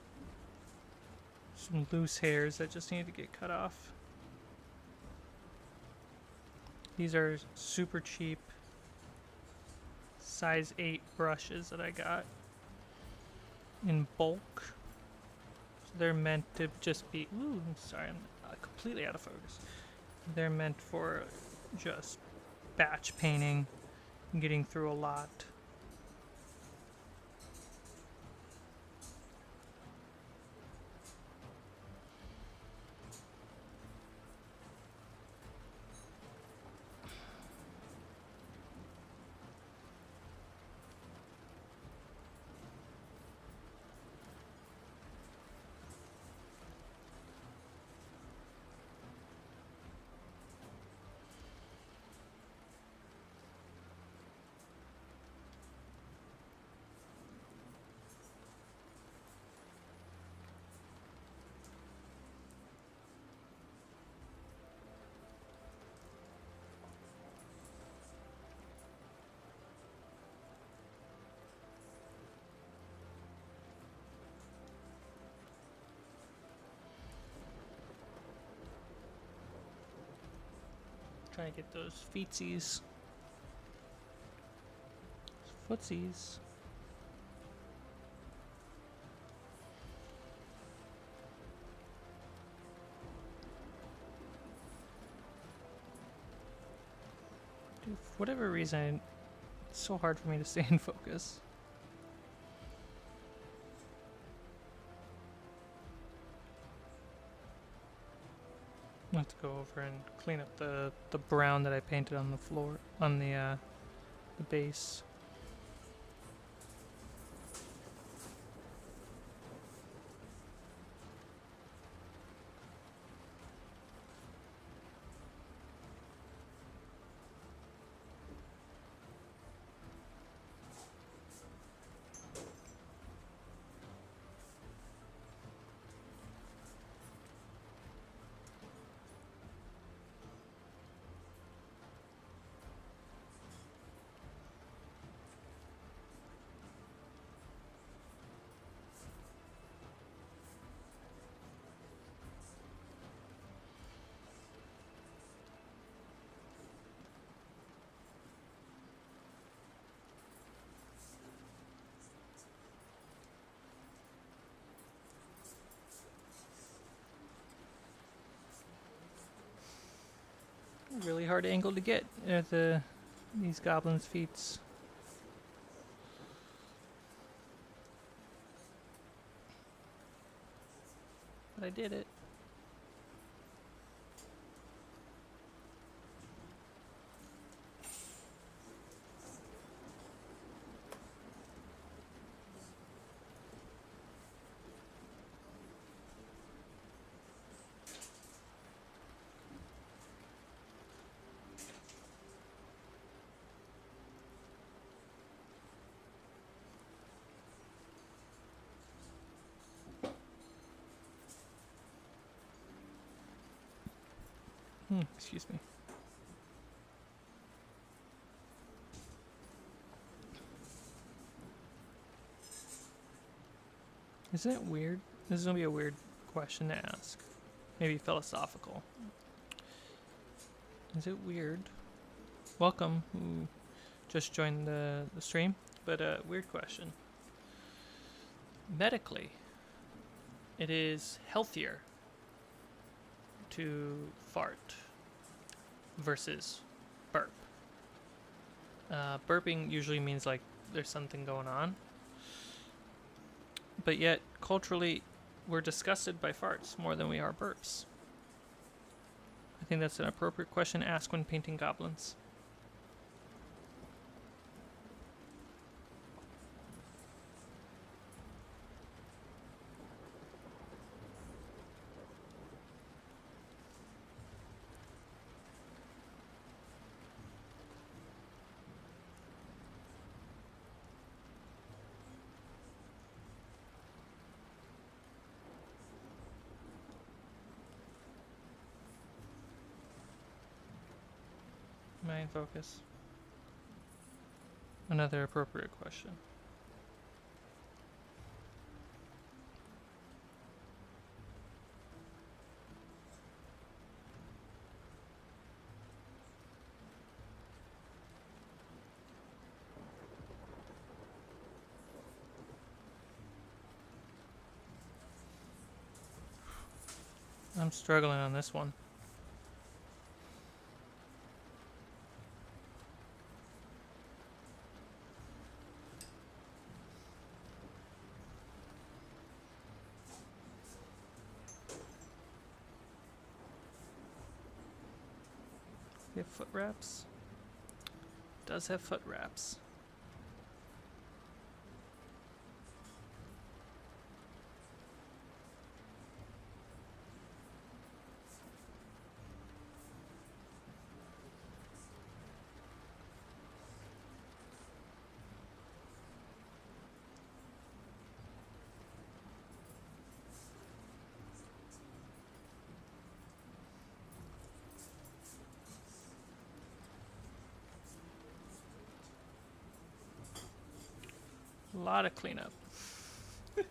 Some loose hairs that just need to get cut off. These are super cheap size 8 brushes that I got in bulk. So they're meant to just be, ooh, sorry, I'm completely out of focus. They're meant for just batch painting and getting through a lot. Trying to get those feetsies. Footsies. Dude, for whatever reason, it's so hard for me to stay in focus. I have to go over and clean up the brown that I painted on the floor, on the base. Really hard angle to get at these goblins' feet. But I did it. Excuse me. Isn't it weird? This is going to be a weird question to ask. Maybe philosophical. Is it weird? Welcome, who just joined the stream. But weird question. Medically, it is healthier to fart versus burp. Burping usually means like there's something going on. But yet, culturally, we're disgusted by farts more than we are burps. I think that's an appropriate question to ask when painting goblins. Mind focus. Another appropriate question. I'm struggling on this one. We have foot wraps. Does have foot wraps. A lot of cleanup. It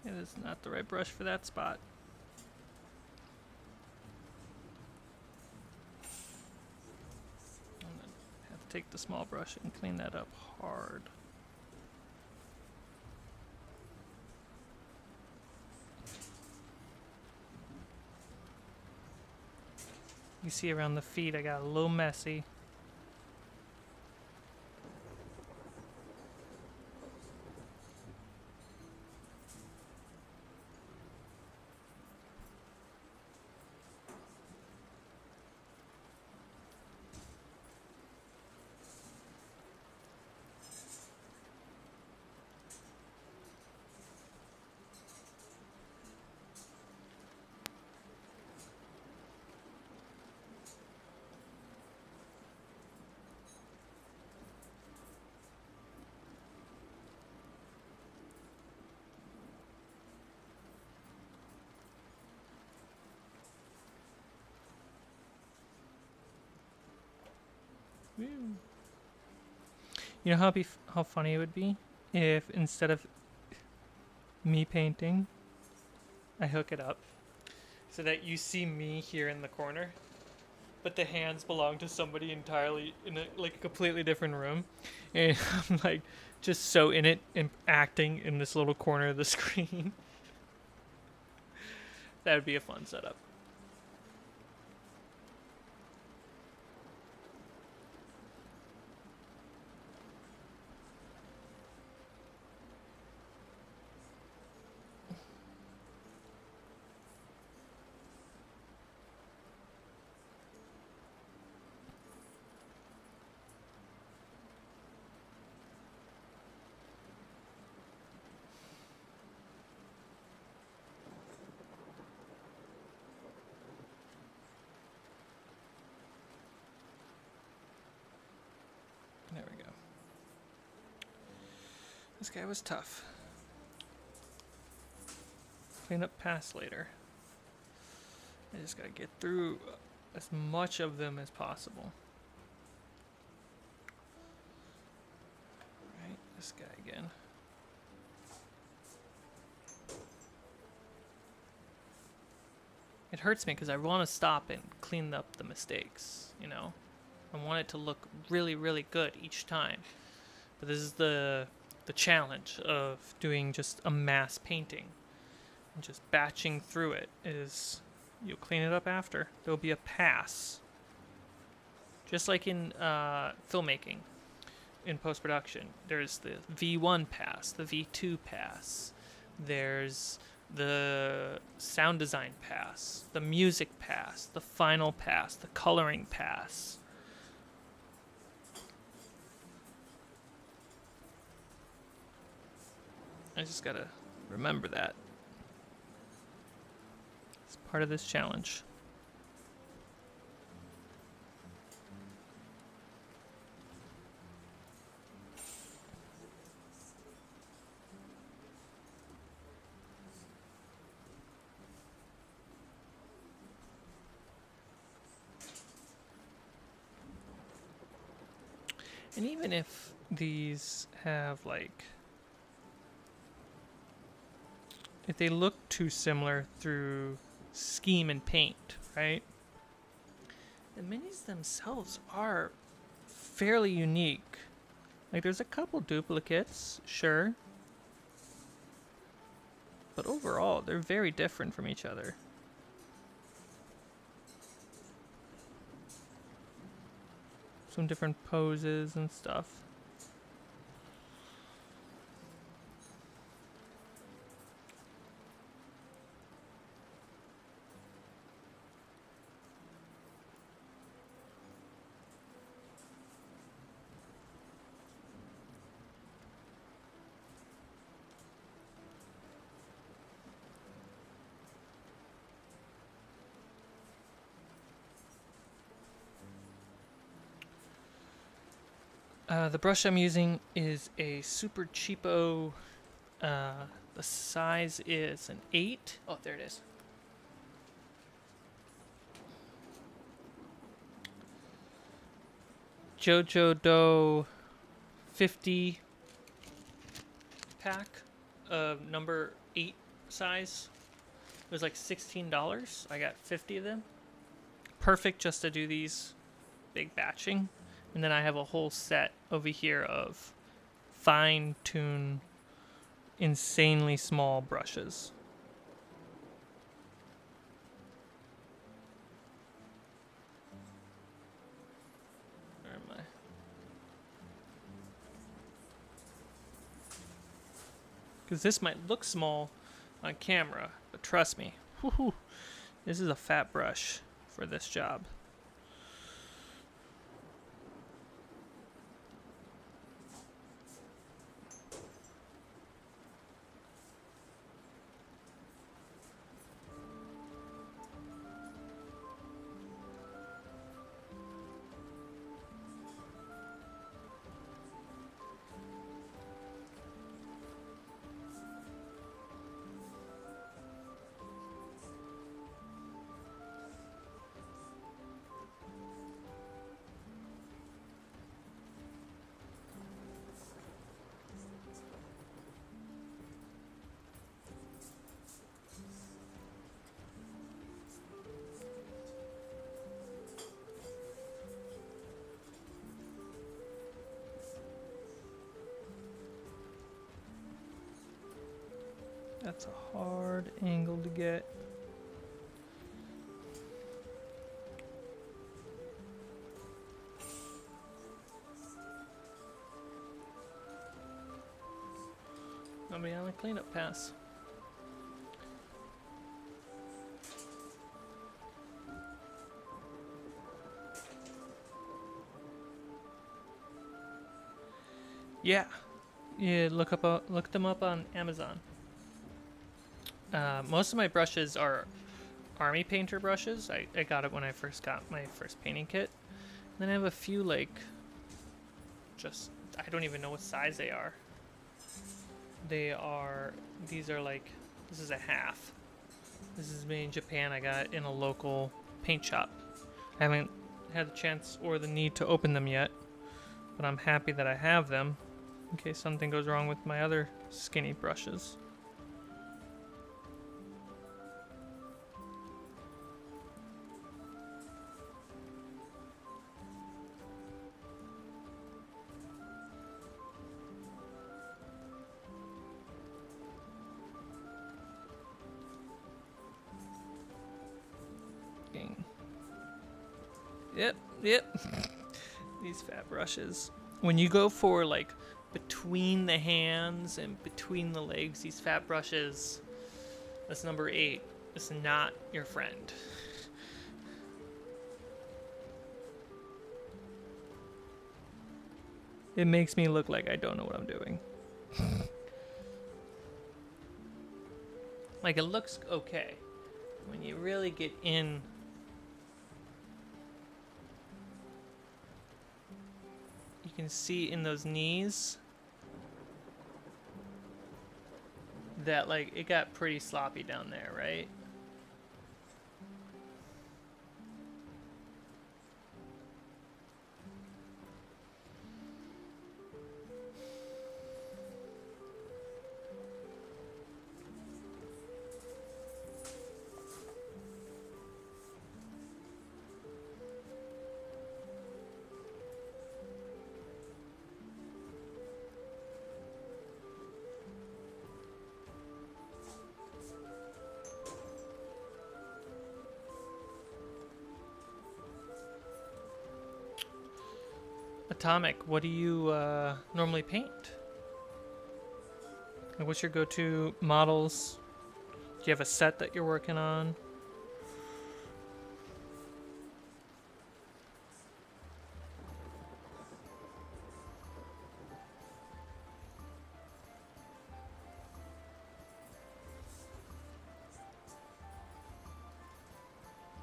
is not the right brush for that spot. I'm gonna have to take the small brush and clean that up hard. You see around the feet, I got a little messy. You know how funny it would be if instead of me painting, I hook it up so that you see me here in the corner, but the hands belong to somebody entirely in a completely different room, and I'm like just so in it and acting in this little corner of the screen. That would be a fun setup. There we go. This guy was tough. Clean up past later. I just gotta get through as much of them as possible. this guy again. It hurts me because I want to stop and clean up the mistakes, you know? I want it to look really, really good each time. But this is the challenge of doing just a mass painting. And just batching through it is, you'll clean it up after. There'll be a pass. Just like in filmmaking, in post-production, there's the V1 pass, the V2 pass. There's the sound design pass, the music pass, the final pass, the coloring pass. I just gotta remember that. It's part of this challenge. And even if these have like, if they look too similar through scheme and paint, right? The minis themselves are fairly unique. Like there's a couple duplicates, sure. But overall, they're very different from each other. Some different poses and stuff. The brush I'm using is a super cheapo, the size is an 8. Oh, there it is. Jojo Do 50 pack of number 8 size. It was like $16. I got 50 of them. Perfect just to do these big batching. And then I have a whole set over here of fine-tune, insanely small brushes. Where am I? Because this might look small on camera, but trust me, whoo-hoo, this is a fat brush for this job. That's a hard angle to get. I'll be on the cleanup pass. Yeah, look them up on Amazon. Most of my brushes are army painter brushes. I got it when I first got my first painting kit. And then I have a few like, just, I don't even know what size they are. These are like, this is a half. This is made in Japan. I got it in a local paint shop. I haven't had the chance or the need to open them yet, but I'm happy that I have them. in case something goes wrong with my other skinny brushes. Yep. These fat brushes. When you go for like between the hands and between the legs, these fat brushes, that's number 8. It's not your friend. It makes me look like I don't know what I'm doing. Like, it looks okay. When you really get in, you can see in those knees that, like, it got pretty sloppy down there, right? Atomic, what do you normally paint? Like, what's your go-to models? Do you have a set that you're working on?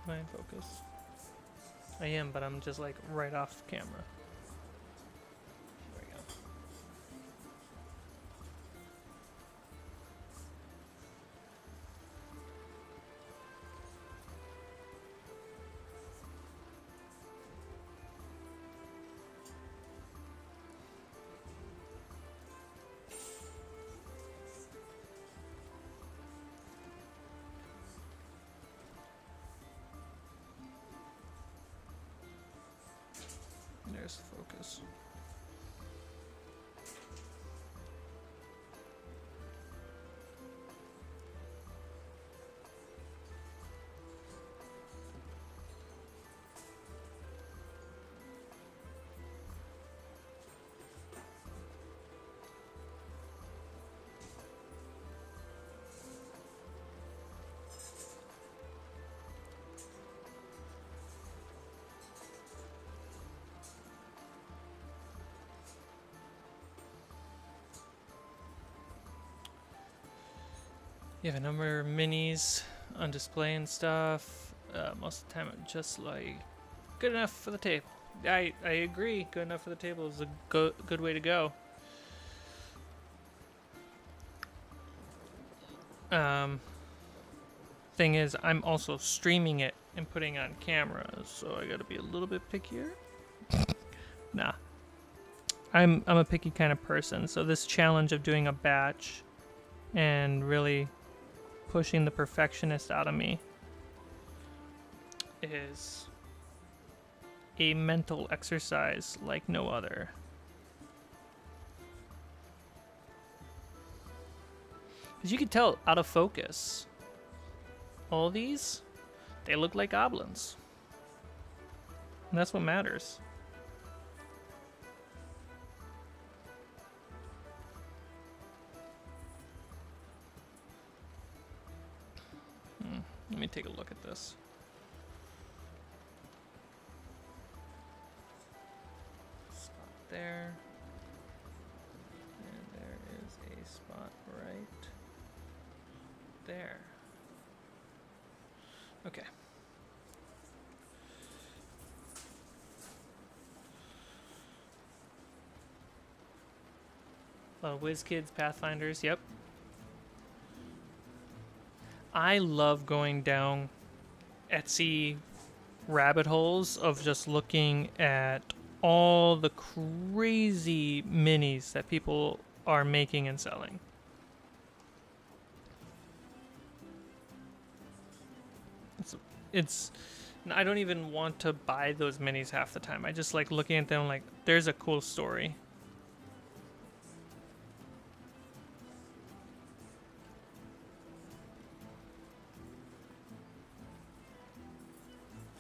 Am I in focus? I am, but I'm just like right off camera. There we go. There's the focus. You have a number of minis on display and stuff. Most of the time, I'm just like, good enough for the table. I agree. Good enough for the table is a good way to go. Thing is, I'm also streaming it and putting on camera, so I gotta be a little bit pickier. Nah, I'm a picky kind of person, so this challenge of doing a batch and really pushing the perfectionist out of me is a mental exercise like no other. Because you can tell out of focus. All these, they look like goblins. And that's what matters. Let me take a look at this. Spot there. And there is a spot right there. Okay. A lot of WizKids, Pathfinders, yep. I love going down Etsy rabbit holes of just looking at all the crazy minis that people are making and selling. It's I don't even want to buy those minis half the time. I just like looking at them like, there's a cool story.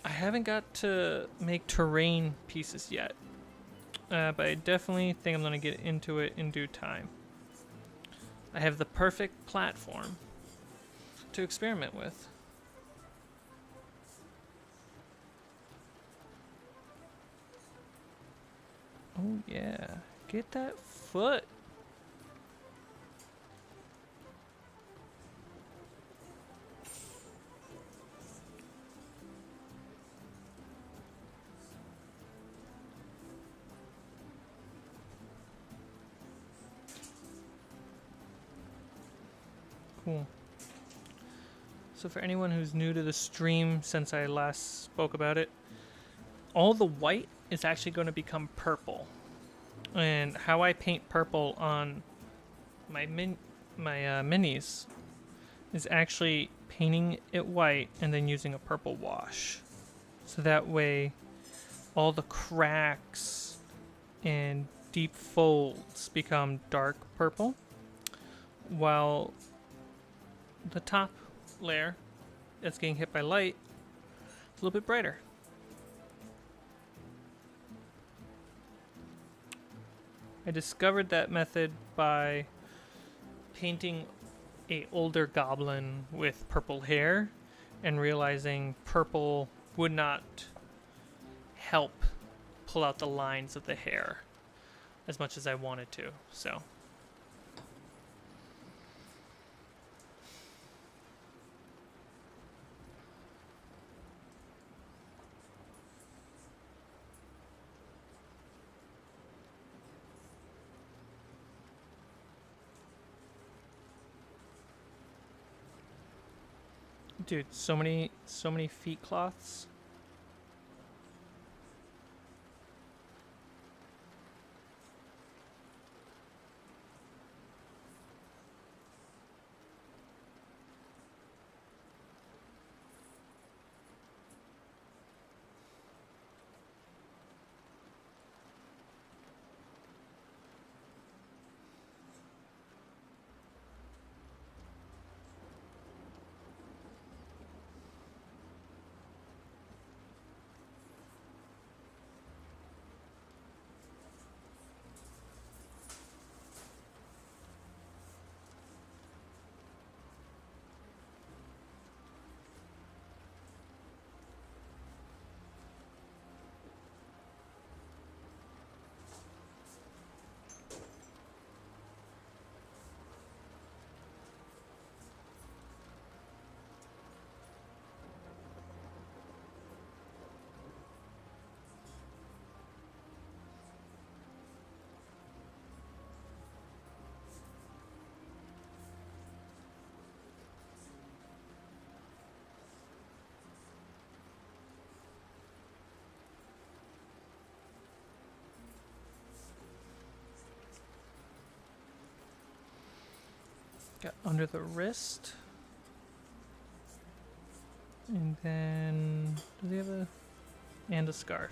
I haven't got to make terrain pieces yet, but I definitely think I'm going to get into it in due time. I have the perfect platform to experiment with. Oh yeah, get that foot. Cool. So for anyone who's new to the stream since I last spoke about it, all the white is actually going to become purple. And how I paint purple on my minis is actually painting it white and then using a purple wash. So that way all the cracks and deep folds become dark purple, while the top layer that's getting hit by light is a little bit brighter. I discovered that method by painting a older goblin with purple hair and realizing purple would not help pull out the lines of the hair as much as I wanted to. So dude, so many feet cloths. Got under the wrist. And then, does he have a, and a scarf?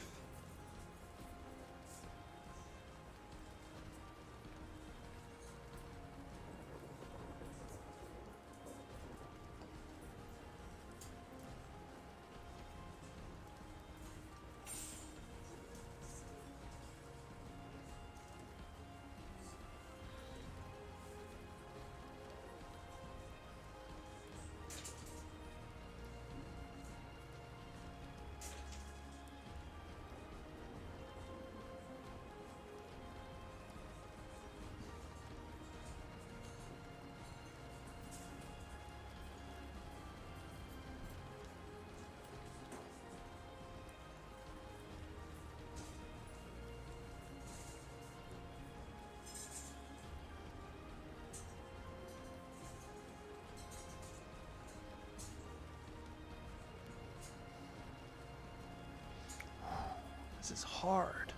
This is hard.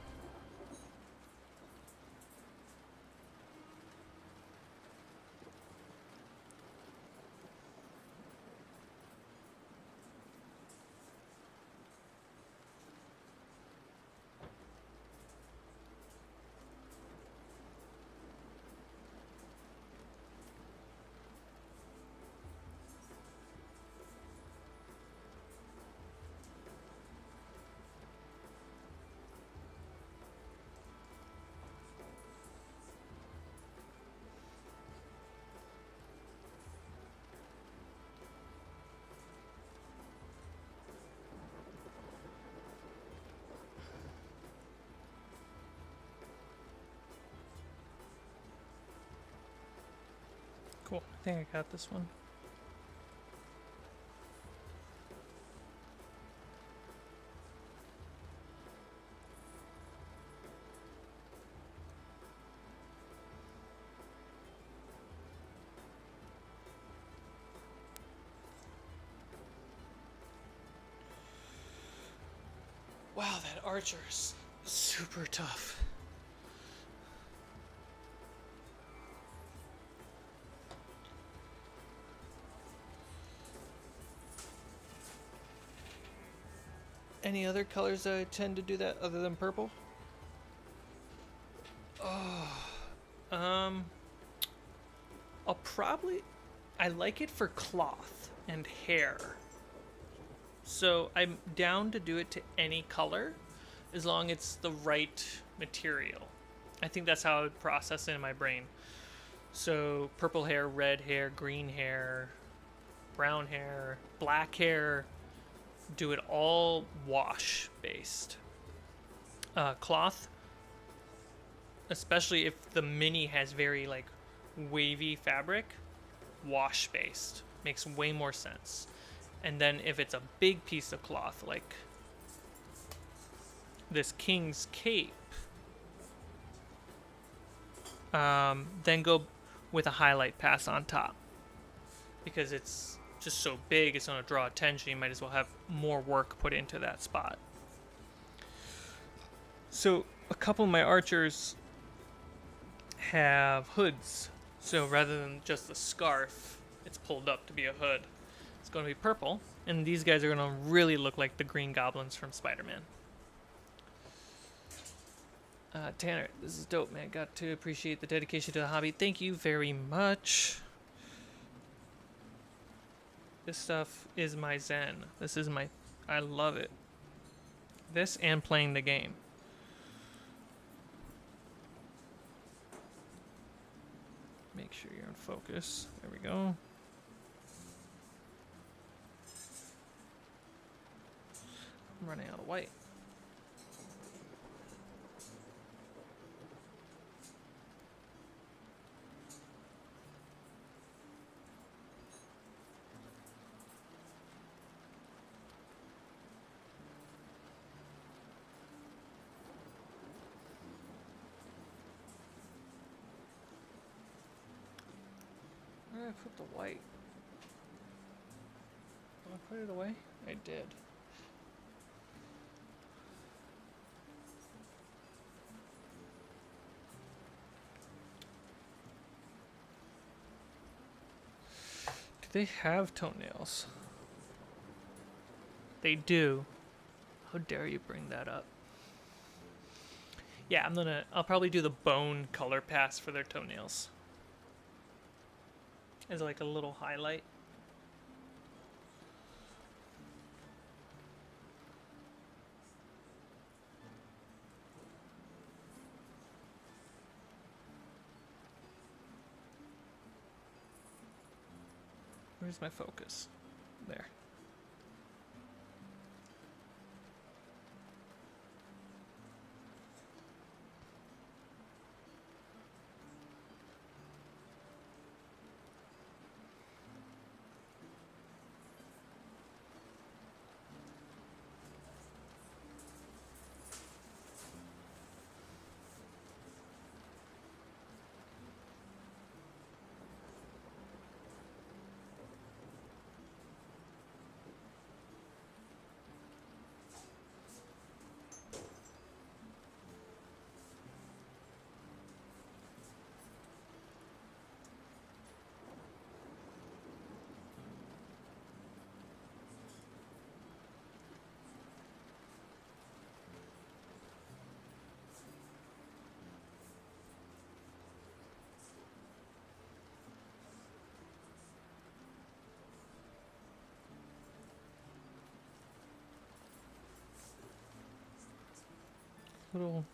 Cool. I think I got this one. Wow, that archer is super tough. Any other colors that I tend to do that other than purple? Oh, I'll probably, I like it for cloth and hair. So I'm down to do it to any color as long as it's the right material. I think that's how I would process it in my brain. So purple hair, red hair, green hair, brown hair, black hair, do it all wash based. Cloth, especially if the mini has very like wavy fabric, wash based makes way more sense. And then if it's a big piece of cloth like this king's cape, then go with a highlight pass on top, because it's just so big, it's going to draw attention. You might as well have more work put into that spot. So a couple of my archers have hoods, so rather than just the scarf, it's pulled up to be a hood. It's going to be purple, and these guys are going to really look like the green goblins from Spider-Man. Tanner, this is dope, man. Got to appreciate the dedication to the hobby. Thank you very much. This stuff is my zen. This is my... I love it. This and playing the game. Make sure you're in focus. There we go. I'm running out of white. Where did I put the white? Did I put it away? I did. Do they have toenails? They do. How dare you bring that up? Yeah, I'll probably do the bone color pass for their toenails. As like a little highlight. Where's my focus? There.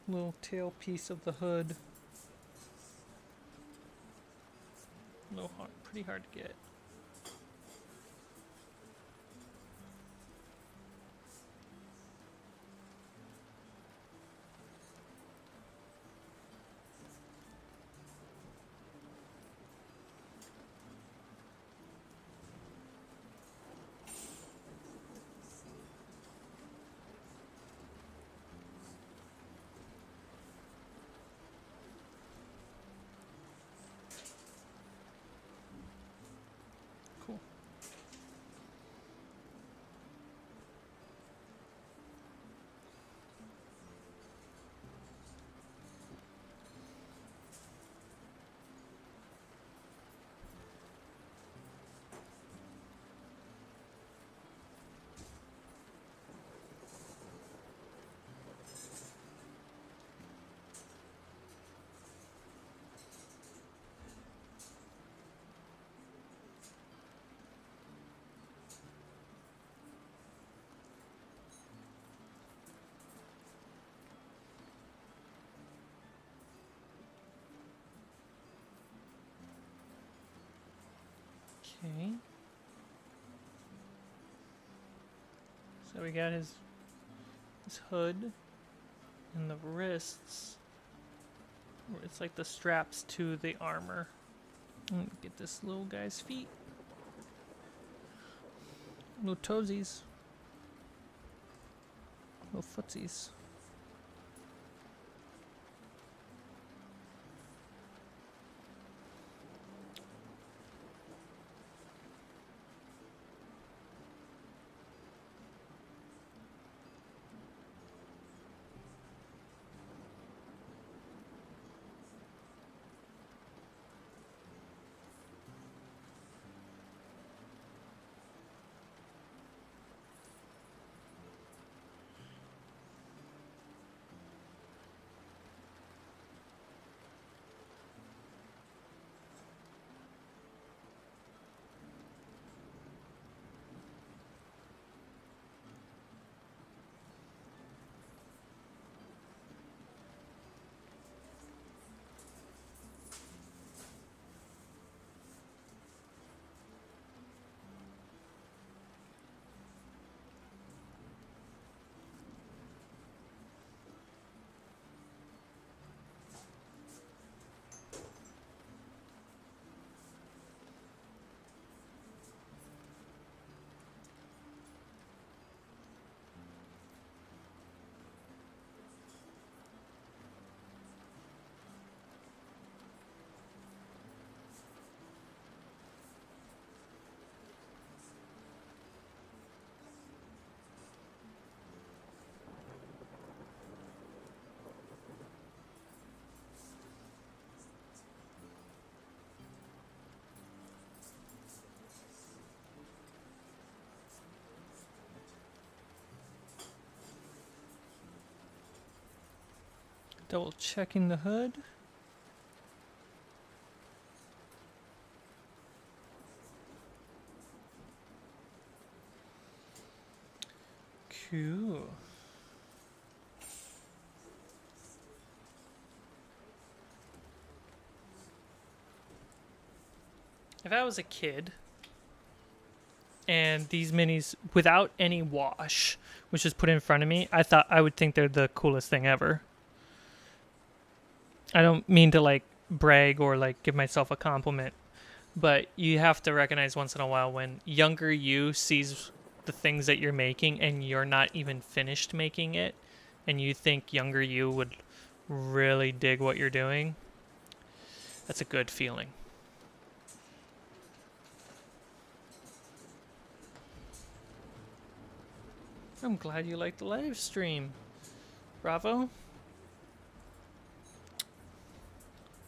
Little tail piece of the hood. Pretty hard to get. Okay. So we got his hood and the wrists. It's like the straps to the armor. Get this little guy's feet. Little toesies. Little footsies. Double checking the hood. Cool. If I was a kid and these minis without any wash was just put in front of me, I would think they're the coolest thing ever. I don't mean to like brag or like give myself a compliment, but you have to recognize once in a while when younger you sees the things that you're making and you're not even finished making it, and you think younger you would really dig what you're doing. That's a good feeling. I'm glad you liked the live stream. Bravo.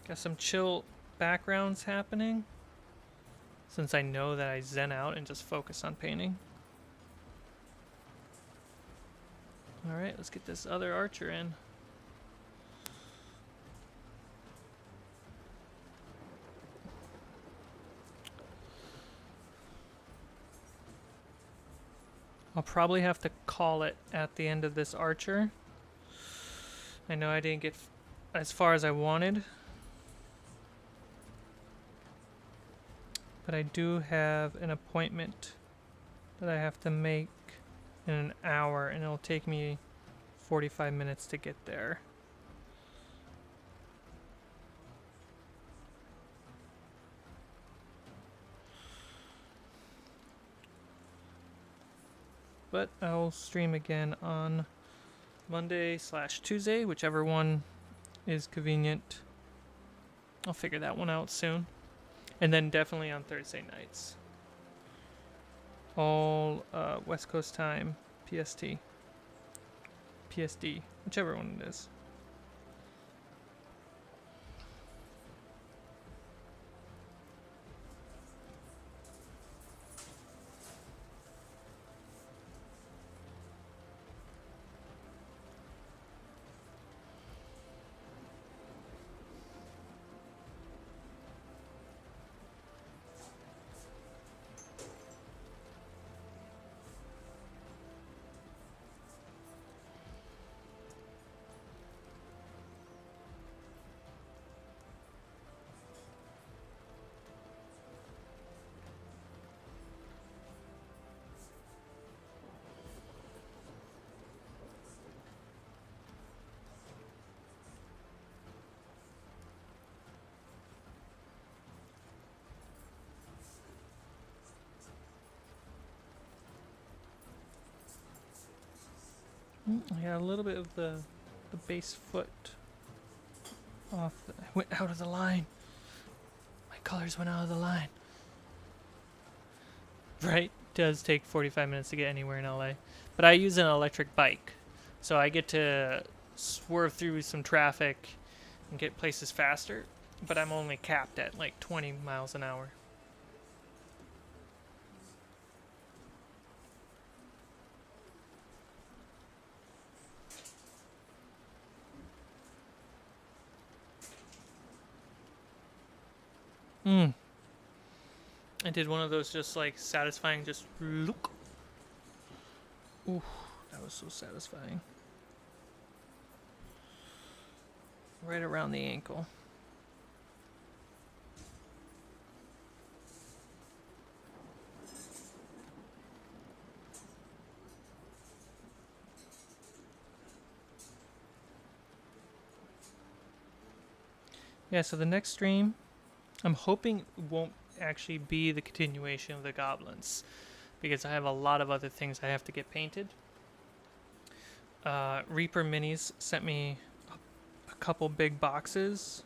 Got some chill backgrounds happening, since I know that I zen out and just focus on painting. Alright, let's get this other archer in. I'll probably have to call it at the end of this archer. I know I didn't get as far as I wanted, but I do have an appointment that I have to make in an hour, and it'll take me 45 minutes to get there. But I'll stream again on Monday/Tuesday, whichever one is convenient. I'll figure that one out soon. And then definitely on Thursday nights. All West Coast time, PST. PSD, whichever one it is. I got a little bit of the base foot off. I went out of the line. My colors went out of the line. Right? Does take 45 minutes to get anywhere in LA. But I use an electric bike. So I get to swerve through some traffic and get places faster. But I'm only capped at like 20 miles an hour. I did one of those just like satisfying, just look. Ooh, that was so satisfying. Right around the ankle. Yeah, so the next stream, I'm hoping won't actually be the continuation of the Goblins, because I have a lot of other things I have to get painted. Reaper Minis sent me a couple big boxes,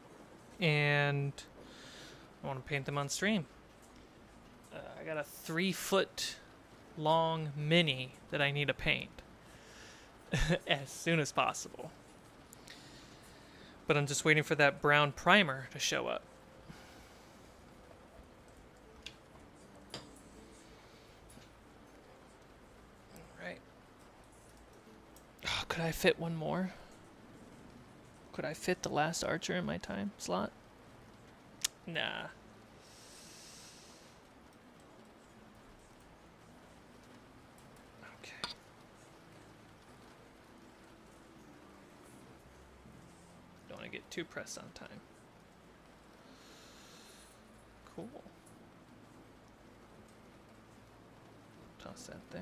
and I want to paint them on stream. I got a 3-foot long mini that I need to paint as soon as possible. But I'm just waiting for that brown primer to show up. Alright. Oh, could I fit one more? Could I fit the last archer in my time slot? Nah. Okay. Don't want to get too pressed on time. Cool. Toss that there.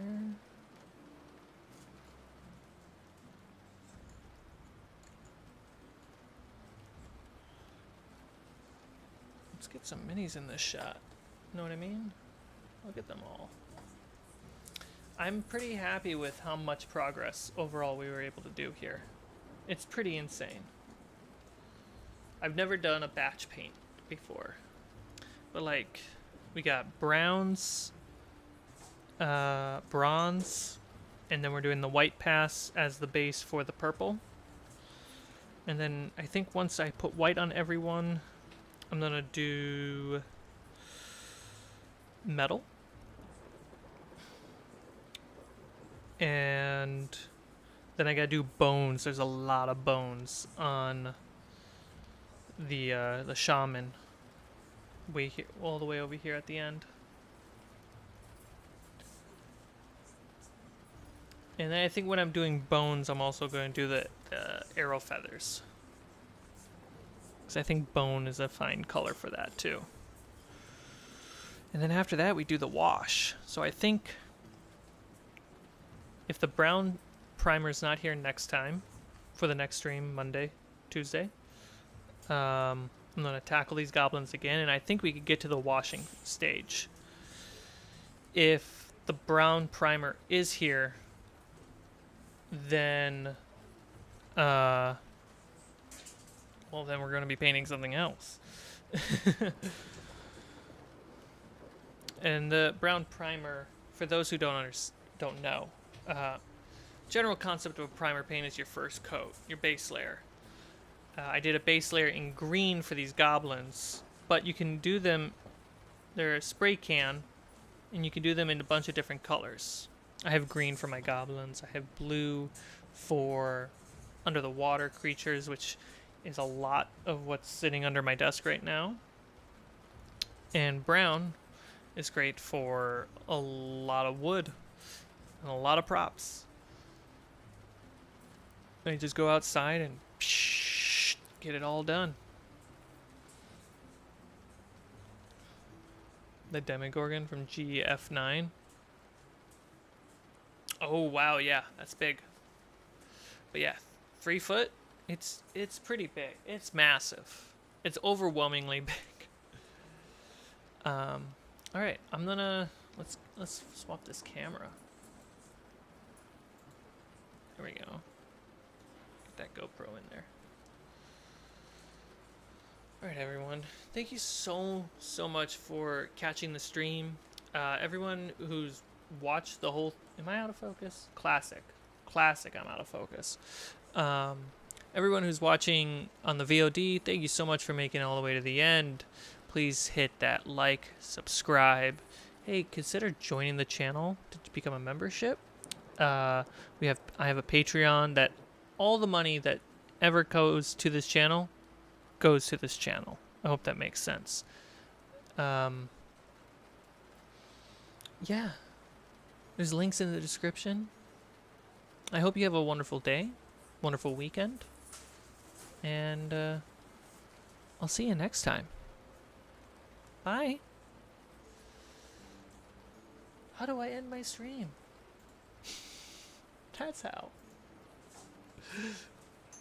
Let's get some minis in this shot. Know what I mean? Look at them all. I'm pretty happy with how much progress overall we were able to do here. It's pretty insane. I've never done a batch paint before. But like, we got browns, bronze, and then we're doing the white pass as the base for the purple. And then I think once I put white on everyone, I'm gonna do metal. And then I gotta do bones. There's a lot of bones on the shaman way here, all the way over here at the end. And then I think when I'm doing bones, I'm also going to do the arrow feathers. Because I think bone is a fine color for that too. And then after that, we do the wash. So I think if the brown primer is not here next time, for the next stream, Monday, Tuesday, I'm going to tackle these goblins again, and I think we could get to the washing stage. If the brown primer is here, then well, then we're going to be painting something else. And the brown primer, for those who don't know, general concept of a primer paint is your first coat, your base layer. I did a base layer in green for these goblins, but you can do them, they're a spray can, and you can do them in a bunch of different colors. I have green for my goblins, I have blue for under the water creatures, which is a lot of what's sitting under my desk right now. And brown is great for a lot of wood and a lot of props. And you just go outside and get it all done. The Demogorgon from GF9. Oh wow, yeah, that's big. But yeah, 3 foot. It's pretty big. It's massive. It's overwhelmingly big. All right, I'm gonna let's swap this camera. There we go. Get that GoPro in there. Alright everyone, thank you so much for catching the stream. Everyone who's watched the whole... Am I out of focus? Classic. I'm out of focus. Everyone who's watching on the VOD, thank you so much for making it all the way to the end. Please hit that like, subscribe. Hey, consider joining the channel to become a membership. I have a Patreon that all the money that ever goes to this channel goes to this channel. I hope that makes sense. Yeah. There's links in the description. I hope you have a wonderful day, wonderful weekend, and I'll see you next time. Bye. How do I end my stream? That's how.